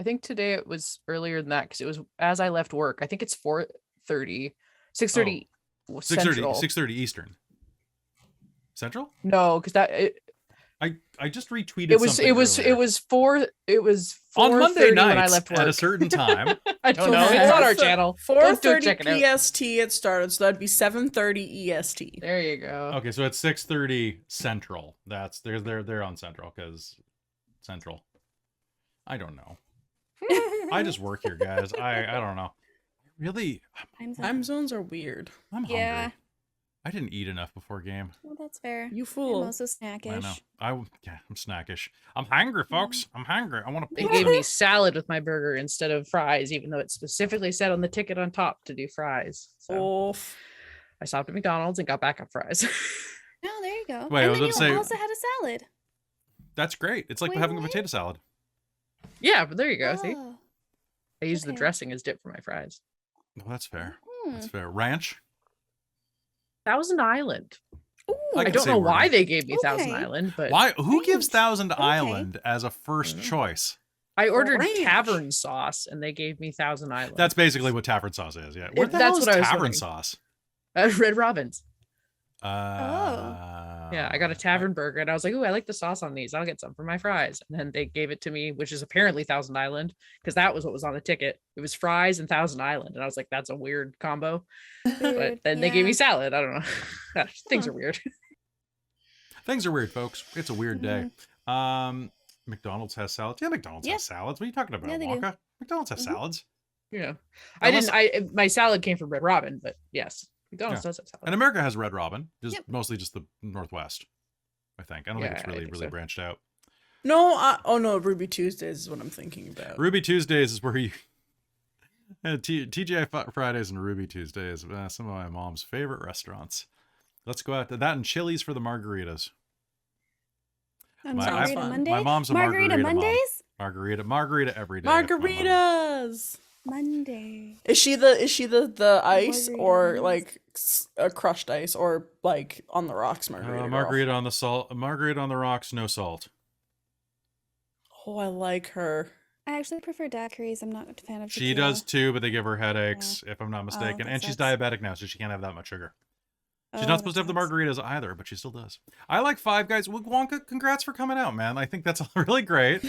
think today it was earlier than that because it was as I left work. I think it's 4:30, 6:30 Central. 6:30 Eastern. Central? No, because I just retweeted. it was something earlier. it was On Monday 4:30 nights when I left work. at a certain time. I don't know. It's on our channel. Go 4:30 check it out. PST it started, so that'd be 7:30 EST. There you go. Okay, so it's 6:30 Central. They're on Central because Central. I don't know. I just work here, guys. I don't know. Really, Time zones are weird. I'm hungry. Yeah. I didn't eat enough before game. Well, that's fair. You I'm fool. also I know. snackish. I'm snackish. I'm hungry, folks. I'm hungry. I want to. They gave me salad with my burger instead of fries, even though it specifically said on the ticket on top to do fries. So Oh, I stopped at McDonald's and got backup fries. Oh, there you go. Wait, I and was then you gonna say- also had a salad. That's great. It's like having a potato salad. Yeah, but there you go. See, Oh. I used the okay. dressing as dip for my fries. Well, that's fair. Hmm. That's fair. Ranch. Thousand Island. Ooh. I I can don't say know why ranch. they gave me Thousand Okay. Island, but Why? Who gives Ranch. Thousand Okay. Island as a first choice? I ordered Ranch. tavern sauce and they gave me Thousand Island. That's basically what tavern sauce is. Yeah. What the That's hell is what I was tavern wondering. sauce? Red Robin's. Yeah, I got a Uh, tavern burger and I was like, "Ooh, I like the sauce on these. I'll get some for my fries." And then they gave it to me, which is apparently Thousand Island, because that was what was on the ticket. It was fries and Thousand Island, and I was like, "That's a weird combo." But Weird, then they gave me yeah. salad. I don't know. Things are weird. Things are weird, folks. It's a weird day. McDonald's has salads. Yeah, McDonald's Yep. has salads. What are you talking about, Yeah, they do. Wonka? McDonald's has Mhm. salads. Yeah, Unless- my salad came from Red Robin, but yes, McDonald's does have salad. And America has Red Robin, just Yep. mostly just the Northwest. I think. I don't think Yeah, it's I really think really so. branched out. no, oh no, Ruby Tuesdays is what I'm thinking about. Ruby Tuesdays is where you TGI Fridays and Ruby Tuesdays, some of my mom's favorite restaurants. Let's go out to that and Chili's for the margaritas. On My- Margarita fun. Monday? My mom's a Margarita margarita mom. Mondays? Margarita every day. my mom. Margaritas. Monday. Is she the ice Margarita or ones. like a crushed ice or like on the rocks margarita? girl? Margarita on the salt. Margarita on the rocks, no salt. Oh, I like her. I actually prefer daiquiris. I'm not a fan of She tequila. does too, but they give her headaches, if I'm not mistaken. that And she's sucks. diabetic now, so she can't have that much sugar. She's Oh, not that supposed to have the sucks. margaritas either, but she still does. I like Five Guys. Well, Wonka, congrats for coming out, man. I think that's really great.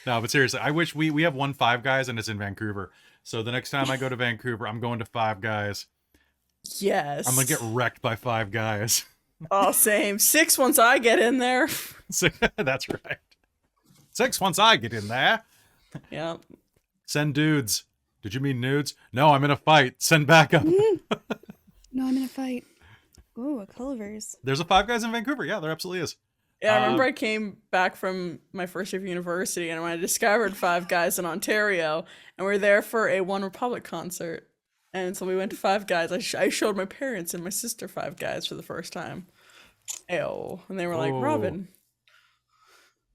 No, but seriously, I wish we have one Five Guys and it's in Vancouver. So the next time I go to Vancouver, I'm going to Five Guys. Yes. I'm gonna get wrecked by Five Guys. Oh, same. 6 once I get in there. So, that's right. 6 once I get in there. Yeah. Send dudes. Did you mean nudes? No, I'm in a fight. Send backup. No, I'm in a fight. Ooh, a Culver's. There's a Five Guys in Vancouver. Yeah, there absolutely is. Yeah, I remember I came back from my first year of university and I discovered Five Guys in Ontario, and we were there for a One Republic concert. And so we went to Five Guys. I showed my parents and my sister Five Guys for the first time. Ew. And they were like, Oh. Robin.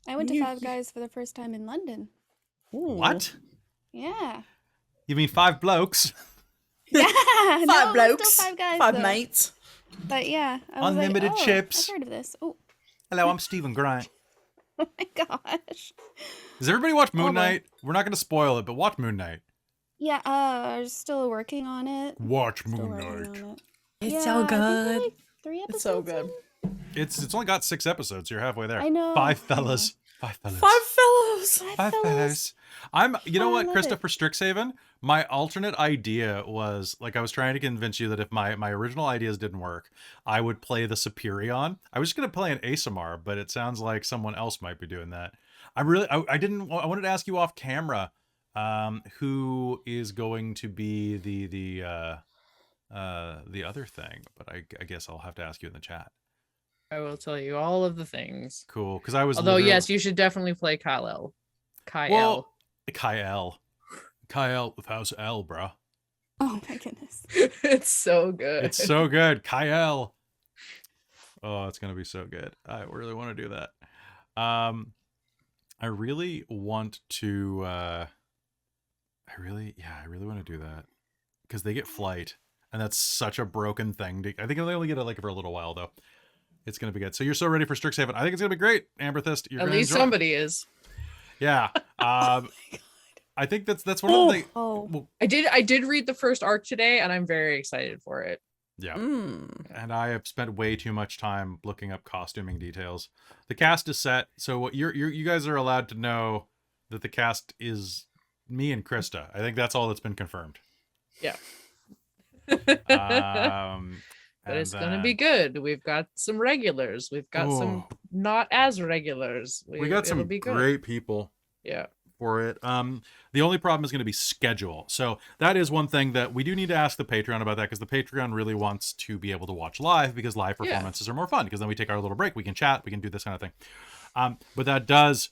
I went to You- Five Guys for the first time in London. Ooh. What? Yeah. You mean 5 blokes? Yeah. Five no, it was blokes. Still Five Guys. Five though. mates. But yeah. I was Unlimited like, oh, chips. I've heard of this. Oh, Hello, I'm Stephen Grant. oh my gosh. Does everybody watch Moon boy. Knight? We're not going to spoil it, but watch Moon Knight. Yeah, I'm still working on it. Watch Still Moon working Knight. on it. It's Yeah, so I think we're, good. like, 3 episodes. It's so good. in. It's only got 6 episodes. So you're halfway there. I know. 5 I know. fellas. 5 fellas. Five fellows. Five fellas. fellas. You know Oh, I what, love Christa, it. for Strixhaven, my alternate idea was, like, I was trying to convince you that if my original ideas didn't work, I would play the Superion. I was just going to play an Asimar, but it sounds like someone else might be doing that. I wanted to ask you off camera, who is going to be the other thing, but I guess I'll have to ask you in the chat. I will tell you all of the things. Cool, because I was Although, literally- yes, you should definitely play Kyle. well, Kyle with House L, bro. Oh my goodness. It's so good. It's so good, Kyle. Oh, it's gonna be so good. I really want to do that. I really want to. I really want to do that because they get flight, and that's such a broken thing. I think they only get it like for a little while though. It's gonna be good. So you're so ready for Strixhaven. I think it's gonna be great, Amberthist. You're At gonna least enjoy it. somebody is. Yeah. I think that's one of the things. Oh. Well, I did read the first arc today, and I'm very excited for it. yeah. Mm. And I have spent way too much time looking up costuming details. The cast is set, so what you guys are allowed to know that the cast is me and Christa. I think that's all that's been confirmed. Yeah. But But it's gonna be good. We've got some regulars. We've got some not as regulars. We got some it'll be good. great people Yeah. for it. The only problem is going to be schedule. So that is one thing that we do need to ask the Patreon about, that because the Patreon really wants to be able to watch live, because live Yeah. performances are more fun, because then we take our little break, we can chat, we can do this kind of thing. But that does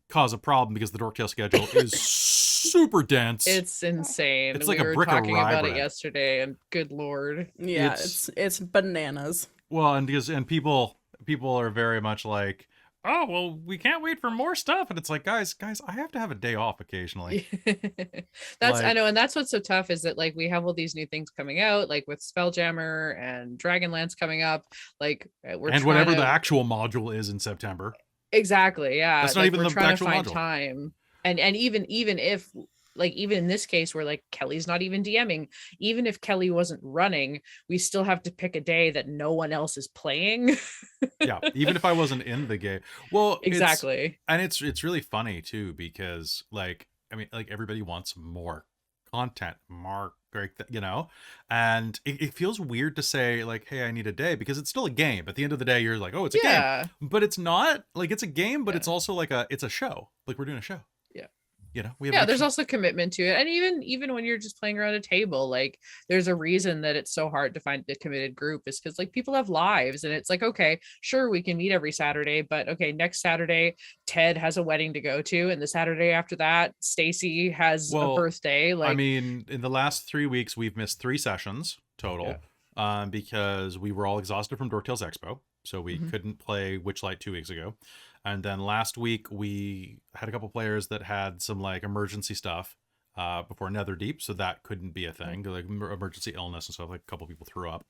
cause a problem because the Dorktail schedule is super dense. It's insane. It's like we a were brick of talking rye about bread. it yesterday, and good lord. Yeah, It's- it's bananas. Well, and people are very much like, oh well, we can't wait for more stuff, and it's like, guys, I have to have a day off occasionally. That's I Like- know, and that's what's so tough is that like we have all these new things coming out, like with Spelljammer and Dragonlance coming up, like we're And trying whatever to, the actual module is in September. exactly, yeah, That's not like, even we're the trying actual to find module. time, and even if like even in this case where like Kelly's not even DMing, even if Kelly wasn't running, we still have to pick a day that no one else is playing. Yeah, even if I wasn't in the game. Well, Exactly. And it's really funny too, because like, I mean, like everybody wants more content, more, like, and it feels weird to say like, hey, I need a day, because it's still a game. At the end of the day, you're like, oh, it's a game, Yeah. but it's not. Like, it's a game, but Yeah. it's also like it's a show. Like, we're doing a show. you know, we have Yeah, like, there's also commitment to it. And even when you're just playing around a table, like there's a reason that it's so hard to find the committed group is because like people have lives and it's like, okay, sure, we can meet every Saturday, but okay, next Saturday, Ted has a wedding to go to, and the Saturday after that, Stacy has a birthday. Like, I mean, in the last 3 weeks, we've missed 3 sessions total, because we were all exhausted from Dork Tales Expo, so we couldn't play Witchlight 2 weeks ago. And then last week we had a couple players that had some like emergency stuff before Netherdeep, so that couldn't be a thing, like emergency illness and stuff. Like a couple people threw up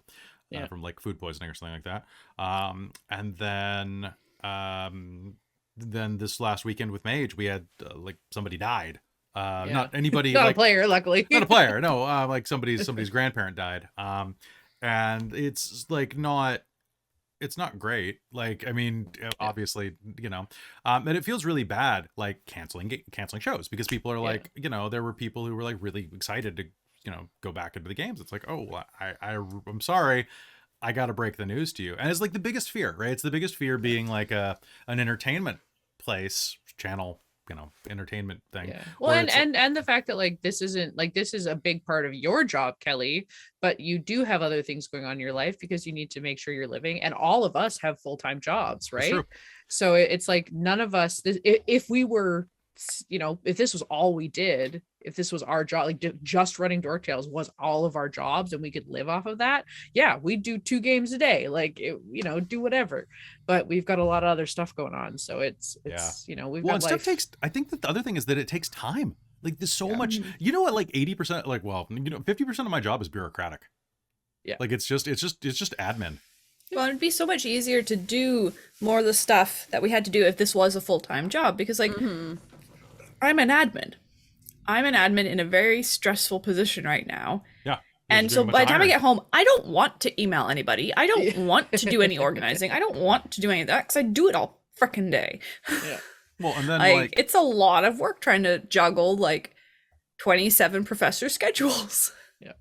from like food poisoning or something like that. And then this last weekend with Mage, we had like somebody died. Not anybody, not like, a player, luckily. not a player. No, like somebody's grandparent died. And it's like it's not great. Like, I mean, obviously, you know, and it feels really bad, like canceling shows, because people are like, you know, there were people who were like really excited to, you know, go back into the games. It's like, oh, I'm sorry, I got to break the news to you. And it's like the biggest fear, right? It's the biggest fear being like an entertainment place, channel, you know, entertainment thing. Yeah. Well, and the fact that like this isn't like, this is a big part of your job, Kelly, but you do have other things going on in your life because you need to make sure you're living, and all of us have full-time jobs, right? So it's like none of us, if we were, you know, if this was all we did, if this was our job, like just running Dork Tales was all of our jobs and we could live off of that, yeah, we'd do 2 games a day, like you know, do whatever. But we've got a lot of other stuff going on, so it's you know, we've got stuff takes. I think that the other thing is that it takes time. Like there's so much, you know what, like 80%, like, well, you know, 50% of my job is bureaucratic. Yeah, like it's just admin. Well, it'd be so much easier to do more of the stuff that we had to do if this was a full-time job, because like I'm an admin in a very stressful position right now. Yeah. And so by the time I get home, I don't want to email anybody. I don't want to do any organizing. I don't want to do any of that because I do it all frickin' day. Yeah. Well, and then like it's a lot of work trying to juggle like 27 professor schedules. Yeah.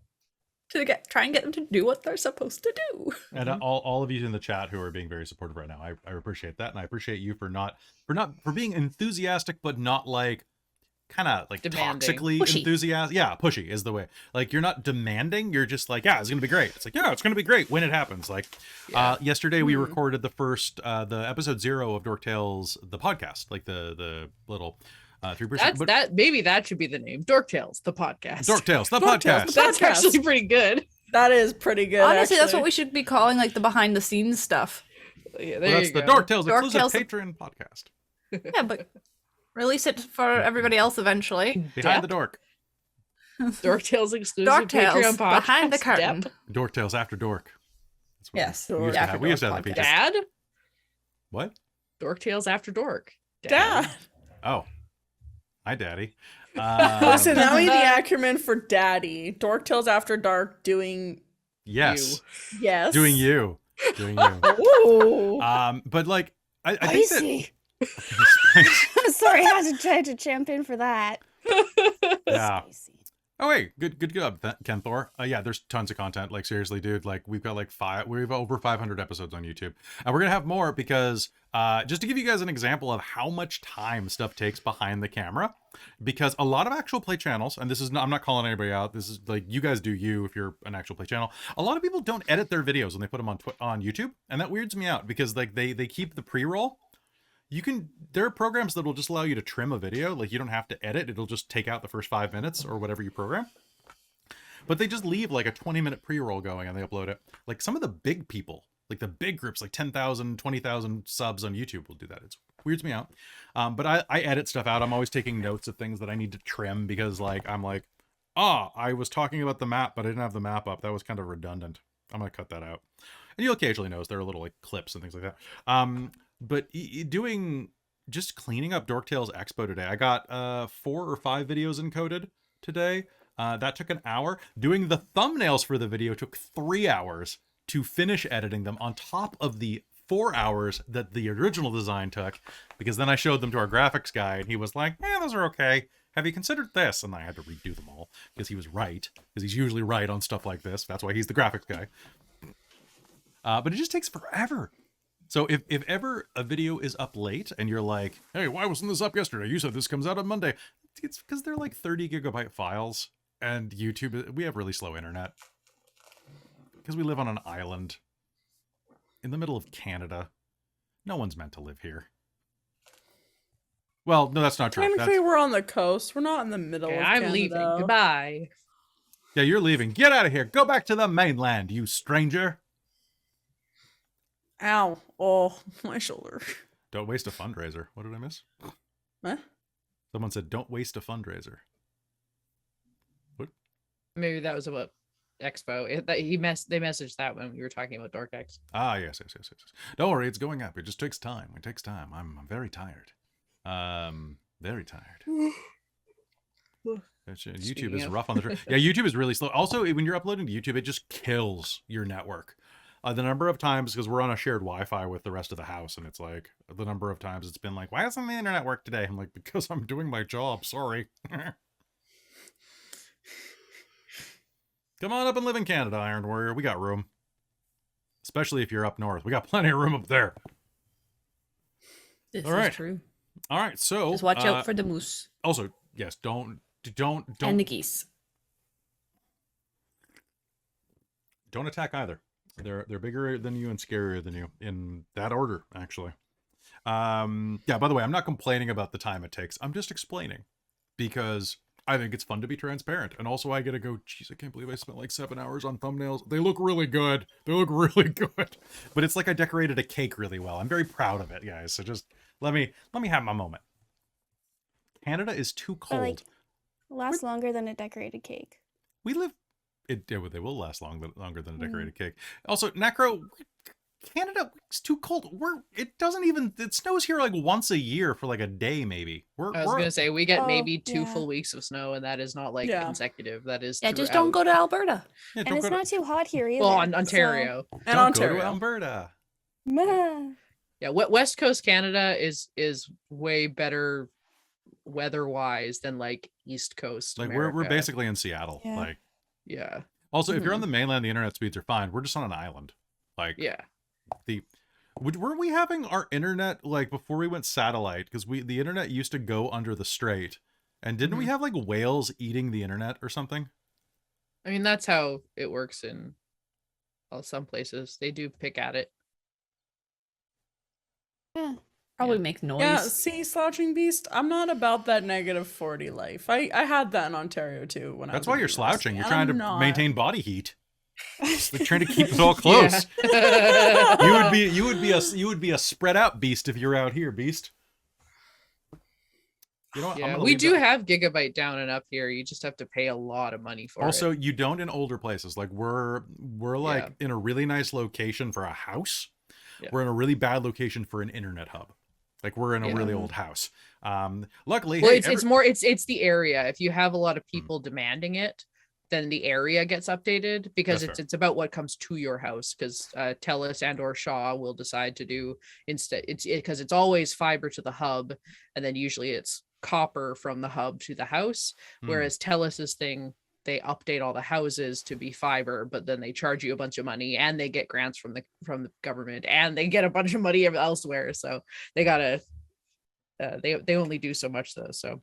To try and get them to do what they're supposed to do. And all of you in the chat who are being very supportive right now, I appreciate that, and I appreciate you for being enthusiastic, but not like kind of like demanding. Toxically enthusiastic. Yeah, pushy is the way. Like you're not demanding, you're just like, yeah, it's gonna be great. It's like, yeah, it's gonna be great when it happens. Like yesterday we recorded the first the episode 0 of Dork Tales, the podcast, like the little 3%. That maybe that should be the name. Dork Tales, the podcast. Dork Tales, the podcast. That's actually pretty good. That is pretty good. Honestly, that's what we should be calling like the behind the scenes stuff. Yeah, that's the Dork Tales exclusive Patreon podcast. Yeah, but release it for everybody else eventually. Behind the Dork. Dork Tales exclusive Dork Tales Patreon podcast. behind the curtain. Dork Tales after Dork. Yes. We used to have that feature. Dad? What? Dork Tales after Dork. Dad. Oh. Hi, Daddy. Listen, that would be the acronym for Daddy. Dork Tales After Dark doing yes. You. Yes. Doing you. Doing you. Ooh. But like I think that Sorry, I had to try to champion for that. Yeah. Oh wait, good job, Kenthor. Yeah, there's tons of content. Like seriously, dude. Like we've got like we've over 500 episodes on YouTube, and we're gonna have more because just to give you guys an example of how much time stuff takes behind the camera, because a lot of actual play channels, and this is not, I'm not calling anybody out. This is like you guys do you if you're an actual play channel. A lot of people don't edit their videos when they put them on YouTube, and that weirds me out because like they keep the pre-roll. There are programs that will just allow you to trim a video. Like you don't have to edit. It'll just take out the first 5 minutes or whatever you program. But they just leave like a 20-minute pre-roll going and they upload it. Like some of the big people, like the big groups, like 10,000, 20,000 subs on YouTube will do that. It weirds me out. But I edit stuff out. I'm always taking notes of things that I need to trim because like, I'm like, I was talking about the map, but I didn't have the map up. That was kind of redundant. I'm going to cut that out. And you'll occasionally notice there are little like clips and things like that. But just cleaning up Dork Tales Expo today, I got 4 or 5 videos encoded today. That took an hour. Doing the thumbnails for the video took 3 hours to finish editing them on top of the 4 hours that the original design took, because then I showed them to our graphics guy and he was like, those are okay. Have you considered this? And I had to redo them all because he was right, because he's usually right on stuff like this. That's why he's the graphics guy. But it just takes forever. So if ever a video is up late and you're like, hey, why wasn't this up yesterday? You said this comes out on Monday. it's because they're like 30 gigabyte files, and YouTube, we have really slow internet. Because we live on an island in the middle of Canada. No one's meant to live here. Well, no, that's not true. Technically, we're on the coast. We're not in the middle of Canada. I'm leaving. Goodbye. Yeah, you're leaving. Get out of here. Go back to the mainland, you stranger. Ow. Oh, my shoulder. Don't waste a fundraiser. What did I miss? Huh? Someone said, don't waste a fundraiser. What? Maybe that was about Expo. They messaged that when we were talking about Dork X. Ah, yes. Don't worry, it's going up. It just takes time. It takes time. I'm very tired. Very tired. YouTube is rough on the yeah, YouTube is really slow. Also, when you're uploading to YouTube, it just kills your network. The number of times, because we're on a shared Wi-Fi with the rest of the house, and it's like, the number of times it's been like, why doesn't the internet work today? I'm like, because I'm doing my job, sorry. Come on up and live in Canada, Iron Warrior. We got room. Especially if you're up north. We got plenty of room up there. This All right. is true. All right, so... Just watch out for the moose. Also, yes, don't... And the geese. Don't attack either. They're bigger than you and scarier than you, in that order, actually. Yeah, by the way, I'm not complaining about the time it takes. I'm just explaining. Because I think it's fun to be transparent. And also I get to go, geez, I can't believe I spent like 7 hours on thumbnails. They look really good. They look really good. But it's like I decorated a cake really well. I'm very proud of it, guys. So just let me have my moment. Canada is too cold. Lasts longer than a decorated cake. We live... they will last longer than a decorated cake. Also, Necro, Canada is too cold. It doesn't even... It snows here like once a year for like a day, maybe. I was going to say, we get maybe 2 full weeks of snow, and that is not like consecutive. That is just don't go to Alberta. Yeah, and it's not too hot here either. Well, Ontario. So... And Ontario. Go to Alberta. Yeah, West Coast Canada is way better weather-wise than like East Coast Like America. we're basically in Seattle. Yeah. Like yeah. Also, if you're on the mainland, the internet speeds are fine. We're just on an island. Like yeah. Weren't we having our internet like before we went satellite? Because the internet used to go under the strait, and didn't we have like whales eating the internet or something? I mean, that's how it works in some places. They do pick at it. Yeah. Probably make noise. Yeah, see, Slouching Beast, I'm not about that -40 life. I had that in Ontario too. That's why you're slouching. You're trying to not. maintain body heat. Like trying to keep it all close. Yeah. You would be a spread out beast if you're out here, beast. You know what? Yeah, we do have gigabyte down and up here. You just have to pay a lot of money for it. Also, you don't in older places. Like we're like in a really nice location for a house. Yeah. We're in a really bad location for an internet hub. Like we're in a really old house. Luckily, well, it's the area. If you have a lot of people demanding it, then the area gets updated because it's about what comes to your house. Because Telus and or Shaw will decide to do instead. Because it's always fiber to the hub, and then usually it's copper from the hub to the house. Whereas Telus's thing, they update all the houses to be fiber, but then they charge you a bunch of money, and they get grants from the government, and they get a bunch of money elsewhere. So they gotta they only do so much though. So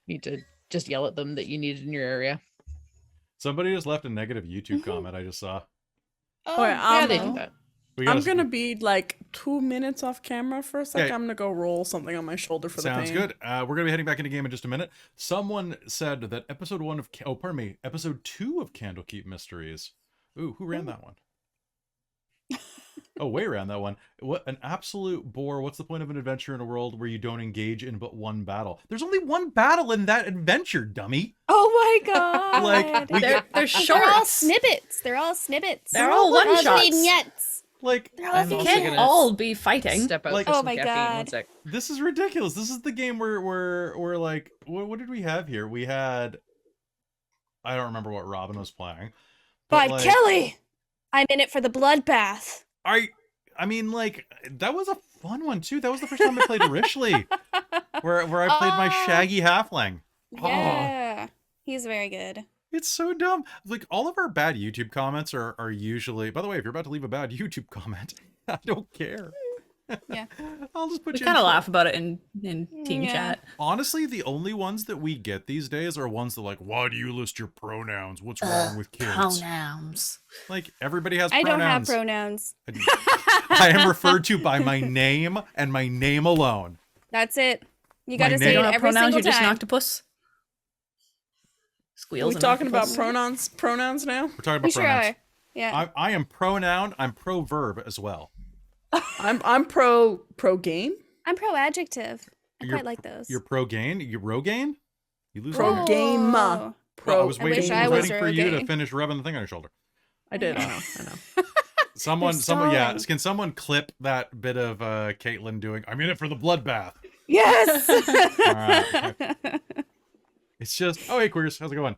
you need to just yell at them that you need it in your area. Somebody just left a negative YouTube comment I just saw. Oh, yeah, they do that. I'm gonna be like 2 minutes off camera for a second. Okay. I'm gonna go roll something on my shoulder for the pain. Sounds good. We're gonna be heading back into game in just a minute. Someone said that episode 2 of Candlekeep Mysteries. Ooh, who ran that one? Oh, Way ran that one. What an absolute bore. What's the point of an adventure in a world where you don't engage in but one battle? There's only one battle in that adventure, dummy. Oh my god. Like they're short. They're all snippets. They're all one shots. Vignettes. Like you can't all be fighting. Step out like, for oh some my caffeine. god. 1 sec. This is ridiculous. This is the game where we're like, what did we have here? We had, I don't remember what Robin was playing. But like, Kelly, I'm in it for the bloodbath. I mean, like, that was a fun one too. That was the first time I played Rishley, where I played my shaggy halfling. Yeah, he's very good. It's so dumb. Like, all of our bad YouTube comments are usually... By the way, if you're about to leave a bad YouTube comment, I don't care. Yeah. I'll just put We you kind of in- laugh about it in team Yeah. chat. Honestly, the only ones that we get these days are ones that like, why do you list your pronouns? What's wrong with kids? Pronouns. Like, everybody has I don't have pronouns. pronouns. I am referred to by my name and my name alone. That's it. You My gotta name- say You don't it have every pronouns, single you're just an time. octopus. Are Squeals. we an talking about octopus. pronouns now? We're talking about We sure pronouns. are. Yeah. I am pronoun. I'm pro-verb as well. I'm pro game. I'm pro adjective. I You're- quite like those. You're pro-gain? You Rogaine? You lose Pro weight. game. Oh. Pro. I was I waiting, wish I I was was waiting for you to Rogaine. finish rubbing the thing on your shoulder. I did. I know. Someone, yeah. stalling. Can someone clip that bit of Caitlan doing, I'm in it for the bloodbath. Yes. All right. It's just, oh, hey, queers. How's it going?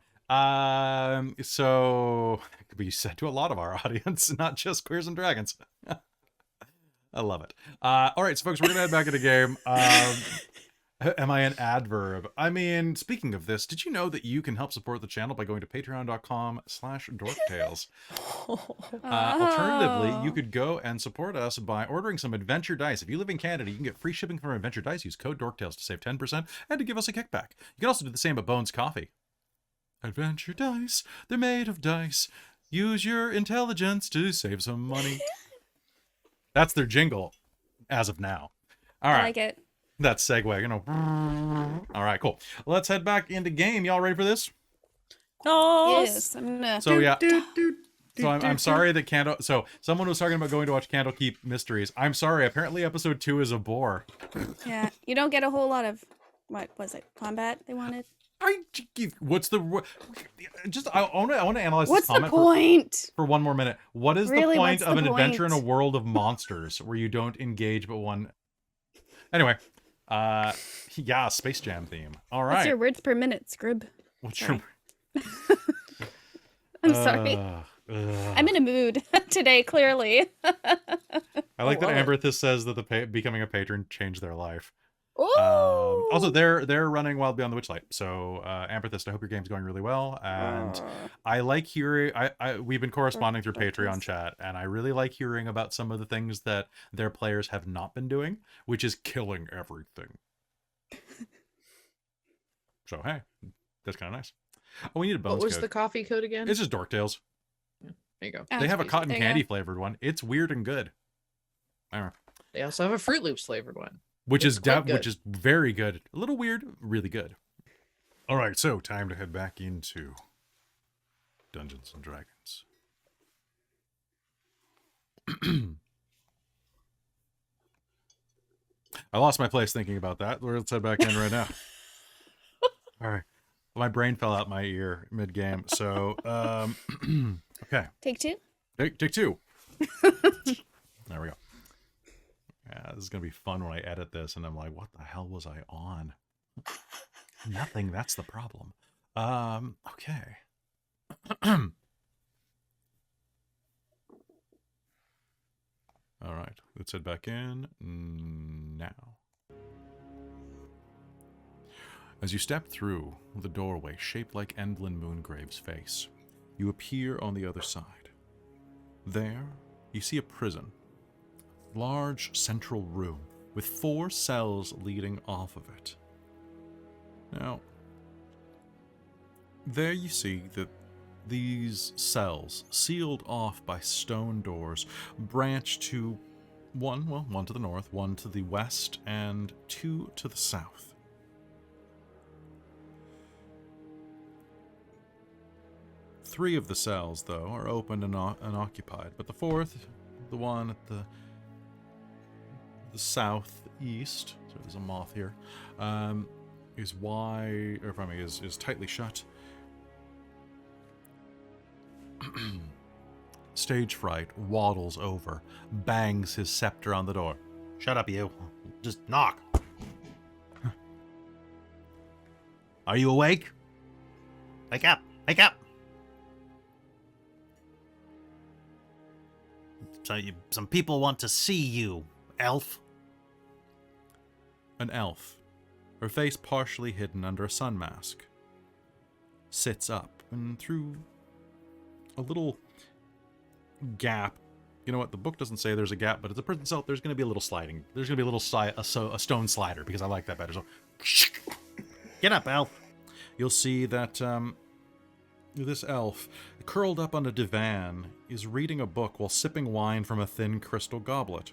So it could be said to a lot of our audience, not just queers and dragons. I love it. All right, so folks, we're gonna head back in the game. Am I an adverb? I mean, speaking of this, did you know that you can help support the channel by going to patreon.com/dorktales? Alternatively, you could go and support us by ordering some Adventure Dice. If you live in Canada, you can get free shipping from Adventure Dice. Use code DORKTALES to save 10% and to give us a kickback. You can also do the same at Bones Coffee. Adventure Dice, they're made of dice. Use your intelligence to save some money. That's their jingle as of now. All right. I like it. That segue, you know. All right, cool. Let's head back into game. Y'all ready for this? No. Yes. I'm gonna. So yeah. So I'm sorry that Candle. So someone was talking about going to watch Candlekeep Mysteries. I'm sorry. Apparently, episode 2 is a bore. Yeah. You don't get a whole lot of. What was it? Combat they wanted. What's the? Just I want to analyze What's this the comment point? for one more minute. What is Really, the point what's of the an adventure in a point? world of monsters where you don't engage but one? Anyway, yeah, Space Jam theme. All right. What's your words per minute, Scrib? What's Sorry. your? I'm sorry. I'm in a mood today, clearly. I like that love it. Amberthus says that becoming a patron changed their life. Ooh. Also, they're running Wild Beyond the Witchlight. So, Amberthus, I hope your game's going really well. And I like hearing. We've been corresponding through Patreon chat, and I really like hearing about some of the things that their players have not been doing, which is killing everything. So hey, that's kind of nice. Oh, we need a bones What was code. the coffee code again? It's just Dork Tales. There you go. Oh, They have a excuse me. cotton There you candy go. flavored one. It's weird and good. I don't know. They also have a Fruit Loops flavored one. Which It's is quite good. which is very good. A little weird, really good. All right, so time to head back into Dungeons and Dragons. I lost my place thinking about that. Let's head back in right now. All right. My brain fell out my ear mid-game. So, okay. Take two. Take 2. There we go. Yeah, this is going to be fun when I edit this and I'm like, what the hell was I on? Nothing, that's the problem. Okay. All right, let's head back in now. As you step through the doorway shaped like Endelyn Moongrave's face, you appear on the other side. There, you see a prison. Large central room with 4 cells leading off of it. Now, there you see that these cells, sealed off by stone doors, branch to one to the north, 1 to the west, and 2 to the south. Three of the cells, though, are open and occupied, but the 4th, the one at the southeast, so there's a moth here, is tightly shut. Stage fright waddles over, bangs his scepter on the door. Shut up, you. Just knock. Are you awake? Wake up. Wake up. Some people want to see you, elf. An elf, her face partially hidden under a sun mask, sits up, and through a little gap you know what? The book doesn't say there's a gap, but it's a prison cell. There's going to be a little sliding. There's going to be a stone slider because I like that better. So, Get up, elf. you'll see that this elf, curled up on a divan, is reading a book while sipping wine from a thin crystal goblet.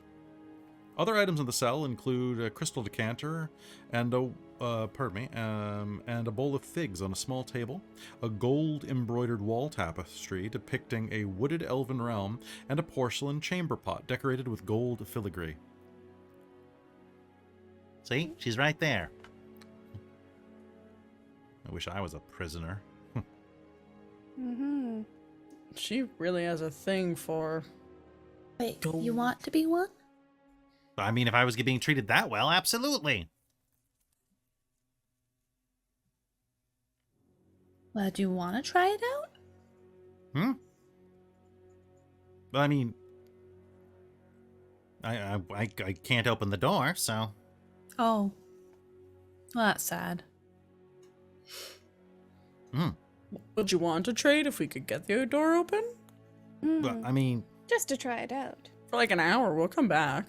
Other items in the cell include a crystal decanter and a bowl of figs on a small table, a gold-embroidered wall tapestry depicting a wooded elven realm, and a porcelain chamber pot decorated with gold filigree. See? She's right there. I wish I was a prisoner. Mm-hmm. She really has a thing for... Wait, you want to be one? I mean, if I was being treated that well, absolutely. Well, do you want to try it out? But I mean, I can't open the door, so... Oh. Well, that's sad. Would you want to trade if we could get the door open? But, I mean... Just to try it out. For like an hour, we'll come back.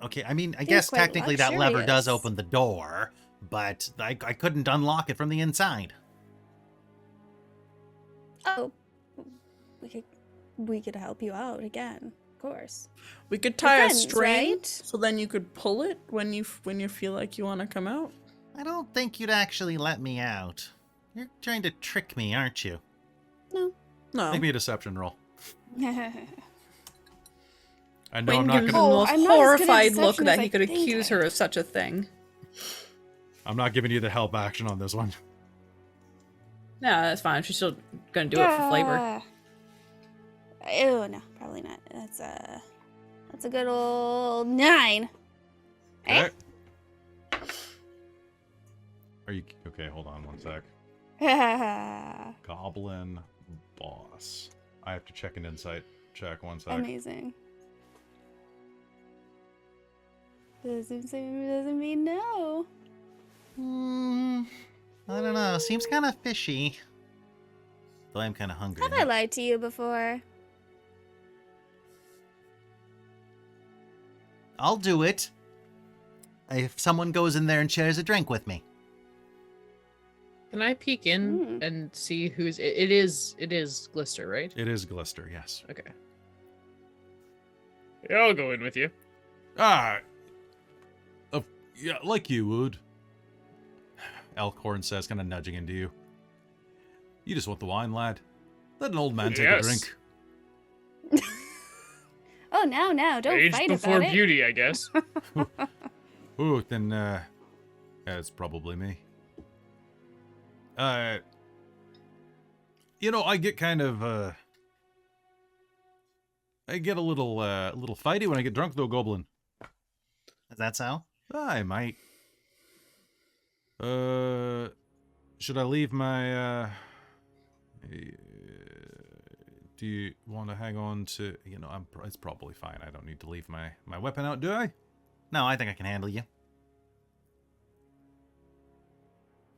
Okay, I mean, I guess quite technically that lever does luxurious. open the door, but I couldn't unlock it from the inside. Oh, we could help you out again, of course. We could tie a friends, string, right? so then you could pull it when you feel like you want to come out. I don't think you'd actually let me out. You're trying to trick me, aren't you? No. Make me a deception roll. I know Wynne I'm not gives gonna. the Oh, most I'm not as good at horrified look deception that as he I could think accuse I her am. of such a thing. I'm not giving you the help action on this one. No, that's fine. She's still gonna do it for flavor. Oh no, probably not. That's a good old 9. Eh? Okay. Are you okay? Hold on one sec. Goblin boss. I have to check an insight check. One sec. Amazing. Doesn't mean no. I don't know. Seems kind of fishy. Though I'm kind of hungry. Have I lied to you before? I'll do it. If someone goes in there and shares a drink with me. Can I peek in and see who's it is Glister, right? It is Glister, yes. Okay. Yeah, I'll go in with you. Yeah, like you would. Elkhorn says, kind of nudging into you. You just want the wine, lad. Let an old man take a Yes. drink. Oh, now, don't Age fight before about it. beauty, I guess. Oh, then, yeah, it's probably me. You know, I get kind of, I get a little fighty when I get drunk, though, Goblin. Is that so? I might. Should I leave my, do you want to hang on to, you know, it's probably fine. I don't need to leave my weapon out, do I? No, I think I can handle you.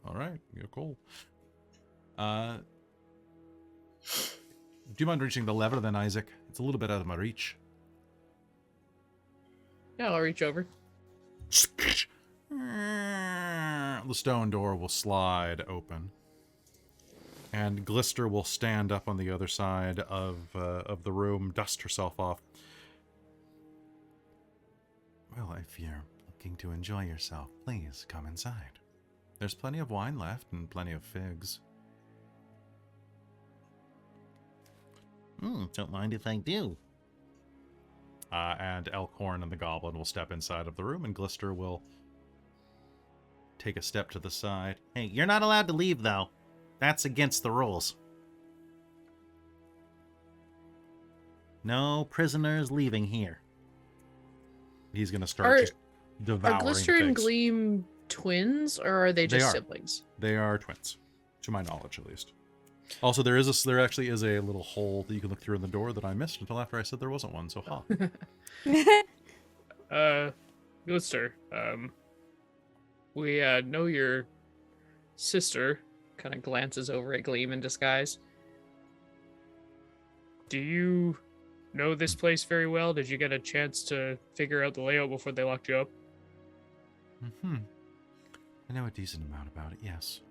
All right, you're cool. Do you mind reaching the lever then, Isaac? It's a little bit out of my reach. Yeah, I'll reach over. The stone door will slide open, and Glister will stand up on the other side of the room, dust herself off. Well, if you're looking to enjoy yourself, please come inside. There's plenty of wine left and plenty of figs. Don't mind if I do. And Elkhorn and the Goblin will step inside of the room, and Glister will take a step to the side. Hey, you're not allowed to leave, though. That's against the rules. No prisoners leaving here. He's going to start just Are devouring Glister and figs. Gleam twins, or are they just are. siblings? They are twins, to my knowledge, at least. Also, there actually is a little hole that you can look through in the door that I missed until after I said there wasn't one. So, Glister, we know your sister. Kind of glances over at Gleam in disguise. Do you know this place very well? Did you get a chance to figure out the layout before they locked you up? I know a decent amount about it, yes.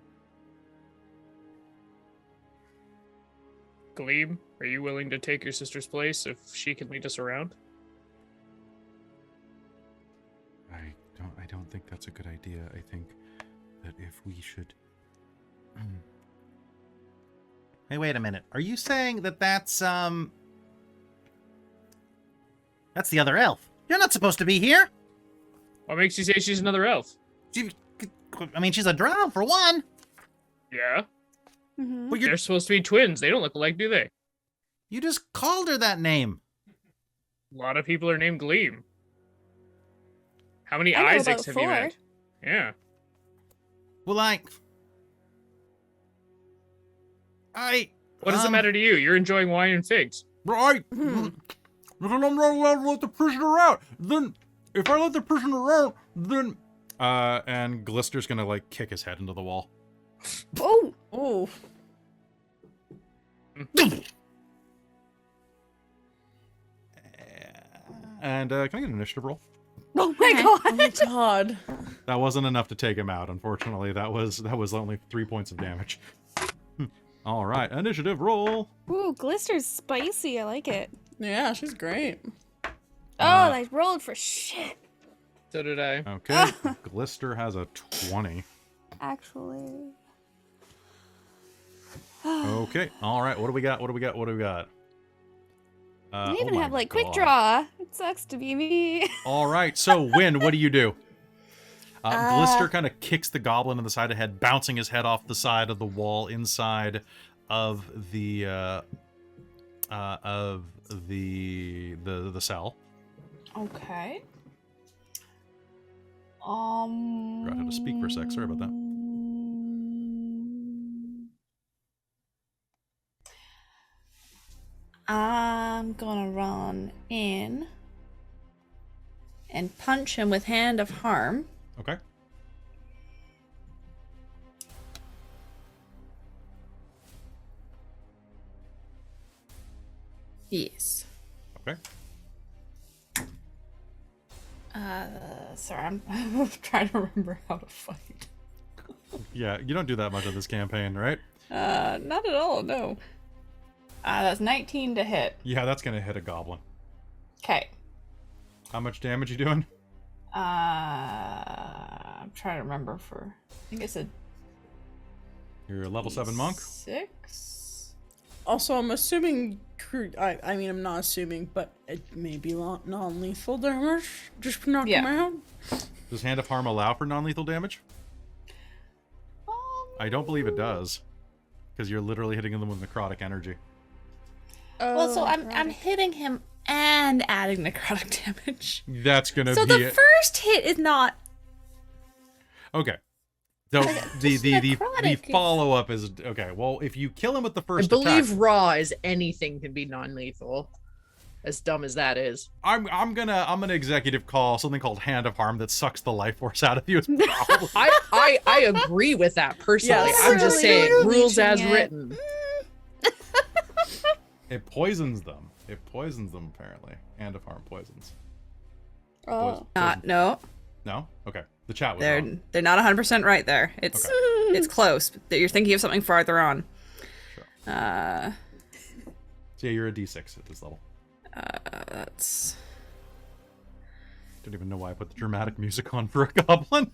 Gleam, are you willing to take your sister's place if she can lead us around? I don't think that's a good idea. I think that if we should... Hey, wait a minute. Are you saying that that's the other elf? You're not supposed to be here. What makes you say she's another elf? I mean, she's a drow, for one. Yeah? Mm-hmm. But They're supposed to be twins. They don't look alike, do they? you just called her that name. A lot of people are named Gleam. How many I know Isaacs about have 4. you met? Yeah. Well, I... What does it matter to you? You're enjoying wine and figs. Right. Then I'm not allowed to let the prisoner out. Then, if I let the prisoner out, then... And Glister's gonna, like, kick his head into the wall. Oh! Oh. And, can I get an initiative roll? Oh my god! Oh god. That wasn't enough to take him out, unfortunately. That was only 3 points of damage. All right, initiative roll. Ooh, Glister's spicy. I like it. Yeah, she's great. Oh, I rolled for shit. So did I. Okay, Glister has a 20. Actually. Okay, all right. What do we got? I Oh even my have like quick God. draw. It sucks to be me. All right, so Wynne, what do you do? Glister kind of kicks the goblin in the side of the head, bouncing his head off the side of the wall inside of the cell. Okay. Forgot how to speak for a sec. Sorry about that. I'm gonna run in and punch him with Hand of Harm. Okay. Yes. Okay. Sorry, I'm trying to remember how to fight. Yeah, you don't do that much of this campaign, right? Not at all, no. That's 19 to hit. Yeah, that's gonna hit a goblin. Okay. How much damage you doing? I'm trying to remember for... I think it's a... You're a level 7 monk? 6? Also, I'm assuming... I mean, I'm not assuming, but it may be non-lethal damage. Just knock him out. Does Hand of Harm allow for non-lethal damage? I don't believe it does. Because you're literally hitting them with necrotic energy. Well, so I'm hitting him and adding necrotic damage. That's gonna So be the it. first hit is not... Okay. So the necrotic. follow-up is... Okay, well, if you kill him with the I first believe attack... raw as anything can be non-lethal. As dumb as that is. I'm gonna executive call something called Hand of Harm that sucks the life force out of you. It's probably- I agree with that personally. Yes. I'm just saying, rules as Reaching it. written. It poisons them. It poisons them, apparently. Hand of Harm poisons. Oh. No. No? Okay. The chat was They're wrong. they're not 100% right there. It's it's close. That you're thinking of something farther on. Sure. Uh, So yeah, you're a D6 at this level. that's Don't even know why I put the dramatic music on for a goblin.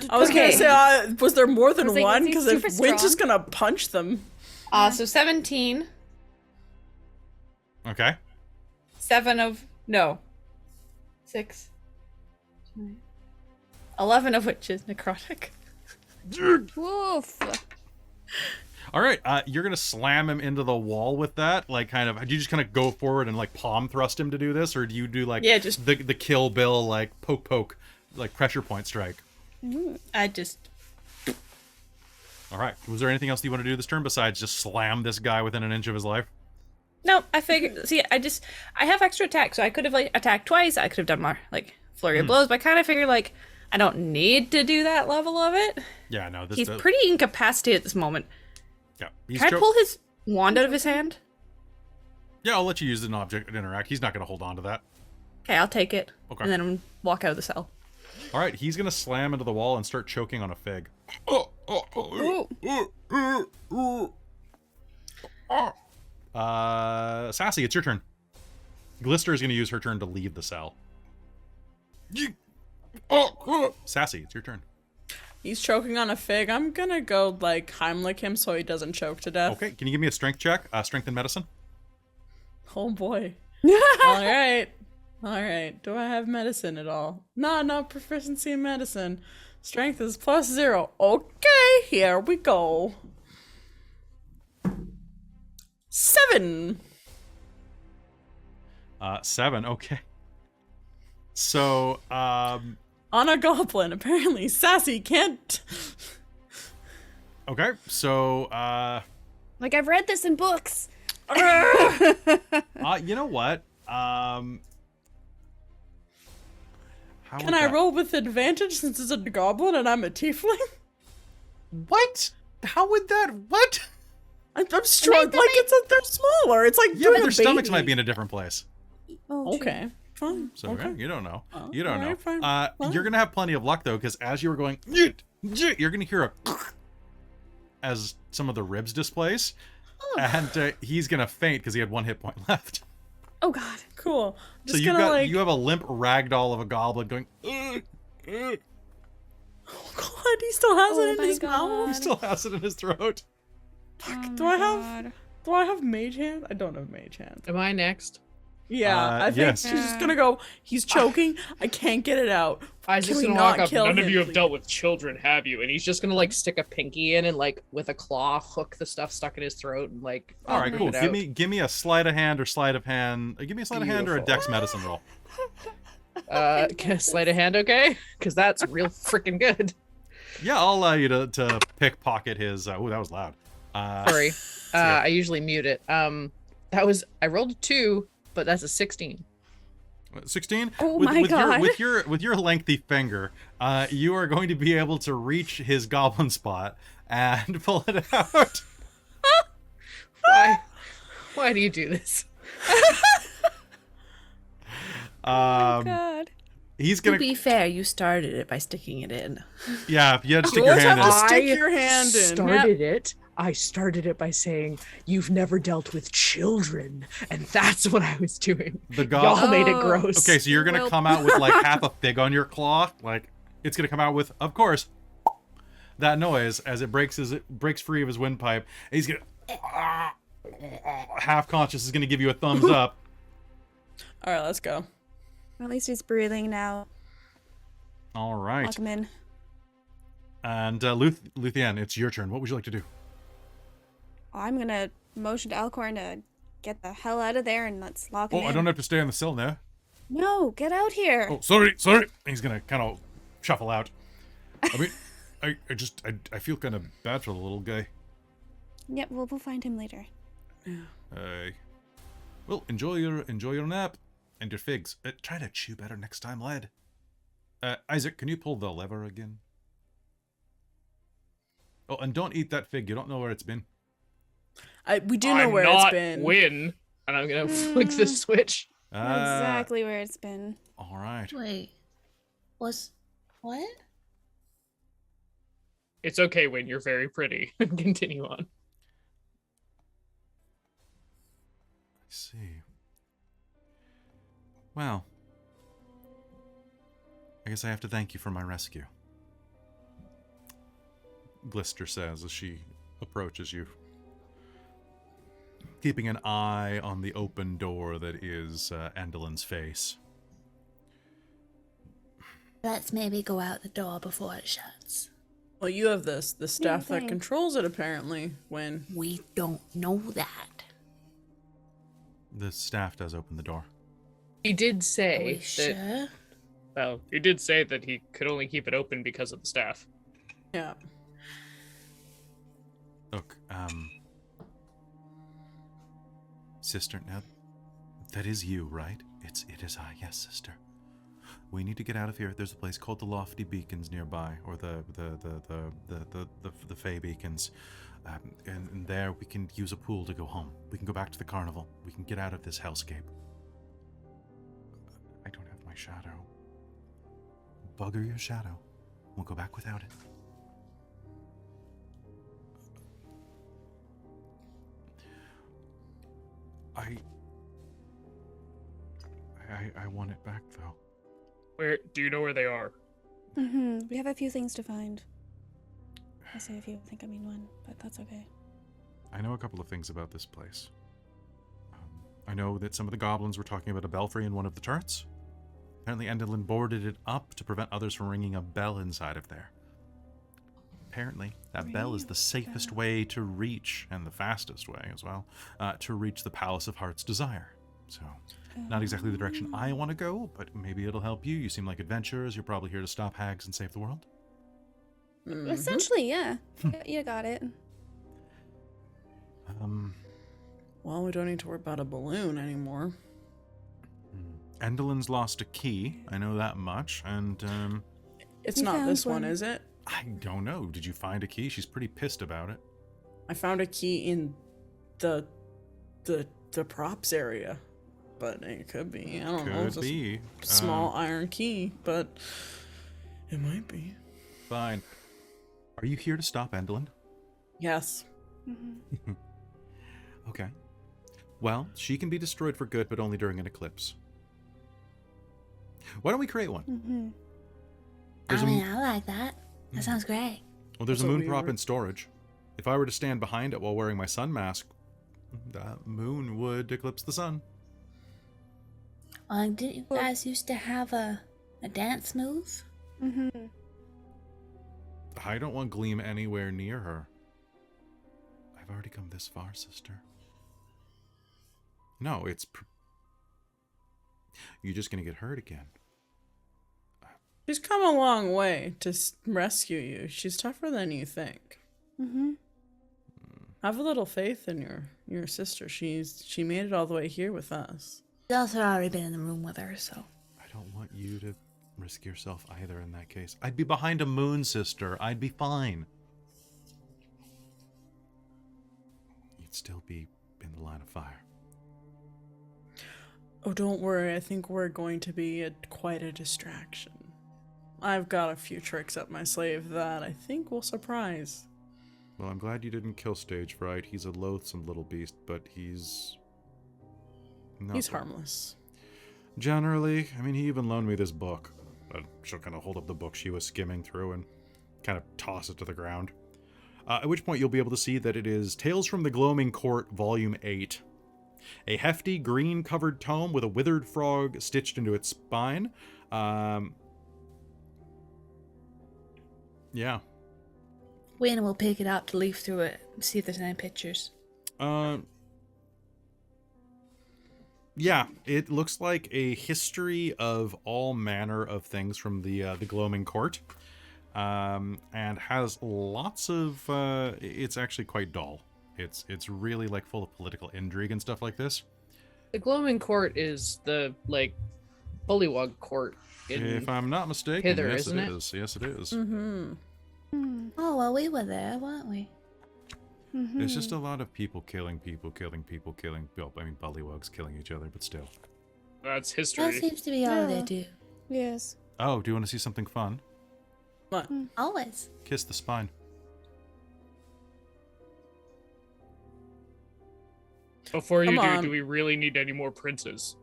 I was Okay. gonna say, was there more than was like, one? is he Because super if Wynne's just strong? gonna punch them. so 17. Okay. 7 of no. 6. 11 of which is necrotic. Woof. All right. You're gonna slam him into the wall with that. Like, kind of. Do you just kind of go forward and like palm thrust him to do this, or do you do like just the Kill Bill like poke like pressure point strike? I just All right. Was there anything else you want to do this turn besides just slam this guy within an inch of his life? no. I figured. See, I have extra attack, so I could have like attacked twice. I could have done more like flurry of blows, but I kind of figured like I don't need to do that level of it. Yeah. No. This. He's pretty incapacitated at this moment. Yeah. Can I pull his wand out of his hand? Yeah, I'll let you use an object and interact. He's not going to hold on to that. Okay, I'll take it. Okay. And then walk out of the cell. All right, he's going to slam into the wall and start choking on a fig. Sassy, it's your turn. Glister is going to use her turn to leave the cell. Sassy, it's your turn. He's choking on a fig. I'm gonna go, like, Heimlich him so he doesn't choke to death. Okay, can you give me a strength check? Strength and medicine? Oh, boy. Alright. Alright. Do I have medicine at all? No proficiency in medicine. Strength is +0. Okay, here we go. 7. 7, okay. So, On a goblin, apparently. Sassy can't. okay, so, Like, I've read this in books. you know what? How Can would I that- roll with advantage since it's a goblin and I'm a tiefling? What? How would that? What? I'm strong. Like, they're smaller. It's like Yeah, doing but a their stomachs baby. might be in a different place. Oh, Okay, fine. So okay. you don't know. Oh, You don't know. alright, fine, fine. You're gonna have plenty of luck though, because as you were going, you're gonna hear a as some of the ribs displace, and he's gonna faint because he had 1 hit point left. Oh God. Cool. So Just you gonna, like, you have a limp ragdoll of a goblin going. oh God, he still has Oh it in my his God. mouth. He still has it in his throat. Oh Do my I have- God. Do I have mage hand? I don't have mage hand. Am I next? Yeah, I think yes. she's just gonna go. He's choking. I can't get it out. Isaac's Can we gonna not walk up. kill None of him, you have please? dealt with children, have you? And he's just gonna like stick a pinky in and like with a claw hook the stuff stuck in his throat and like. All right, cool. it out. Give me a sleight of hand or sleight of hand. Give me a sleight of hand or a dex medicine roll. Can I sleight of hand, okay? Because that's real freaking good. Yeah, I'll allow you to pickpocket his. Oh, that was loud. Sorry, I usually mute it. That was I rolled a 2, but that's a 16. 16. Oh my God. With your lengthy finger, you are going to be able to reach his goblin spot and pull it out. Why do you do this? God. He's To gonna. be fair, you started it by sticking it in. Yeah, you had to stick You your always hand have in. to stick your hand in. Started it. I started it by saying you've never dealt with children, and that's what I was doing. The Y'all goblin. made it gross. Okay, so you're gonna Well- come out with like half a fig on your claw. Like it's gonna come out with, of course, that noise as it breaks free of his windpipe. And he's gonna half conscious is gonna give you a thumbs up. All right, let's go. At least he's breathing now. All right, Lock him in. and Luthienne, it's your turn. What would you like to do? I'm gonna motion to Alcorn to get the hell out of there and let's lock him Oh, in. I don't have to stay on the sill now. No, get out here. Oh, sorry. He's gonna kind of shuffle out. I mean, I feel kind of bad for the little guy. Yep, we'll find him later. Well, enjoy your nap and your figs. Try to chew better next time, lad. Isaac, can you pull the lever again? Oh, and don't eat that fig. You don't know where it's been. We do know I'm where not it's been. Wynne. And I'm gonna flick the switch. Exactly where it's been. All right. Wait. What? It's okay, Wynne. You're very pretty. Continue on. I see. Well, I guess I have to thank you for my rescue. Glister says as she approaches you, keeping an eye on the open door that is Endelyn's face. Let's maybe go out the door before it shuts. Well, you have the staff that thanks. controls it, apparently, when... We don't know that. The staff does open the door. He did Are say we that. sure? Well, he did say that he could only keep it open because of the staff. Yeah. Look, sister, now, that is you, right? It is I, yes, sister. We need to get out of here. There's a place called the Lofty Beacons nearby, or the Fey Beacons. And there we can use a pool to go home. We can go back to the carnival. We can get out of this hellscape. I don't have my shadow. Bugger your shadow. We'll go back without it. I want it back, though. Where do you know where they are? We have a few things to find. I say a few, I think I mean one, but that's okay. I know a couple of things about this place. I know that some of the goblins were talking about a belfry in one of the turrets. Apparently Endelyn boarded it up to prevent others from ringing a bell inside of there. Apparently, that bell is the safest way to reach, and the fastest way as well, to reach the Palace of Heart's Desire. So, not exactly the direction I want to go, but maybe it'll help you. You seem like adventurers. You're probably here to stop hags and save the world. Essentially, yeah. You got it. Well, we don't need to worry about a balloon anymore. Endelyn's lost a key. I know that much, and It's You not found this one, one. is it? I don't know. Did you find a key? She's pretty pissed about it. I found a key in the props area, but it could be. I don't know. It's Could be. a small iron key, but it might be. Fine. Are you here to stop Endelyn? Yes. Okay. Well, she can be destroyed for good, but only during an eclipse. Why don't we create one? There's I like that. That sounds great. Well, there's That's a what moon we prop were- in storage. If I were to stand behind it while wearing my sun mask, that moon would eclipse the sun. Didn't you guys used to have a dance move? I don't want Gleam anywhere near her. I've already come this far, sister. No, you're just gonna get hurt again. She's come a long way to rescue you. She's tougher than you think. Have a little faith in your sister. She made it all the way here with us. She's also already been in the room with her, so. I don't want you to risk yourself either in that case. I'd be behind a moon, sister. I'd be fine. You'd still be in the line of fire. Oh, don't worry. I think we're going to be quite a distraction. I've got a few tricks up my sleeve that I think will surprise. Well, I'm glad you didn't kill Stage Fright. He's a loathsome little beast, but he's harmless. Generally, I mean, he even loaned me this book. She'll kind of hold up the book she was skimming through and kind of toss it to the ground. At which point you'll be able to see that it is Tales from the Gloaming Court, Volume 8. A hefty, green-covered tome with a withered frog stitched into its spine. Yeah. Wynne will pick it up to leaf through it and see if there's any pictures. Yeah, it looks like a history of all manner of things from the Gloaming Court, and has lots of. It's actually quite dull. It's really like full of political intrigue and stuff like this. The Gloaming Court is the Bullywug Court. If I'm not mistaken, Hither, yes, isn't it? is. Yes, it is. Oh, well, we were there, weren't we? There's just a lot of people killing. Well, I mean, bullywugs killing each other, but still. That's That history. seems to be all they Yeah. do. Yes. Oh, do you want to see something fun? What? Always. Kiss the spine. Before you Come do, on. do we really need any more princes?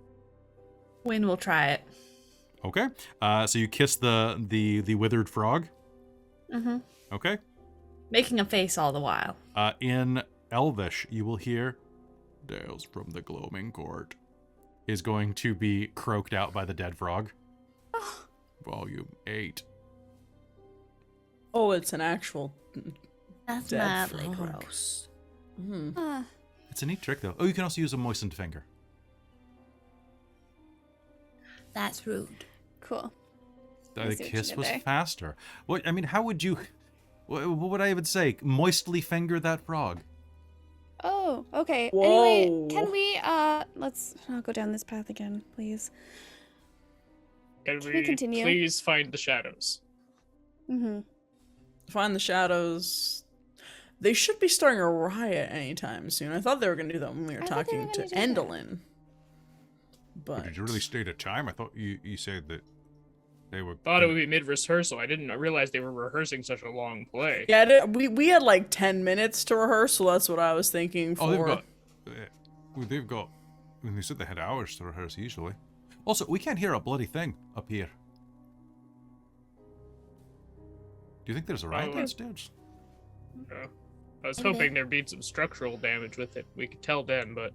Wynne will try it. Okay. So you kiss the withered frog. Mm-hmm. Okay. Making a face all the while. In Elvish, you will hear Tales from the Gloaming Court is going to be croaked out by the dead frog. Volume 8. Oh, it's an actual. That's Dead mildly frog. gross. It's a neat trick, though. Oh, you can also use a moistened finger. That's rude. Cool. I The see what you kiss did was there. faster. What? I mean, how would you... What would I even say? Moistly finger that frog. Oh, okay. Whoa. Anyway, can we I'll go down this path again, please. Can Can we continue? please find the shadows? Mm-hmm. Find the shadows. They should be starting a riot anytime soon. I thought they were going to do that when we were I thought they talking were to gonna do that. Endelyn. But Did you really state a time? I thought you said that they were. Thought it would be mid-rehearsal. I didn't realize they were rehearsing such a long play. yeah, we had like 10 minutes to rehearse, so that's what I was thinking for. Oh, they've got. They've got. I mean, they said they had hours to rehearse usually. Also, we can't hear a bloody thing up here. Do you think there's a riot Oh. downstairs? I was Okay. hoping there'd be some structural damage with it. We could tell then, but...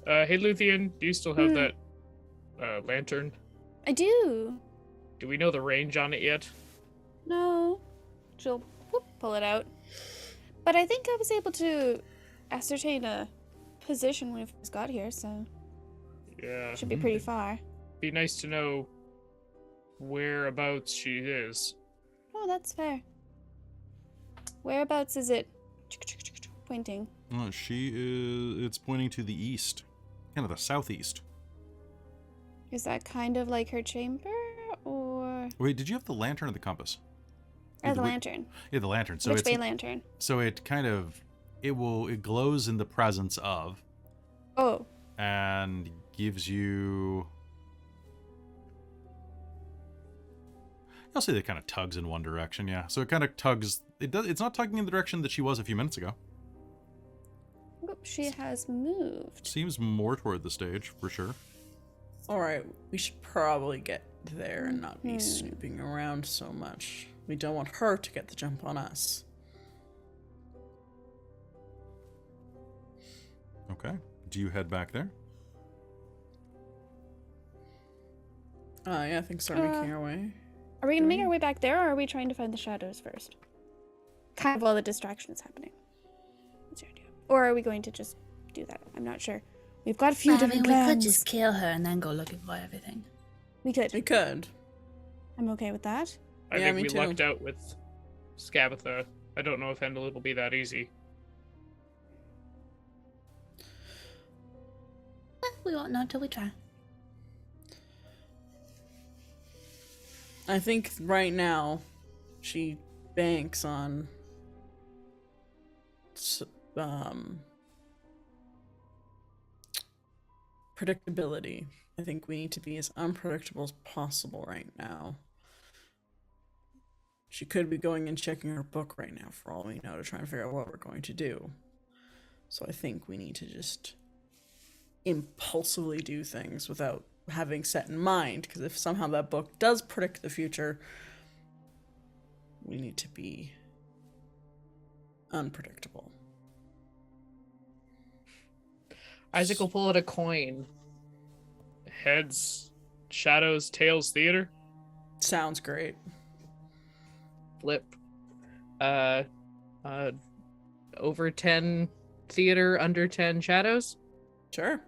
hey, Luthienne, do you still have that lantern? I do. Do we know the range on it yet? No. She'll pull it out. But I think I was able to ascertain a position when we first got here, so Yeah. it should be pretty far. Be nice to know whereabouts she is. Oh, that's fair. Whereabouts is it? Pointing. She is. It's pointing to the east, kind of the southeast. Is that kind of like her chamber, or Wait, did you have the lantern or the compass? the we- lantern? Yeah, the lantern. So Which it's way lantern? so it kind of it glows in the presence of Oh, and gives you. I'll say it kind of tugs in one direction, yeah. So it kind of tugs. It's not tugging in the direction that she was a few minutes ago. oop, she has moved. Seems more toward the stage for sure. Alright, we should probably get there and not be snooping around so much. We don't want her to get the jump on us. Okay. Do you head back there? Yeah, things are making our way. Are we gonna make our way back there, or are we trying to find the shadows first? Kind of while the distraction is happening. What's your idea? Or are we going to just do that? I'm not sure. We've got a few I mean, different we could plans. just kill her and then go looking for everything. We could. We could. I'm okay with that. I Yeah, think me we too. lucked out with Scabatha. I don't know if Endelyn will be that easy. Well, we won't know until we try. I think right now she banks on predictability. I think we need to be as unpredictable as possible right now. She could be going and checking her book right now for all we know to try and figure out what we're going to do. So I think we need to just impulsively do things without having set in mind, because if somehow that book does predict the future, we need to be unpredictable. Isaac will pull out a coin. Heads, shadows, tails, theater. Sounds great. Flip. Over 10 theater, under 10 shadows. Sure.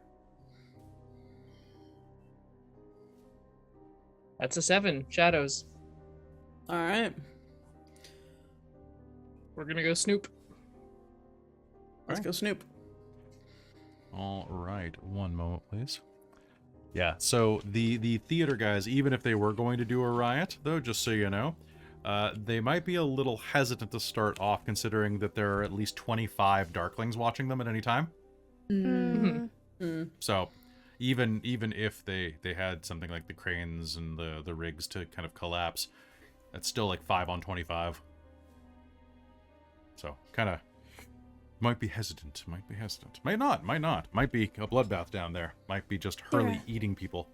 That's a 7 shadows. All right. We're gonna go snoop. Let's go snoop. All right, one moment, please. Yeah, so the theater guys, even if they were going to do a riot, though, just so you know, they might be a little hesitant to start off, considering that there are at least 25 Darklings watching them at any time. So, even if they had something like the cranes and the rigs to kind of collapse, that's still like 5 on 25. So, kind of might be hesitant. Might not. Might be a bloodbath down there. Might be just Hurley Yeah. eating people.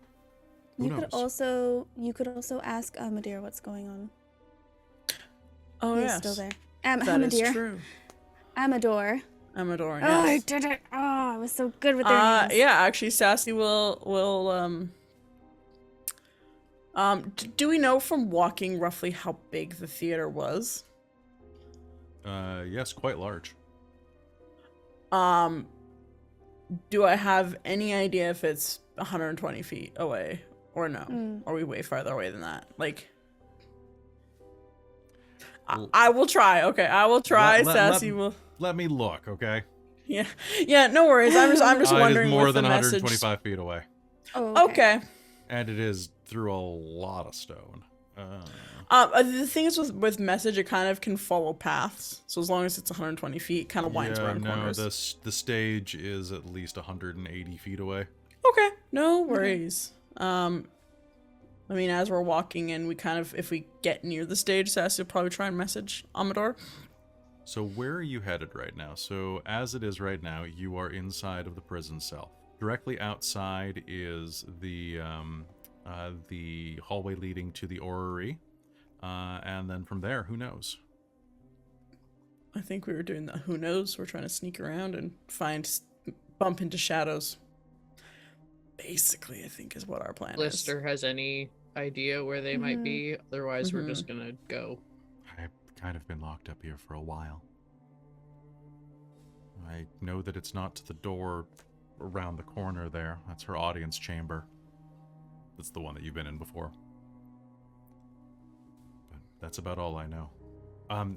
Who You knows? could also ask Amadir what's going on. Oh, He's yes. still there. That is Amadir. true. Amador. Amador, Oh, I yes. did it! Oh, I was so good with their names. Yeah, actually, Sassy will do we know from walking roughly how big the theater was? Yes, quite large. Do I have any idea if it's 120 feet away or no? Are we way farther away than that? Like, I will try. Okay, I will try. Sassy will. Let me look, okay? Yeah, no worries. I'm just It is wondering more with than the message. 125 feet away. Oh, Okay. And it is through a lot of stone. The thing is with message, it kind of can follow paths. So as long as it's 120 feet, it kind of winds around corners. The stage is at least 180 feet away. Okay, no worries. I mean, as we're walking in, we kind of, if we get near the stage, Sassy will probably try and message Amador. So where are you headed right now? So as it is right now, you are inside of the prison cell. Directly outside is the hallway leading to the orrery. And then from there, who knows? I think we were doing the who knows. We're trying to sneak around and bump into shadows. Basically, I think is what our plan Lister has any idea where they might be? Otherwise, we're just gonna go. I've kind of been locked up here for a while. I know that it's not to the door around the corner there. That's her audience chamber. That's the one that you've been in before. But that's about all I know.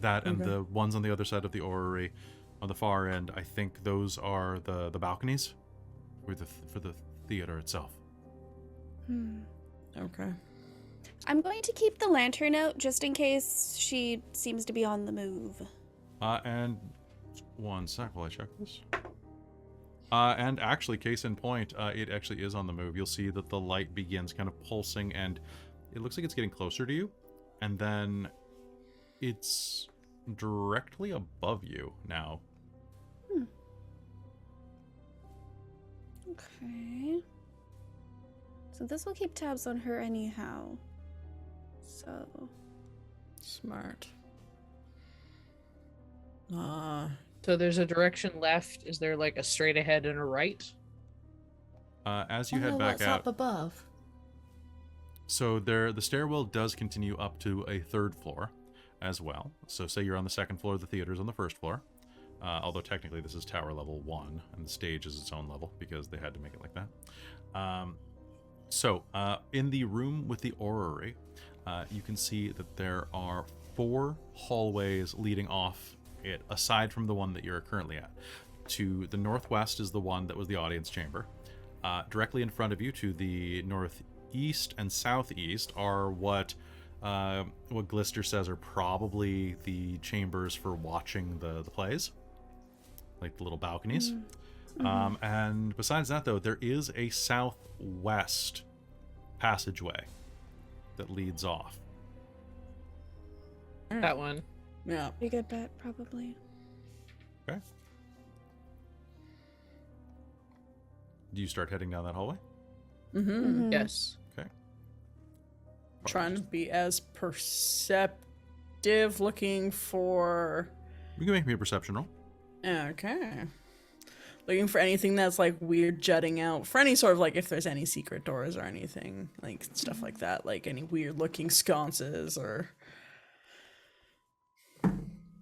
That and the ones on the other side of the orrery, on the far end, I think those are the balconies for the theater itself. Okay. I'm going to keep the lantern out just in case she seems to be on the move. And one sec while I check this. And actually, case in point, it actually is on the move. You'll see that the light begins kind of pulsing, and it looks like it's getting closer to you. And then it's directly above you now. Okay. So this will keep tabs on her anyhow. So. Smart. So there's a direction left. Is there like a straight ahead and a right? As you head back what's out. up above? So the stairwell does continue up to a third floor as well. So say you're on the second floor, the theater's on the first floor. Although technically this is tower level 1, and the stage is its own level because they had to make it like that. So in the room with the orrery, you can see that there are 4 hallways leading off it, aside from the one that you're currently at. To the northwest is the one that was the audience chamber. Directly in front of you to the northeast and southeast are what Glister says are probably the chambers for watching the plays, like the little balconies. And besides that, though, there is a southwest passageway that leads off. That one. Yeah. Pretty good bet, probably. Okay. Do you start heading down that hallway? Yes. Okay. Trying to be as perceptive, looking for. You can make me a perception roll. Okay. Looking for anything that's like weird jutting out. For any sort of like if there's any secret doors or anything, like stuff like that. Like any weird looking sconces or.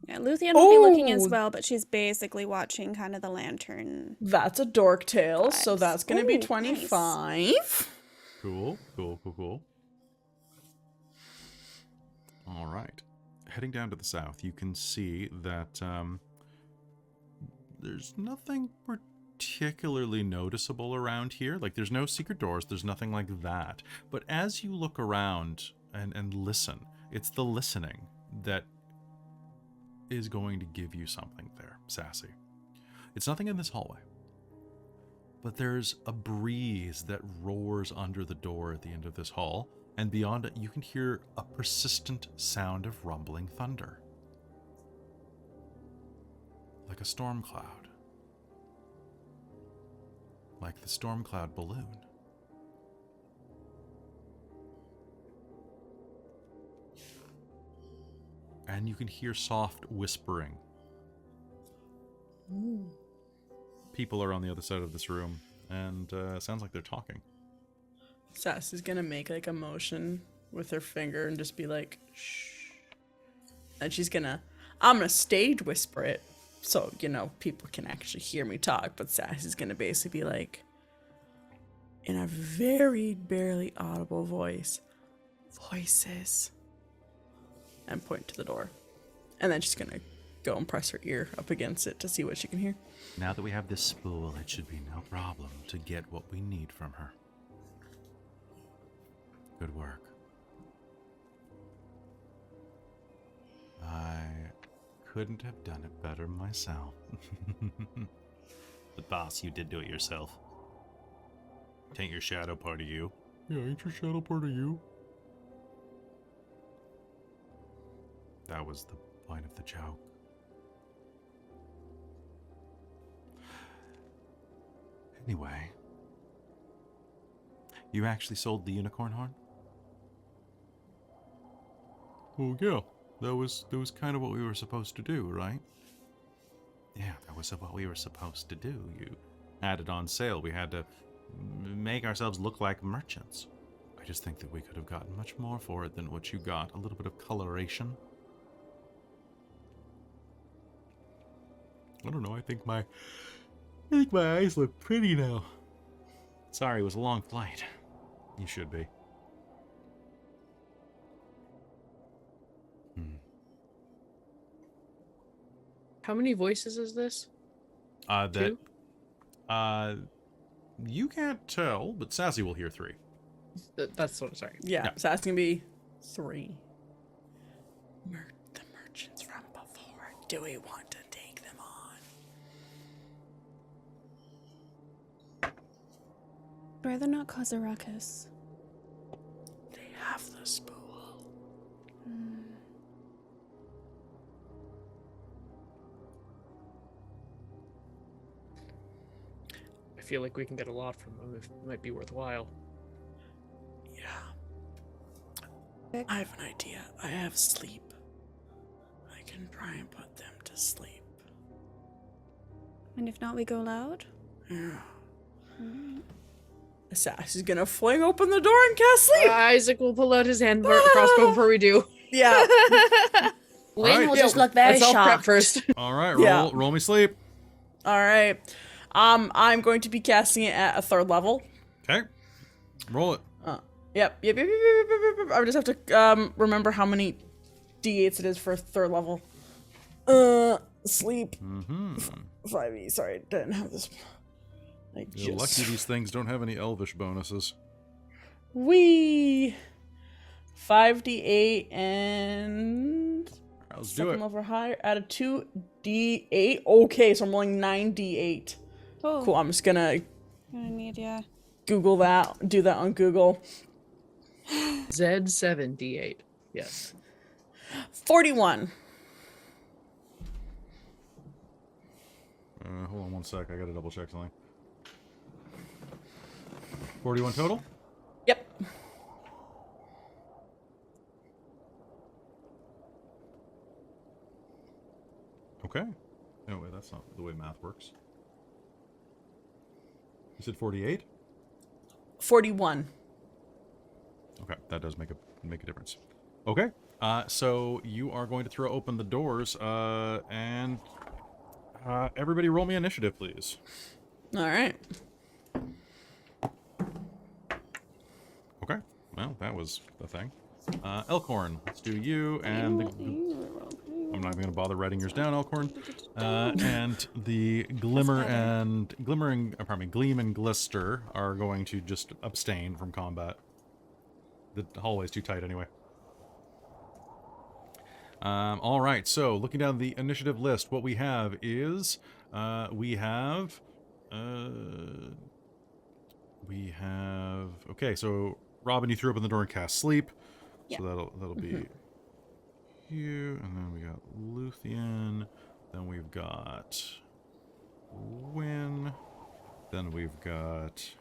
Yeah, Luthienne will be looking as well, but she's basically watching kind of the lantern. That's a dork tail, so vibes. that's going to be Ooh, 25. nice. Cool. All right. Heading down to the south, you can see that there's nothing particularly noticeable around here. Like, there's no secret doors, there's nothing like that. But as you look around and listen, it's the listening that is going to give you something there, Sassy. It's nothing in this hallway, but there's a breeze that roars under the door at the end of this hall, and beyond it you can hear a persistent sound of rumbling thunder, like a storm cloud, like the storm cloud balloon. And you can hear soft whispering. People are on the other side of this room, and sounds like they're talking. Sassy's gonna make like a motion with her finger and just be like, shh. And I'm gonna stage whisper it so, people can actually hear me talk, but Sassy's gonna basically be like, in a very barely audible voice, voices. And point to the door. And then she's gonna go and press her ear up against it to see what she can hear. Now that we have this spool, it should be no problem to get what we need from her. good work. I couldn't have done it better myself. But boss, you did do it yourself. Tain't your shadow part of you. Yeah, ain't your shadow part of you? That was the point of the joke. Anyway, you actually sold the unicorn horn? Oh yeah, that was kind of what we were supposed to do, right? Yeah, that was what we were supposed to do. You had it on sale. We had to make ourselves look like merchants. I just think that we could have gotten much more for it than what you got. A little bit of coloration. I don't know, I think my eyes look pretty now. Sorry, it was a long flight. You should be. How many voices is this? That you can't tell, but Sassy will hear 3. That's what. Sorry. Yeah, Yeah. so that's gonna be 3. The merchants from before. Do we want to take them on? Rather not cause a ruckus. They have the spool. I feel like we can get a lot from them. It might be worthwhile. Yeah. I have an idea. I have sleep. I can try and put them to sleep. And if not, we go loud? Yeah. Sass is gonna fling open the door and cast sleep. Isaac will pull out his hand crossbow before we do. Yeah. Wynne Alright. will just look very Let's all prep shocked. first. All right, Yeah. roll me sleep. All right. I'm going to be casting it at a 3rd level. Okay. Roll it. Yep. I just have to remember how many d8s it is for 3rd level. Sleep. 5e. Sorry, I didn't have this. You're lucky these things don't have any elvish bonuses. Wee. 5d8 and Let's do second it. level or higher. Add a 2d8. Okay, so I'm rolling 9d8. Oh, Cool. I'm just gonna I need, yeah. Google that. Do that on Google. Z7D8. Yes. 41. Hold on one sec. I gotta double check something. 41 total? Yep. Okay. No, wait, that's not the way math works. You said 48? 41. Okay, that does make a difference. Okay, so you are going to throw open the doors, and everybody roll me initiative, please. All right. Okay, well, that was the thing. Elkhorn, let's do you, and I'm not even going to bother writing yours down, Elkhorn. And the Gleam and Glister are going to just abstain from combat. The hallway's too tight anyway. All right, so looking down the initiative list, what we have is we have okay, so Robin, you threw open the door and cast sleep. Yeah. So that'll be you, and then we got Luthienne, then we've got Wynne, then we've got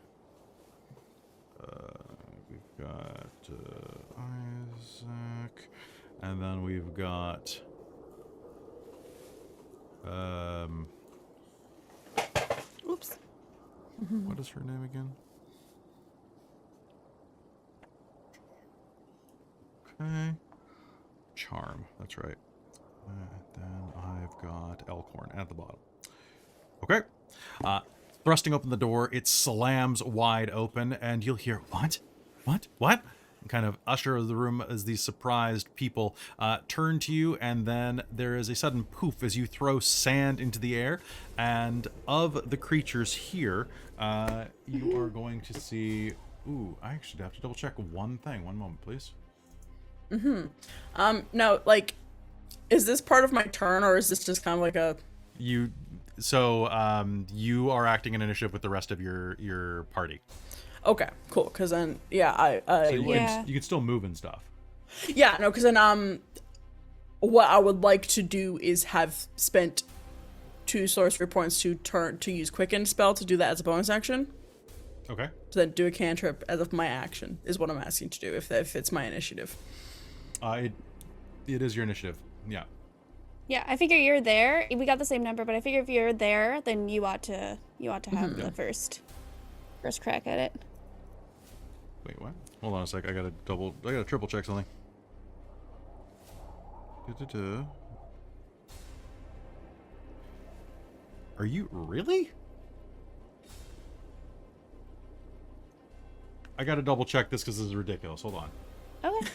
Isaac, and then we've got Oops. what is her name again? Okay. Charm, that's right. Then I've got Elkhorn at the bottom. Okay. Thrusting open the door, it slams wide open, and you'll hear, what? And kind of usher the room as these surprised people turn to you, and then there is a sudden poof as you throw sand into the air, and of the creatures here, you are going to see Ooh, I actually have to double check one thing. One moment, please. Now, like, is this part of my turn, or is this just kind of like a... You are acting in initiative with the rest of your party. Okay, cool, because then, yeah, So Yeah. you can still move and stuff. Yeah, no, because then, what I would like to do is have spent 2 sorcery points to use Quicken spell to do that as a bonus action. Okay. So then do a cantrip as of my action is what I'm asking to do, if it's my initiative. It is your initiative. Yeah. Yeah, I figure you're there. We got the same number, but I figure if you're there, then you ought to have the first crack at it. Wait, what? Hold on a sec. I gotta triple check something. Are you really? I gotta double check this because this is ridiculous. Hold on. Okay.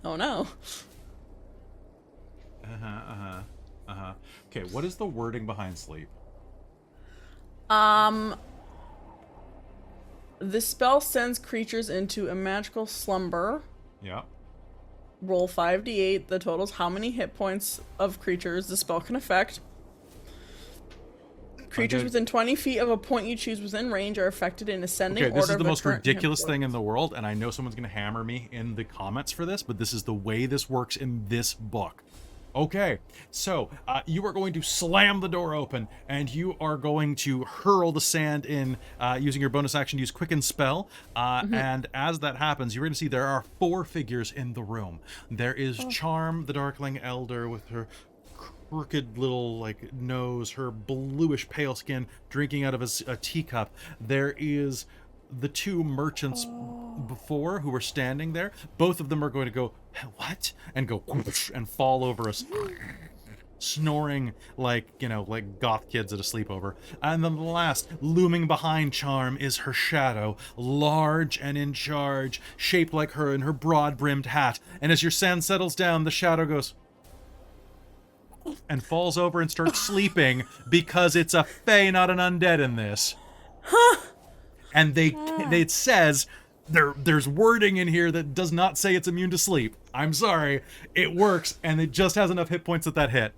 Oh no. Okay, what is the wording behind sleep? The spell sends creatures into a magical slumber. Yeah. Roll 5d8. The total's how many hit points of creatures the spell can affect. Creatures Okay. within 20 feet of a point you choose within range are affected in ascending Okay, order. this is of the their most current hit ridiculous thing in points. the world, and I know someone's gonna hammer me in the comments for this, but this is the way this works in this book. Okay, so you are going to slam the door open, and you are going to hurl the sand in using your bonus action to use Quicken Spell. And as that happens, you're going to see there are 4 figures in the room. There is Charm, the Darkling Elder, with her crooked little like nose, her bluish pale skin, drinking out of a teacup. There is the 2 merchants before who were standing there. Both of them are going to go, what? And go whoosh, and fall over us, snoring like, like goth kids at a sleepover. And then the last, looming behind Charm, is her shadow, large and in charge, shaped like her in her broad-brimmed hat. And as your sand settles down, the shadow goes and falls over and starts sleeping because it's a fae, not an undead in this. And it says there's wording in here that does not say it's immune to sleep. I'm sorry, it works, and it just has enough hit points that hit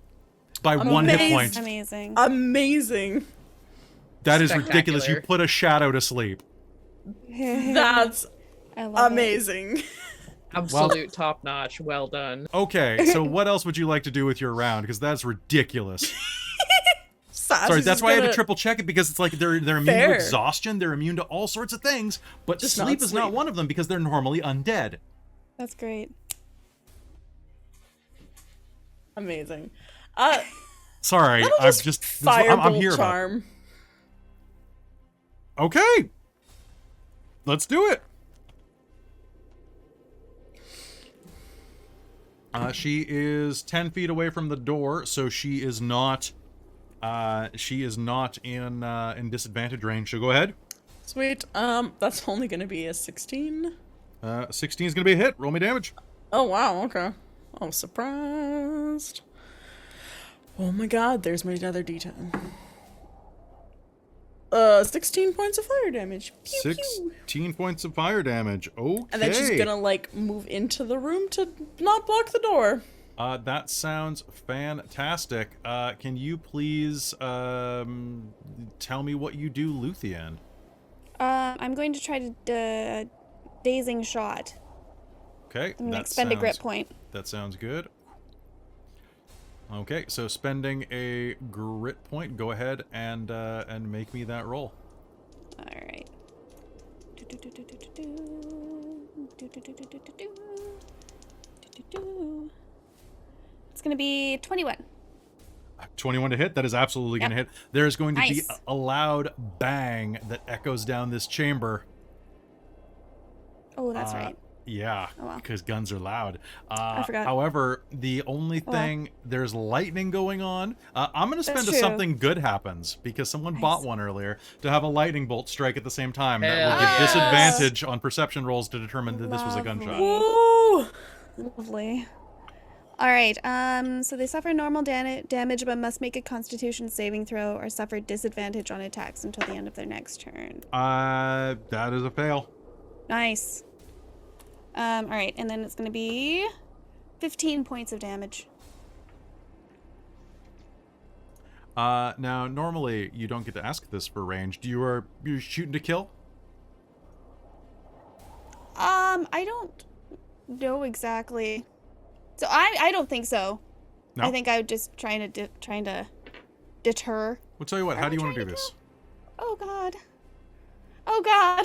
by 1 hit point. Amazing. Amazing. That is ridiculous. You put a shadow to sleep. That's I love amazing. Absolute top notch. Well done. Okay, so what else would you like to do with your round? Because that's ridiculous. Sorry, Sassy's that's why I had to gonna- triple check it, because it's like they're immune Fair. to exhaustion, they're immune to all sorts of things, but Just sleep not is not sleep. one of them because they're normally undead. That's great. Amazing. Sorry, That'll I'm just just Firebolt I'm here about. charm. Okay, let's do it. She is 10 feet away from the door, so she is not in disadvantage range. So go ahead. Sweet. That's only gonna be a 16. 16 is gonna be a hit. Roll me damage. Oh wow, okay. I'm surprised. Oh my god, there's my other D10. 16 points of fire damage. Pew, pew. 16 points of fire damage. Okay. And then she's gonna like move into the room to not block the door. That sounds fantastic. Can you please tell me what you do, Luthienne? I'm going to try to dazing shot. Okay. I'm gonna expend a grit point. That sounds good. Okay, so spending a grit point, go ahead and make me that roll. All right. It's gonna be 21. 21 to hit. That is absolutely going to hit. There's going to be Nice. a loud bang that echoes down this chamber. Oh, that's right. Yeah, Oh, wow. because guns are loud. I forgot. However, the only well. thing, there's lightning going on. I'm going to spend That's a true. something good happens, because someone bought one earlier, to have a lightning bolt strike at the same time. That will Hell give yes. disadvantage on perception rolls to determine that this was a gunshot. Woo! Lovely. All right. So they suffer normal damage, but must make a Constitution saving throw or suffer disadvantage on attacks until the end of their next turn. That is a fail. Nice. All right, and then it's gonna be 15 points of damage. Now, normally you don't get to ask this for range. You're shooting to kill? I don't know exactly. So I don't think so. No? I think I would just trying to deter. We'll tell you what. Are How do we you want to trying do to this? Oh God. Oh God.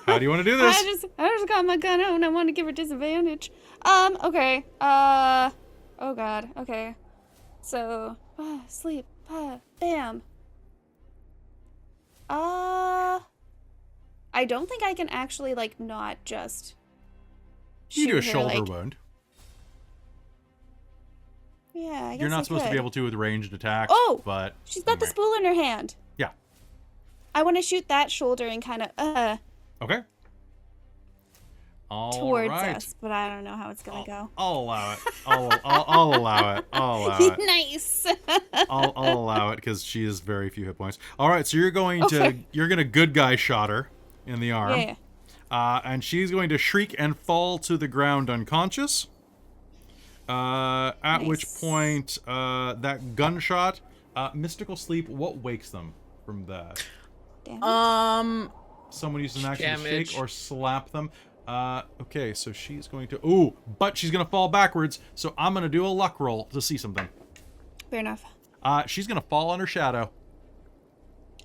How do you want to do this? I just got my gun out and I want to give her disadvantage. Okay. Oh God. Okay. So, sleep. Bam. I don't think I can actually like not just. You do a shoot her, shoulder like- wound. Yeah, I guess You're not I supposed to be could. able to with ranged attacks. Oh! But She's got the anyway. spool in her hand. Yeah. I want to shoot that shoulder and kind of Okay. All towards right. us, but I don't know how it's gonna go. I'll allow it. I'll allow it. I'll allow it. Nice. I'll allow it because she has very few hit points. All right, so you're going Okay. to good guy shot her in the arm. Yeah. And she's going to shriek and fall to the ground unconscious. At which Nice. point, that gunshot, mystical sleep, what wakes them from that? Damn. Someone uses an action to Damage. shake or slap them. Okay, so she's going to... Ooh, but she's going to fall backwards, so I'm going to do a luck roll to see something. Fair enough. She's going to fall on her shadow,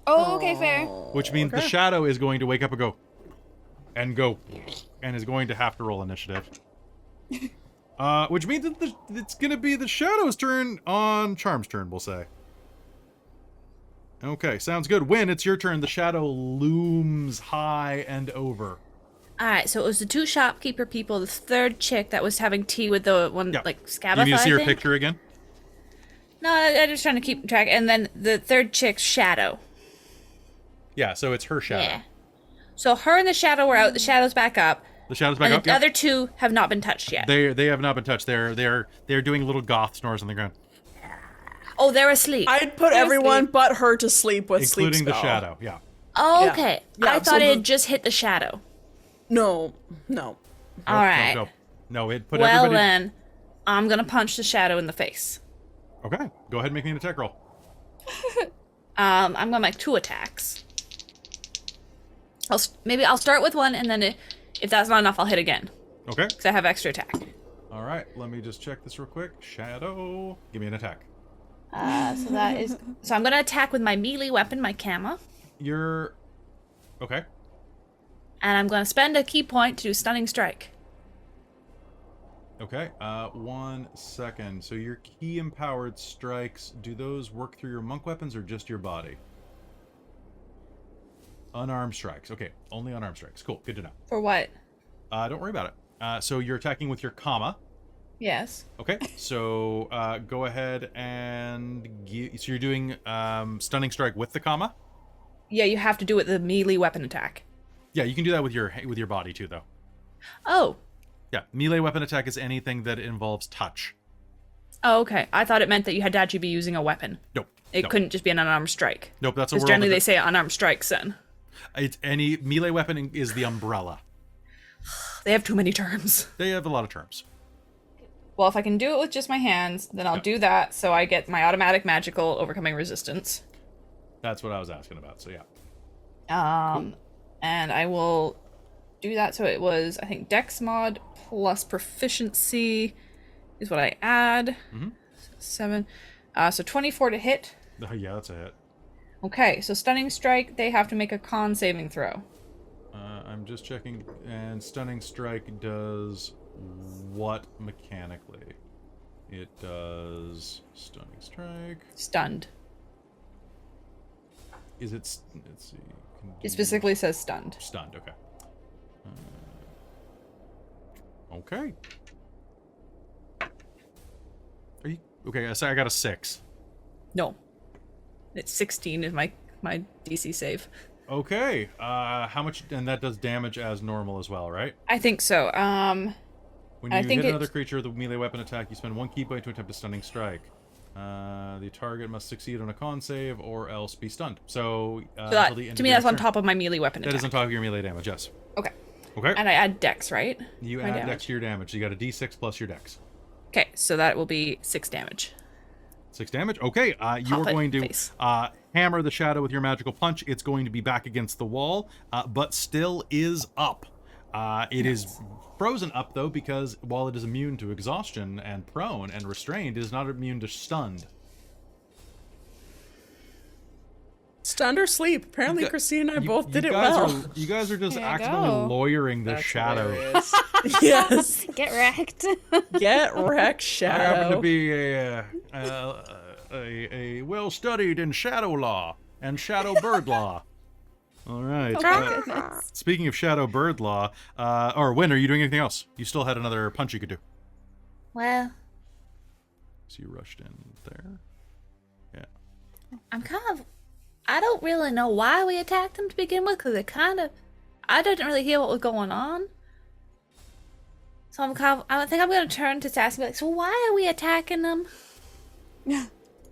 Oh, okay, fair. which means the shadow is going to wake up and go, and is going to have to roll initiative. Which means that it's going to be the shadow's turn on Charm's turn, we'll say. Okay, sounds good. Wynne, it's your turn. The shadow looms high and over. All right, so it was the two shopkeeper people, the third chick that was having tea with the one, Yeah. like, You Scabba, need to see I her think? picture again? No, I'm just trying to keep track. And then the third chick's shadow. Yeah, so it's her shadow. Yeah. So her and the shadow were out. The shadow's back up. The shadow's back And up. the Yep. other two have not been touched yet. They have not been touched. They're doing little goth snores on the ground, Oh, they're asleep. I'd put everyone but her to sleep with sleep including the spell. shadow. Yeah. Oh, Yeah. okay. Yeah, I so thought it the- had just hit the shadow. No. Nope, All right. Nope, nope. No, it put Well, everybody. then, I'm going to punch the shadow in the face. Okay, go ahead and make me an attack roll. I'm going to make 2 attacks. Maybe I'll start with one, and then if that's not enough, I'll hit again. Okay. Because I have extra attack. All right. Let me just check this real quick. Shadow, give me an attack. So that is... So I'm going to attack with my melee weapon, my Kama. You're okay. And I'm going to spend a key point to do Stunning Strike. Okay. 1 second. So your key empowered strikes, do those work through your monk weapons or just your body? Unarmed strikes. Okay, only unarmed strikes. Cool. Good to know. For what? Don't worry about it. So you're attacking with your Kama. Yes. Okay. So go ahead and so you're doing stunning strike with the Kama. Yeah, you have to do it the melee weapon attack. Yeah, you can do that with your body too, though. Oh. Yeah, melee weapon attack is anything that involves touch. Oh, okay. I thought it meant that you had to actually be using a weapon. Nope. It nope. couldn't just be an unarmed strike. Nope, that's a Because world. generally of they say unarmed strikes then. It's any melee weapon is the umbrella. They have too many terms. They have a lot of terms. Well, if I can do it with just my hands, then I'll do that so I get my automatic magical overcoming resistance. That's what I was asking about. So yeah. And I will do that. So it was, I think, Dex mod plus proficiency is what I add. 7. So 24 to hit. Oh, yeah, that's a hit. Okay, so Stunning Strike, they have to make a con saving throw. I'm just checking, and stunning strike does what mechanically? It does stunning strike. Stunned. Is it? Let's see. It specifically says stunned. Stunned. Okay. Okay. Are you okay? I got a 6. No. It's 16 is my DC save. Okay. How much? And that does damage as normal as well, right? I think so. When I you think hit another it's- creature with a melee weapon attack, you spend 1 key point to attempt a stunning strike. The target must succeed on a con save or else be stunned. So, So that, until the end to of me, your that's on turn. top of my melee weapon That attack. is on top of your melee damage, yes. Okay. Okay. And I add dex, right? You My add damage. dex to your damage. So you got a d6 plus your dex. Okay, so that will be 6 damage. 6 damage. Okay, you are Pop it, going to face. hammer the shadow with your magical punch. It's going to be back against the wall, but still is up. It is frozen up, though, because while it is immune to exhaustion and prone and restrained, it is not immune to stunned. Stunned or sleep. Apparently, You gu- Christine and I both did it guys well. You guys are just There you accidentally go. lawyering the That's shadow. hilarious. Yes. Get wrecked. Get wrecked, I happen to Shadow. be a well-studied in shadow law and shadow bird law. All right. Goodness. Speaking of shadow bird law, or Wynne, are you doing anything else? You still had another punch you could do. Well, So you rushed in there. Yeah. I'm kind of. I don't really know why we attacked them to begin with, because I didn't really hear what was going on. So I think I'm going to turn to Sassy and be like, so why are we attacking them? Yeah,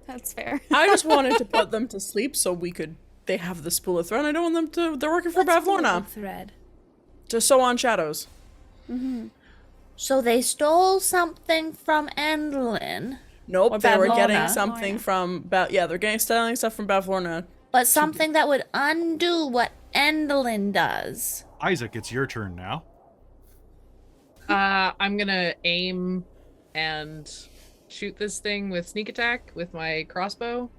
that's fair. I just wanted to put them to sleep so they have the spool of thread. I don't want them to, they're working for Bavlorna. Thread. To sew on shadows. So they stole something from Endelyn, Nope, Or they were getting Bavlorna. something from, they're stealing stuff from Bavlorna. but something that would undo what Endelyn does. Isaac, it's your turn now. I'm gonna aim and shoot this thing with sneak attack with my crossbow.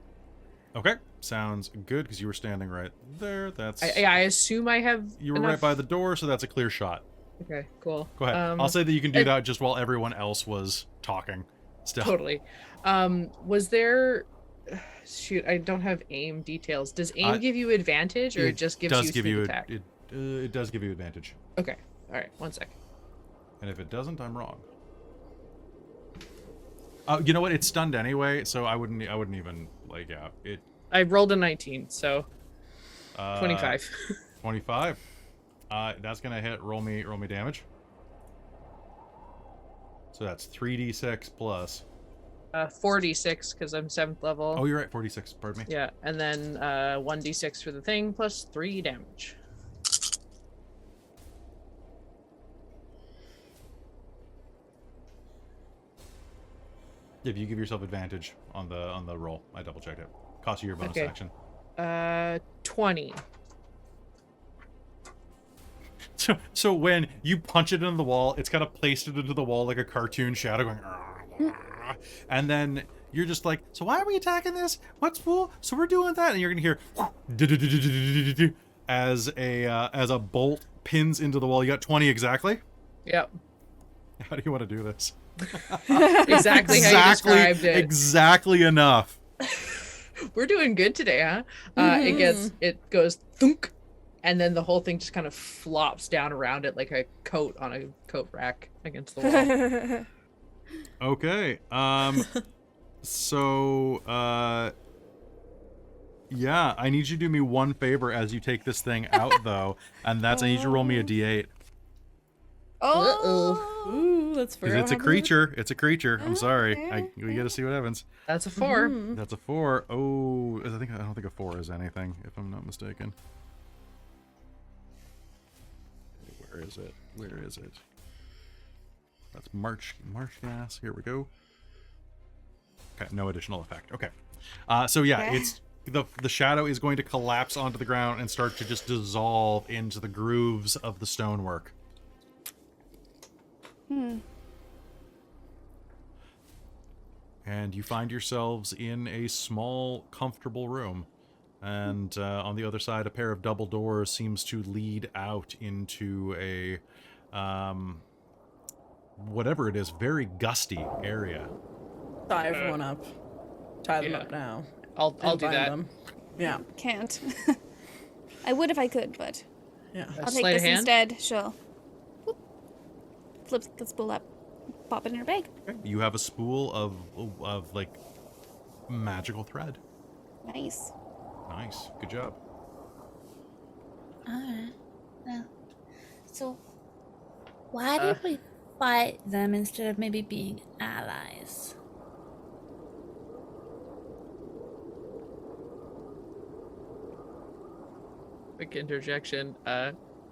Okay. Sounds good, because you were standing right there. That's I assume I have. you were enough... right by the door, so that's a clear shot. Okay, cool. Go ahead. I'll say that you can do that just while everyone else was talking. Still. Totally. Was there? Shoot, I don't have aim details. Does aim give you advantage, or it just gives you sneak attack? It does give you advantage. Okay. All right. 1 sec. And if it doesn't, I'm wrong. You know what? It's stunned anyway, so I wouldn't even it. I rolled a 19, so 25. 25. That's gonna hit. Roll me damage. So that's 3d6 plus. 46 because I'm 7th level. Oh, you're right. 46. Pardon me. Yeah, and then 1d6 for the thing plus 3 damage. If you give yourself advantage on the roll, I double checked it. Cost you your bonus Okay. action. 20. So when you punch it into the wall, it's kind of placed it into the wall like a cartoon shadow going, "Argh." And then you're just like, so why are we attacking this? What's cool? So we're doing that, and you're gonna hear as a bolt pins into the wall. You got 20 exactly. Yep. How do you want to do this? Exactly how you described it. Exactly enough. We're doing good today, huh? It goes thunk, and then the whole thing just kind of flops down around it like a coat on a coat rack against the wall. Okay. So yeah, I need you to do me one favor as you take this thing out though, and that's I need you to roll me a d8. Ooh, that's Because it's a creature. It's a creature. I'm sorry. We gotta see what happens. That's a 4. That's a 4. Oh, I don't think a 4 is anything, if I'm not mistaken. Where is it? Where is it? That's march gas. Here we go. Okay, no additional effect. Okay. So yeah, it's the shadow is going to collapse onto the ground and start to just dissolve into the grooves of the stonework. And you find yourselves in a small, comfortable room. And on the other side, a pair of double doors seems to lead out into a, whatever it is, very gusty area. Tie everyone up. Tie them yeah. up now. I'll and do bind that. them. Yeah. Can't. I would if I could, but Yeah. I'll take Sleight of this hand? instead. She'll flip the spool up, pop it in her bag. Okay. You have a spool of like magical thread. Nice. Nice. Good job. Alright. Well, so why did we fight them instead of maybe being allies? Quick interjection.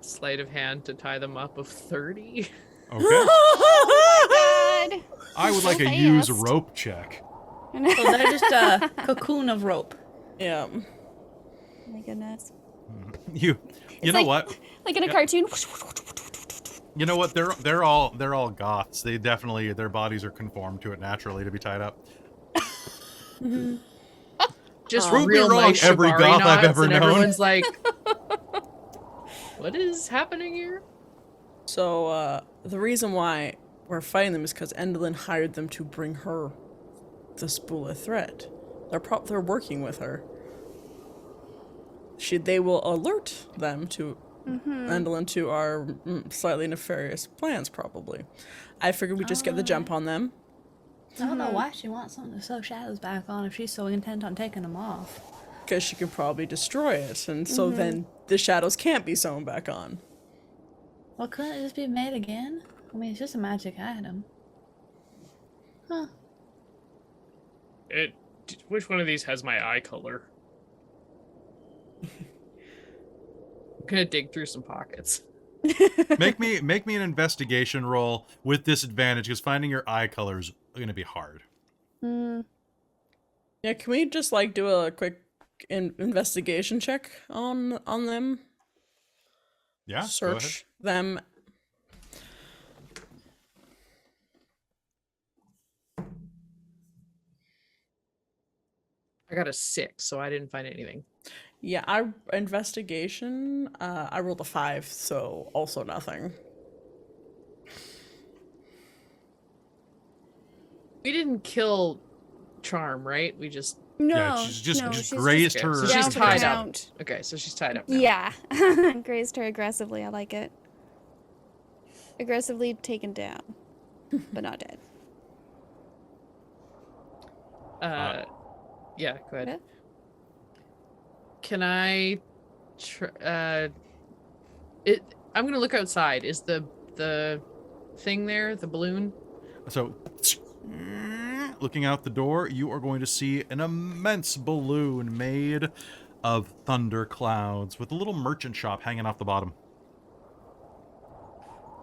sleight of hand to tie them up of 30. Okay. Oh my god. I would So like a use fast. rope check. So they're just a cocoon of rope. Yeah. My goodness. You It's know like- what? Like in a cartoon. You know what? They're all goths. They definitely, their bodies are conformed to it naturally to be tied up. Just Prove me real wrong, nice every shibari goth I've knots, ever and known. everyone's like, what is happening here? So, the reason why we're fighting them is because Endelyn hired them to bring her the spool of thread. They're working with her. They will alert them to Endelyn to our slightly nefarious plans, probably. I figured we'd just get the jump on them. I don't know why she wants something to sew shadows back on if she's so intent on taking them off. Because she can probably destroy it, and so then the shadows can't be sewn back on. Well, couldn't it just be made again? I mean, it's just a magic item. Huh. Which one of these has my eye color? I'm gonna dig through some pockets. Make me an investigation roll with disadvantage because finding your eye color is going to be hard. Yeah, can we just like do a quick investigation check on them? Yeah. go ahead. Search them. I got a 6, so I didn't find anything. Yeah, our investigation, I rolled a 5, so also nothing. We didn't kill Charm, right? We just No. Yeah, she's just no, just she's grazed okay, her. so down she's for the tied up. count. Okay, so she's tied up now. Yeah. Grazed her aggressively. I like it. Aggressively taken down, but not dead. Yeah, go ahead. Okay. Can I I'm gonna look outside. Is the thing there, the balloon? So, looking out the door, you are going to see an immense balloon made of thunder clouds with a little merchant shop hanging off the bottom.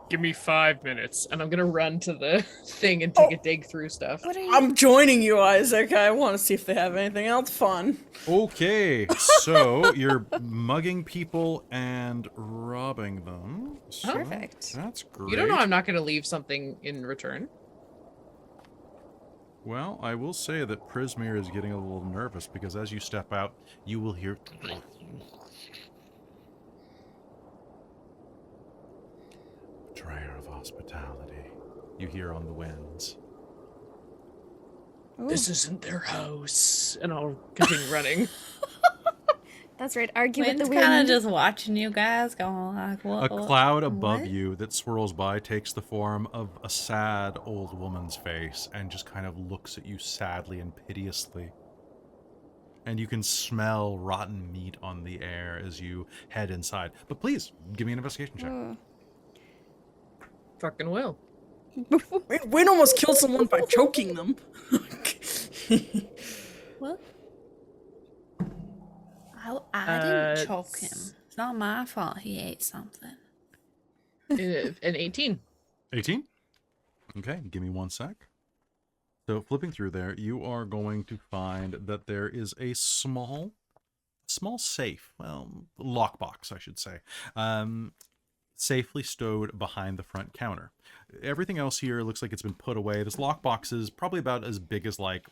Give me 5 minutes. And I'm gonna run to the thing and take a dig through stuff. What are you? I'm joining you, Isaac. I want to see if they have anything else fun. Okay, so you're mugging people and robbing them. So Perfect. That's great. You don't know I'm not gonna leave something in return. Well, I will say that Prismere is getting a little nervous because as you step out, you will hear... Betrayer of hospitality. You hear on the winds. Ooh, This isn't their house. And I'll continue running. that's right. Argue with Wynne's the kind of wind. just watching you guys going like, what? A cloud above what? you that swirls by takes the form of a sad old woman's face and just kind of looks at you sadly and piteously. And you can smell rotten meat on the air as you head inside. But please, give me an investigation check. Ooh. Fucking will. Wynne almost killed someone by choking them. What? I didn't Uh, choke him. It's not my fault he ate something. An 18. 18? Okay, give me 1 sec. So flipping through there, you are going to find that there is a small safe, well, lockbox, I should say, safely stowed behind the front counter. Everything else here looks like it's been put away. This lockbox is probably about as big as like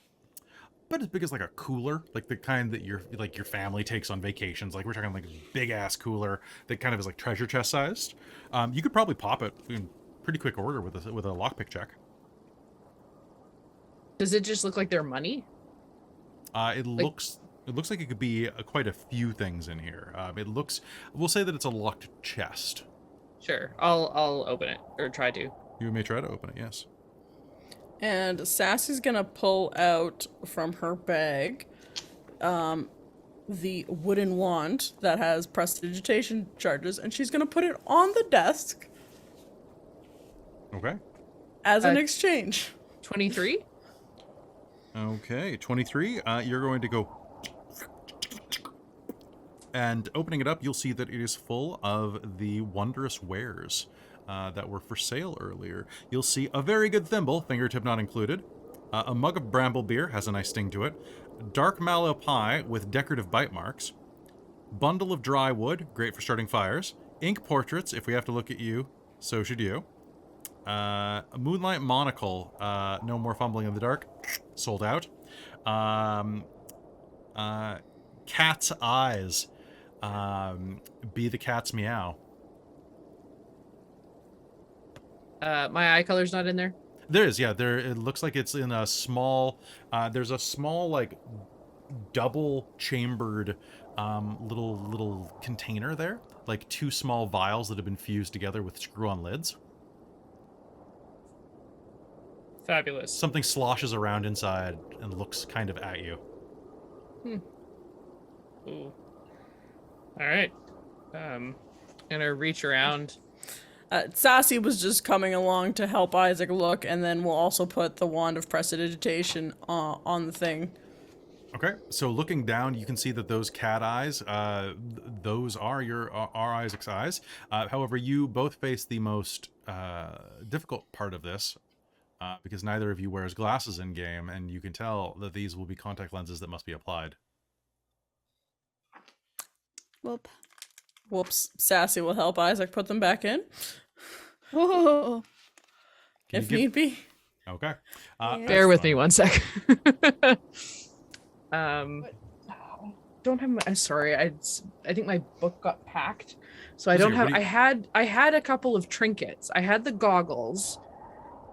a cooler, like the kind that your family takes on vacations. Like we're talking like a big ass cooler that kind of is like treasure chest sized. You could probably pop it in pretty quick order with a lockpick check. Does it just look like their money? It looks like it could be quite a few things in here. We'll say that it's a locked chest. Sure. I'll open it. Or try to. You may try to open it, yes. And Sassy's gonna pull out from her bag the wooden wand that has prestidigitation charges, and she's gonna put it on the desk Okay. as an exchange. 23? Okay, 23. You're going to go And opening it up, you'll see that it is full of the wondrous wares that were for sale earlier. You'll see a very good thimble, fingertip not included. A mug of bramble beer, has a nice sting to it. Dark mallow pie with decorative bite marks. Bundle of dry wood, great for starting fires. Ink portraits, if we have to look at you, so should you. A moonlight monocle, no more fumbling in the dark, sold out. Cat's eyes, be the cat's meow. My eye color's not in there. There is, yeah. There, it looks like it's in a small. There's a small, like, double-chambered, little container there, like 2 small vials that have been fused together with screw-on lids. Fabulous. Something sloshes around inside and looks kind of at you. Ooh. All right. Gonna reach around. Sassy was just coming along to help Isaac look, and then we'll also put the wand of prestidigitation on the thing. Okay, so looking down, you can see that those cat eyes, those are are Isaac's eyes. However, you both face the most difficult part of this, because neither of you wears glasses in game, and you can tell that these will be contact lenses that must be applied. Whoop. Whoops. Sassy will help Isaac put them back in, Whoa. if need be. Okay. Bear with me one sec. Don't have my. I'm sorry. I think my book got packed, so I don't have. I had a couple of trinkets. I had the goggles,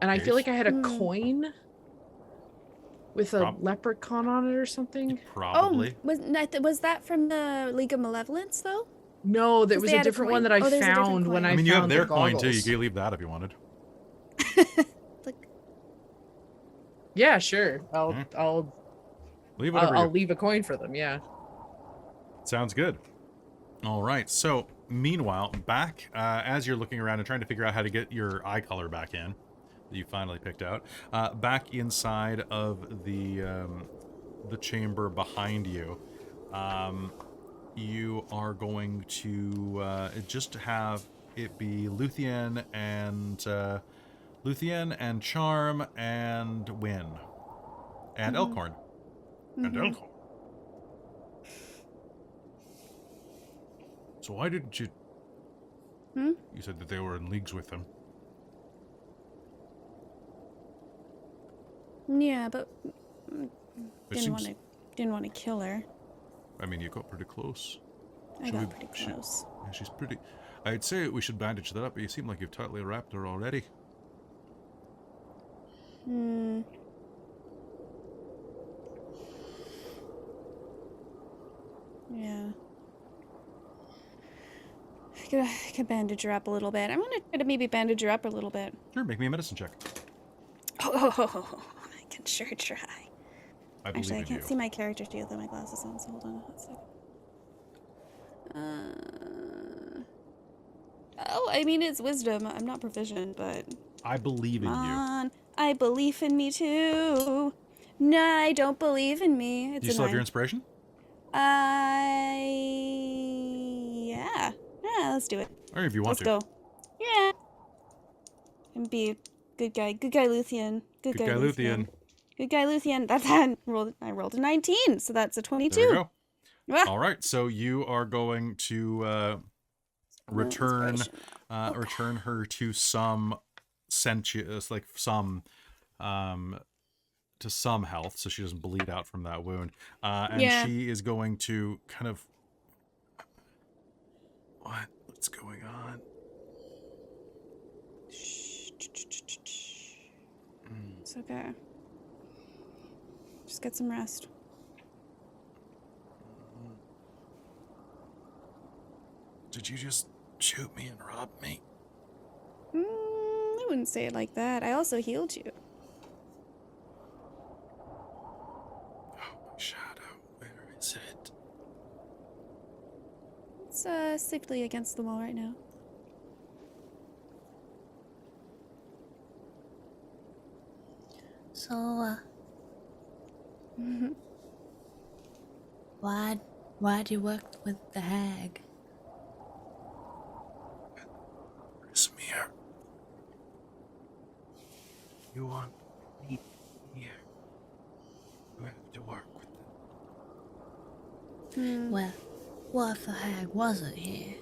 and I feel like I had a coin with a leprechaun on it or something. Probably. Oh, was that from the League of Malevolence though? No, there was they a had a different one coin. that I Oh, there's a different found when coin. I I mean, you found have their the coin goggles. too. You could leave that if you wanted. Like, Yeah, sure. I'll Leave whatever. I'll leave a coin for them. Yeah. Sounds good. All right. So, meanwhile, back as you're looking around and trying to figure out how to get your eye color back in, that you finally picked out, back inside of the chamber behind you, you are going to just have it be Luthienne and Charm and Wynne and Elkhorn and Elkhorn. So why didn't you? You said that they were in leagues with them. yeah, but It didn't seems- want to kill her. I mean, you got pretty close. I Should got we- pretty should- close. Yeah, she's pretty. I'd say we should bandage that up, but you seem like you've tightly wrapped her already. Yeah. I could bandage her up a little bit. I'm gonna try to maybe bandage her up a little bit. Sure, make me a medicine check. Oh, I can sure try. I believe Actually, I in can't you. see my character sheet without my glasses on, so hold on a second. Oh, I mean, it's wisdom. I'm not proficient, but... I believe in Come you. on. I believe in me, too. No, I don't believe in me. It's Do you still have your inspiration? Yeah. Yeah, let's do it. Or if you want Let's go. Yeah. And be a good guy. Good guy, Luthienne. Good guy, Luthienne. Good guy, Luthienne. That's I rolled a 19, so that's a 22. There you go. Ah. All right, so you are going to return return her to some sentience, like some to some health, so she doesn't bleed out from that wound. And Yeah. she is going to kind of what's going on? It's okay. Just get some rest. Did you just shoot me and rob me? I wouldn't say it like that. I also healed you. Oh, my shadow. Where is it? It's safely against the wall right now. So, why Why'd you work with the hag? Smear. You want me here? You have to work with them. Well, what if the hag wasn't here?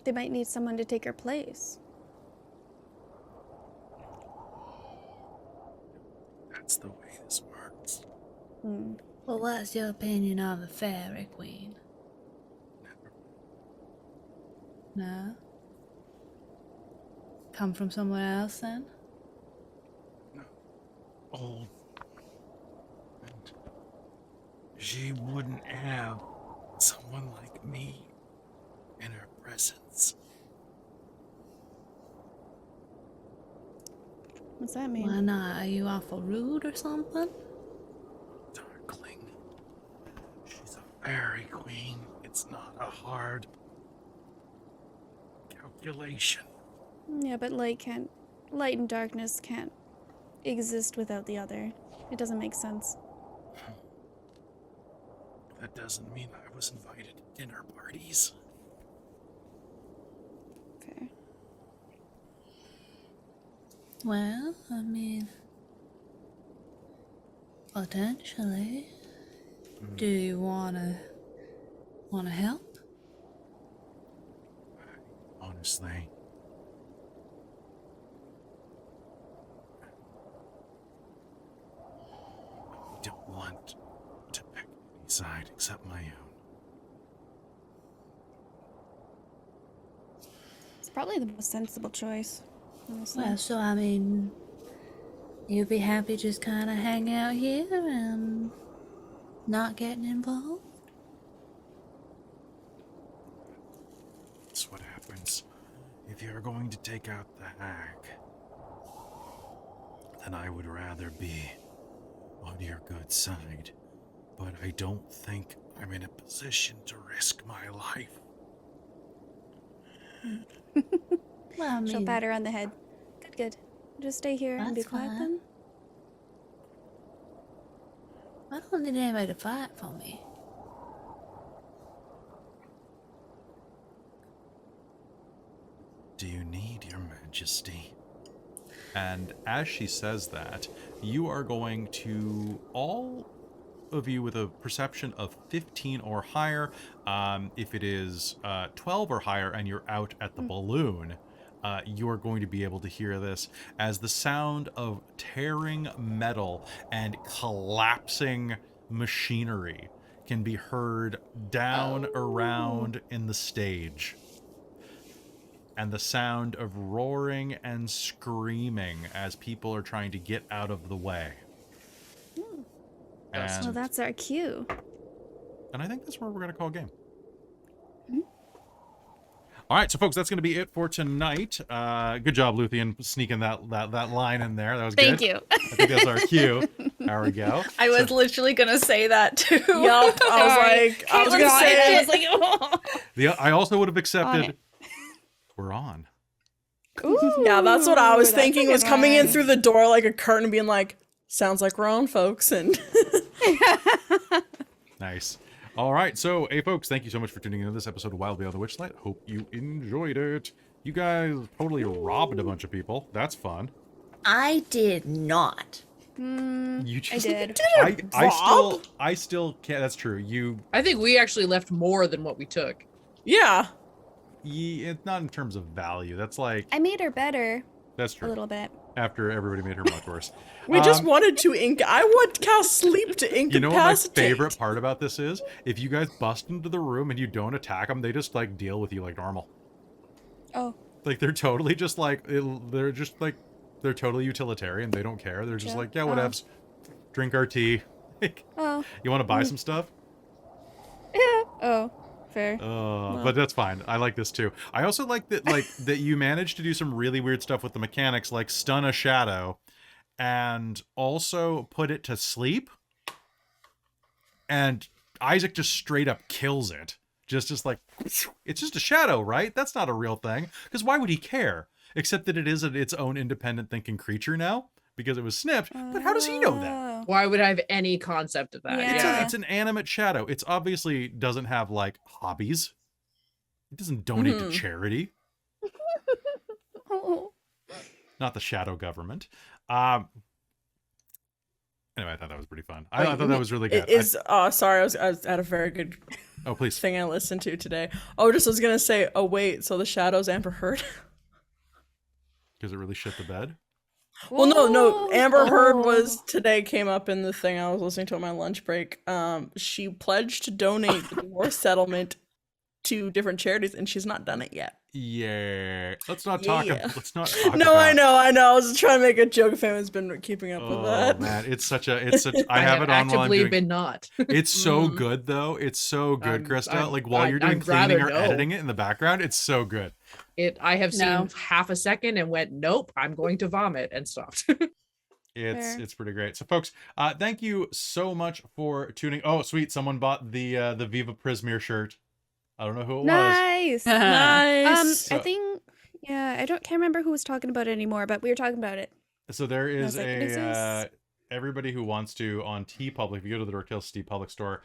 They might need someone to take her place. That's the way this works. Well, what's your opinion of the fairy queen? No? Come from somewhere else then? Old. And she wouldn't have someone like me in her presence. What's that mean? Why not? Are you awful rude or something? Darkling. She's a fairy queen. It's not a hard calculation. Yeah, but light and darkness can't exist without the other. It doesn't make sense. That doesn't mean I was invited to dinner parties. Fair. Well, I mean, potentially. Do you wanna help? Honestly, I don't want to pick any side except my own. It's probably the most sensible choice, honestly. Well, so I mean, you'd be happy just kind of hang out here and not getting involved? That's what happens if you're going to take out the hag. Then I would rather be on your good side, but I don't think I'm in a position to risk my life. Well, I mean, She'll pat her on the head. Good. Just stay here and be That's quiet fine. then. I don't need anybody to fight for me. Do you need your majesty? And as she says that, you are going to, all of you with a perception of 15 or higher, if it is 12 or higher and you're out at the balloon, you are going to be able to hear this as the sound of tearing metal and collapsing machinery can be heard down around in the stage. And the sound of roaring and screaming as people are trying to get out of the way. And, Well, that's our cue. and I think that's where we're going to call a game. All right, so folks, that's going to be it for tonight. Good job, Luthienne, sneaking that line in there. That was Thank good. you. I think that's our cue. There we go. I was literally gonna say that too. Yup. I was Caitlin gonna saw say it. I it. was like, oh. I also would have accepted. it. We're on. Yeah, that's what I was Ooh, that's thinking. a Was good coming in one. through the door like a curtain, being like, "Sounds like we're on, folks." And Nice. All right, so, hey, folks, thank you so much for tuning into this episode of Wild Beyond the Witchlight. Hope you enjoyed it. You guys totally robbed a bunch of people. That's fun. I did not. You I just, did. I still can't. That's true. I think we actually left more than what we took. yeah, It's not in terms of value. That's like, I made her better that's a true. little bit. After everybody made her much worse. we just wanted to I would cast sleep to incapacitate. You know what my favorite part about this is? If you guys bust into the room and you don't attack them, they just like deal with you like normal. Oh. Like they're totally just like they're totally utilitarian. They don't care. They're just Yeah. like, yeah, whatevs. Drink our tea. Like, Oh. you want to buy some stuff? Oh. Fair. But that's fine. I like this too. I also like that that you managed to do some really weird stuff with the mechanics, like stun a shadow and also put it to sleep. And Isaac just straight up kills it. Just like, it's just a shadow, right? That's not a real thing. Because why would he care? Except that it is its own independent thinking creature now. because it was snipped. But how does he know that? Why would I have any concept of that? Yeah. It's an animate shadow. It's obviously doesn't have like hobbies. It doesn't donate to charity. Not the shadow government. Anyway, I thought that was pretty fun. I thought that was really good. Sorry, I was at a very good Oh, please. thing I listened to today. Oh, just was gonna say, oh wait, so the shadows Amber Heard? Because it really shit the bed. Well, no. Amber Heard was today came up in the thing I was listening to on my lunch break. She pledged to donate the divorce settlement to different charities, and she's not done it yet. Yeah. Let's not talk. Let's not talk. No, about I know. I was trying to make a joke. If anyone's been keeping up with Oh that. man, it's such. I I have it on while I'm actively doing. been not. It's so good though. It's so good, Christa. Like while you're doing I'd rather cleaning or know. editing it in the background, it's so good. I have seen No. half a second and went, nope, I'm going to vomit, and stopped. Fair. It's pretty great. So folks, thank you so much for tuning. Oh, sweet, someone bought the Viva Prismere shirt. I don't know who it was. Nice. Nice. I think, I can't remember who was talking about it anymore, but we were talking about it. So there is like, "Is this-" everybody who wants to on TeePublic. If you go to the Dork Tales TeePublic store,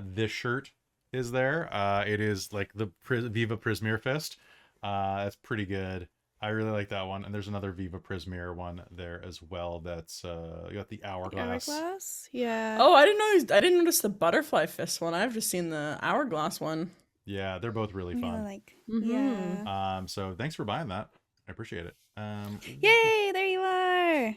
this shirt is there. It is like the Viva Prismere fist. That's pretty good. I really like that one. And there's another Viva Prismere one there as well. That's you got the hourglass. Hourglass? Yeah. Oh, I didn't notice the butterfly fist one. I've just seen the hourglass one. Yeah, they're both really Yeah, fun. like, Mhm. yeah. So thanks for buying that. I appreciate it. Yay, there you are.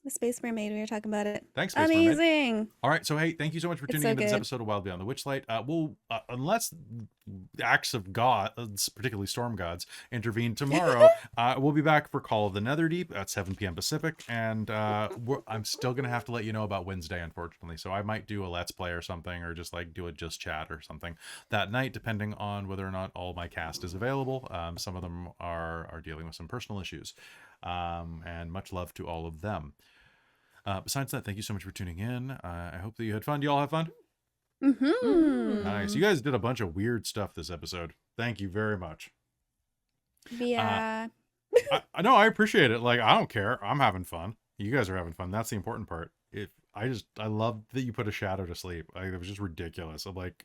The Space Mermaid, we were talking about it. Thanks, Space Mermaid. Amazing. All right, so hey, thank you so much for It's tuning so into this good. episode of Wild Beyond the Witchlight. We'll, unless acts of gods, particularly storm gods, intervene tomorrow, we'll be back for Call of the Netherdeep at 7 p.m. Pacific, and I'm still gonna have to let you know about Wednesday, unfortunately. So I might do a Let's Play or something, or just like do a Just Chat or something that night, depending on whether or not all my cast is available. Some of them are dealing with some personal issues, and much love to all of them. Besides that, thank you so much for tuning in. I hope that you had fun. Do you all have fun? Mm-hmm. Nice. You guys did a bunch of weird stuff this episode. Thank you very much. Yeah. I know, I appreciate it. Like, I don't care. I'm having fun. You guys are having fun. That's the important part. I love that you put a shadow to sleep. It was just ridiculous. I'm like,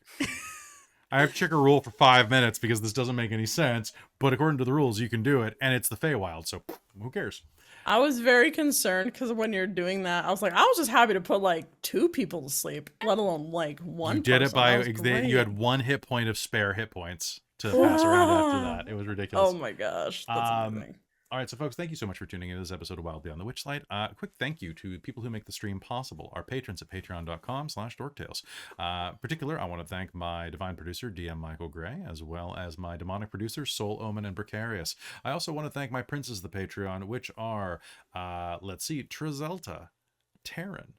I have to check a rule for 5 minutes because this doesn't make any sense. But according to the rules, you can do it. And it's the Feywild, so who cares? I was very concerned because when you're doing that, I was just happy to put like 2 people to sleep, let alone like one. You did it person. That was by, great. you had 1 hit point of spare hit points to pass around after that. It was ridiculous. Oh my gosh, that's amazing. All right, so folks, thank you so much for tuning in to this episode of Wild Beyond the Witchlight. A quick thank you to people who make the stream possible, our patrons at patreon.com/dorktales. Particular, I want to thank my divine producer, DM Michael Gray, as well as my demonic producers, Soul Omen and Precarious. I also want to thank my princes of the Patreon, which are, Trizelta, Terran,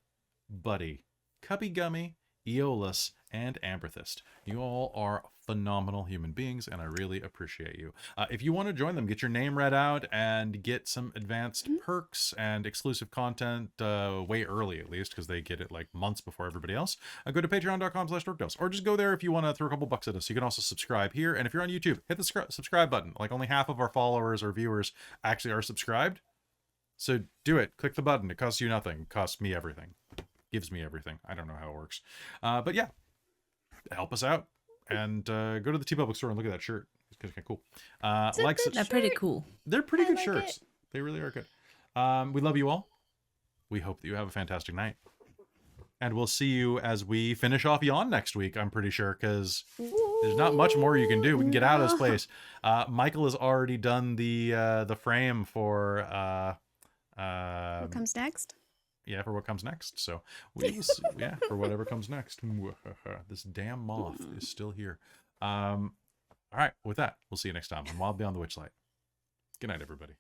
Buddy, Cubby Gummy, Eolus, and Amberthist. You all are phenomenal human beings, and I really appreciate you. If you want to join them, get your name read out and get some advanced perks and exclusive content way early, at least, because they get it like months before everybody else. Go to patreon.com/dorktales, or just go there if you want to throw a couple bucks at us. You can also subscribe here, and if you're on YouTube, hit the subscribe button. Like, only half of our followers or viewers actually are subscribed, so do it. Click the button. It costs you nothing. It costs me everything. Gives me everything. I don't know how it works. But yeah, help us out. And go to the TeePublic store and look at that shirt. It's kind of cool. They're pretty cool. They're pretty good like shirts. it. They really are good. We love you all. We hope that you have a fantastic night. And we'll see you as we finish off Yawn next week, I'm pretty sure, because there's not much more you can do. We can get out of this place. Michael has already done the frame for... What comes next? Yeah, for what comes next. So we will see, for whatever comes next. This damn moth is still here. All right, with that, we'll see you next time on Wild Beyond the Witchlight. Good night, everybody.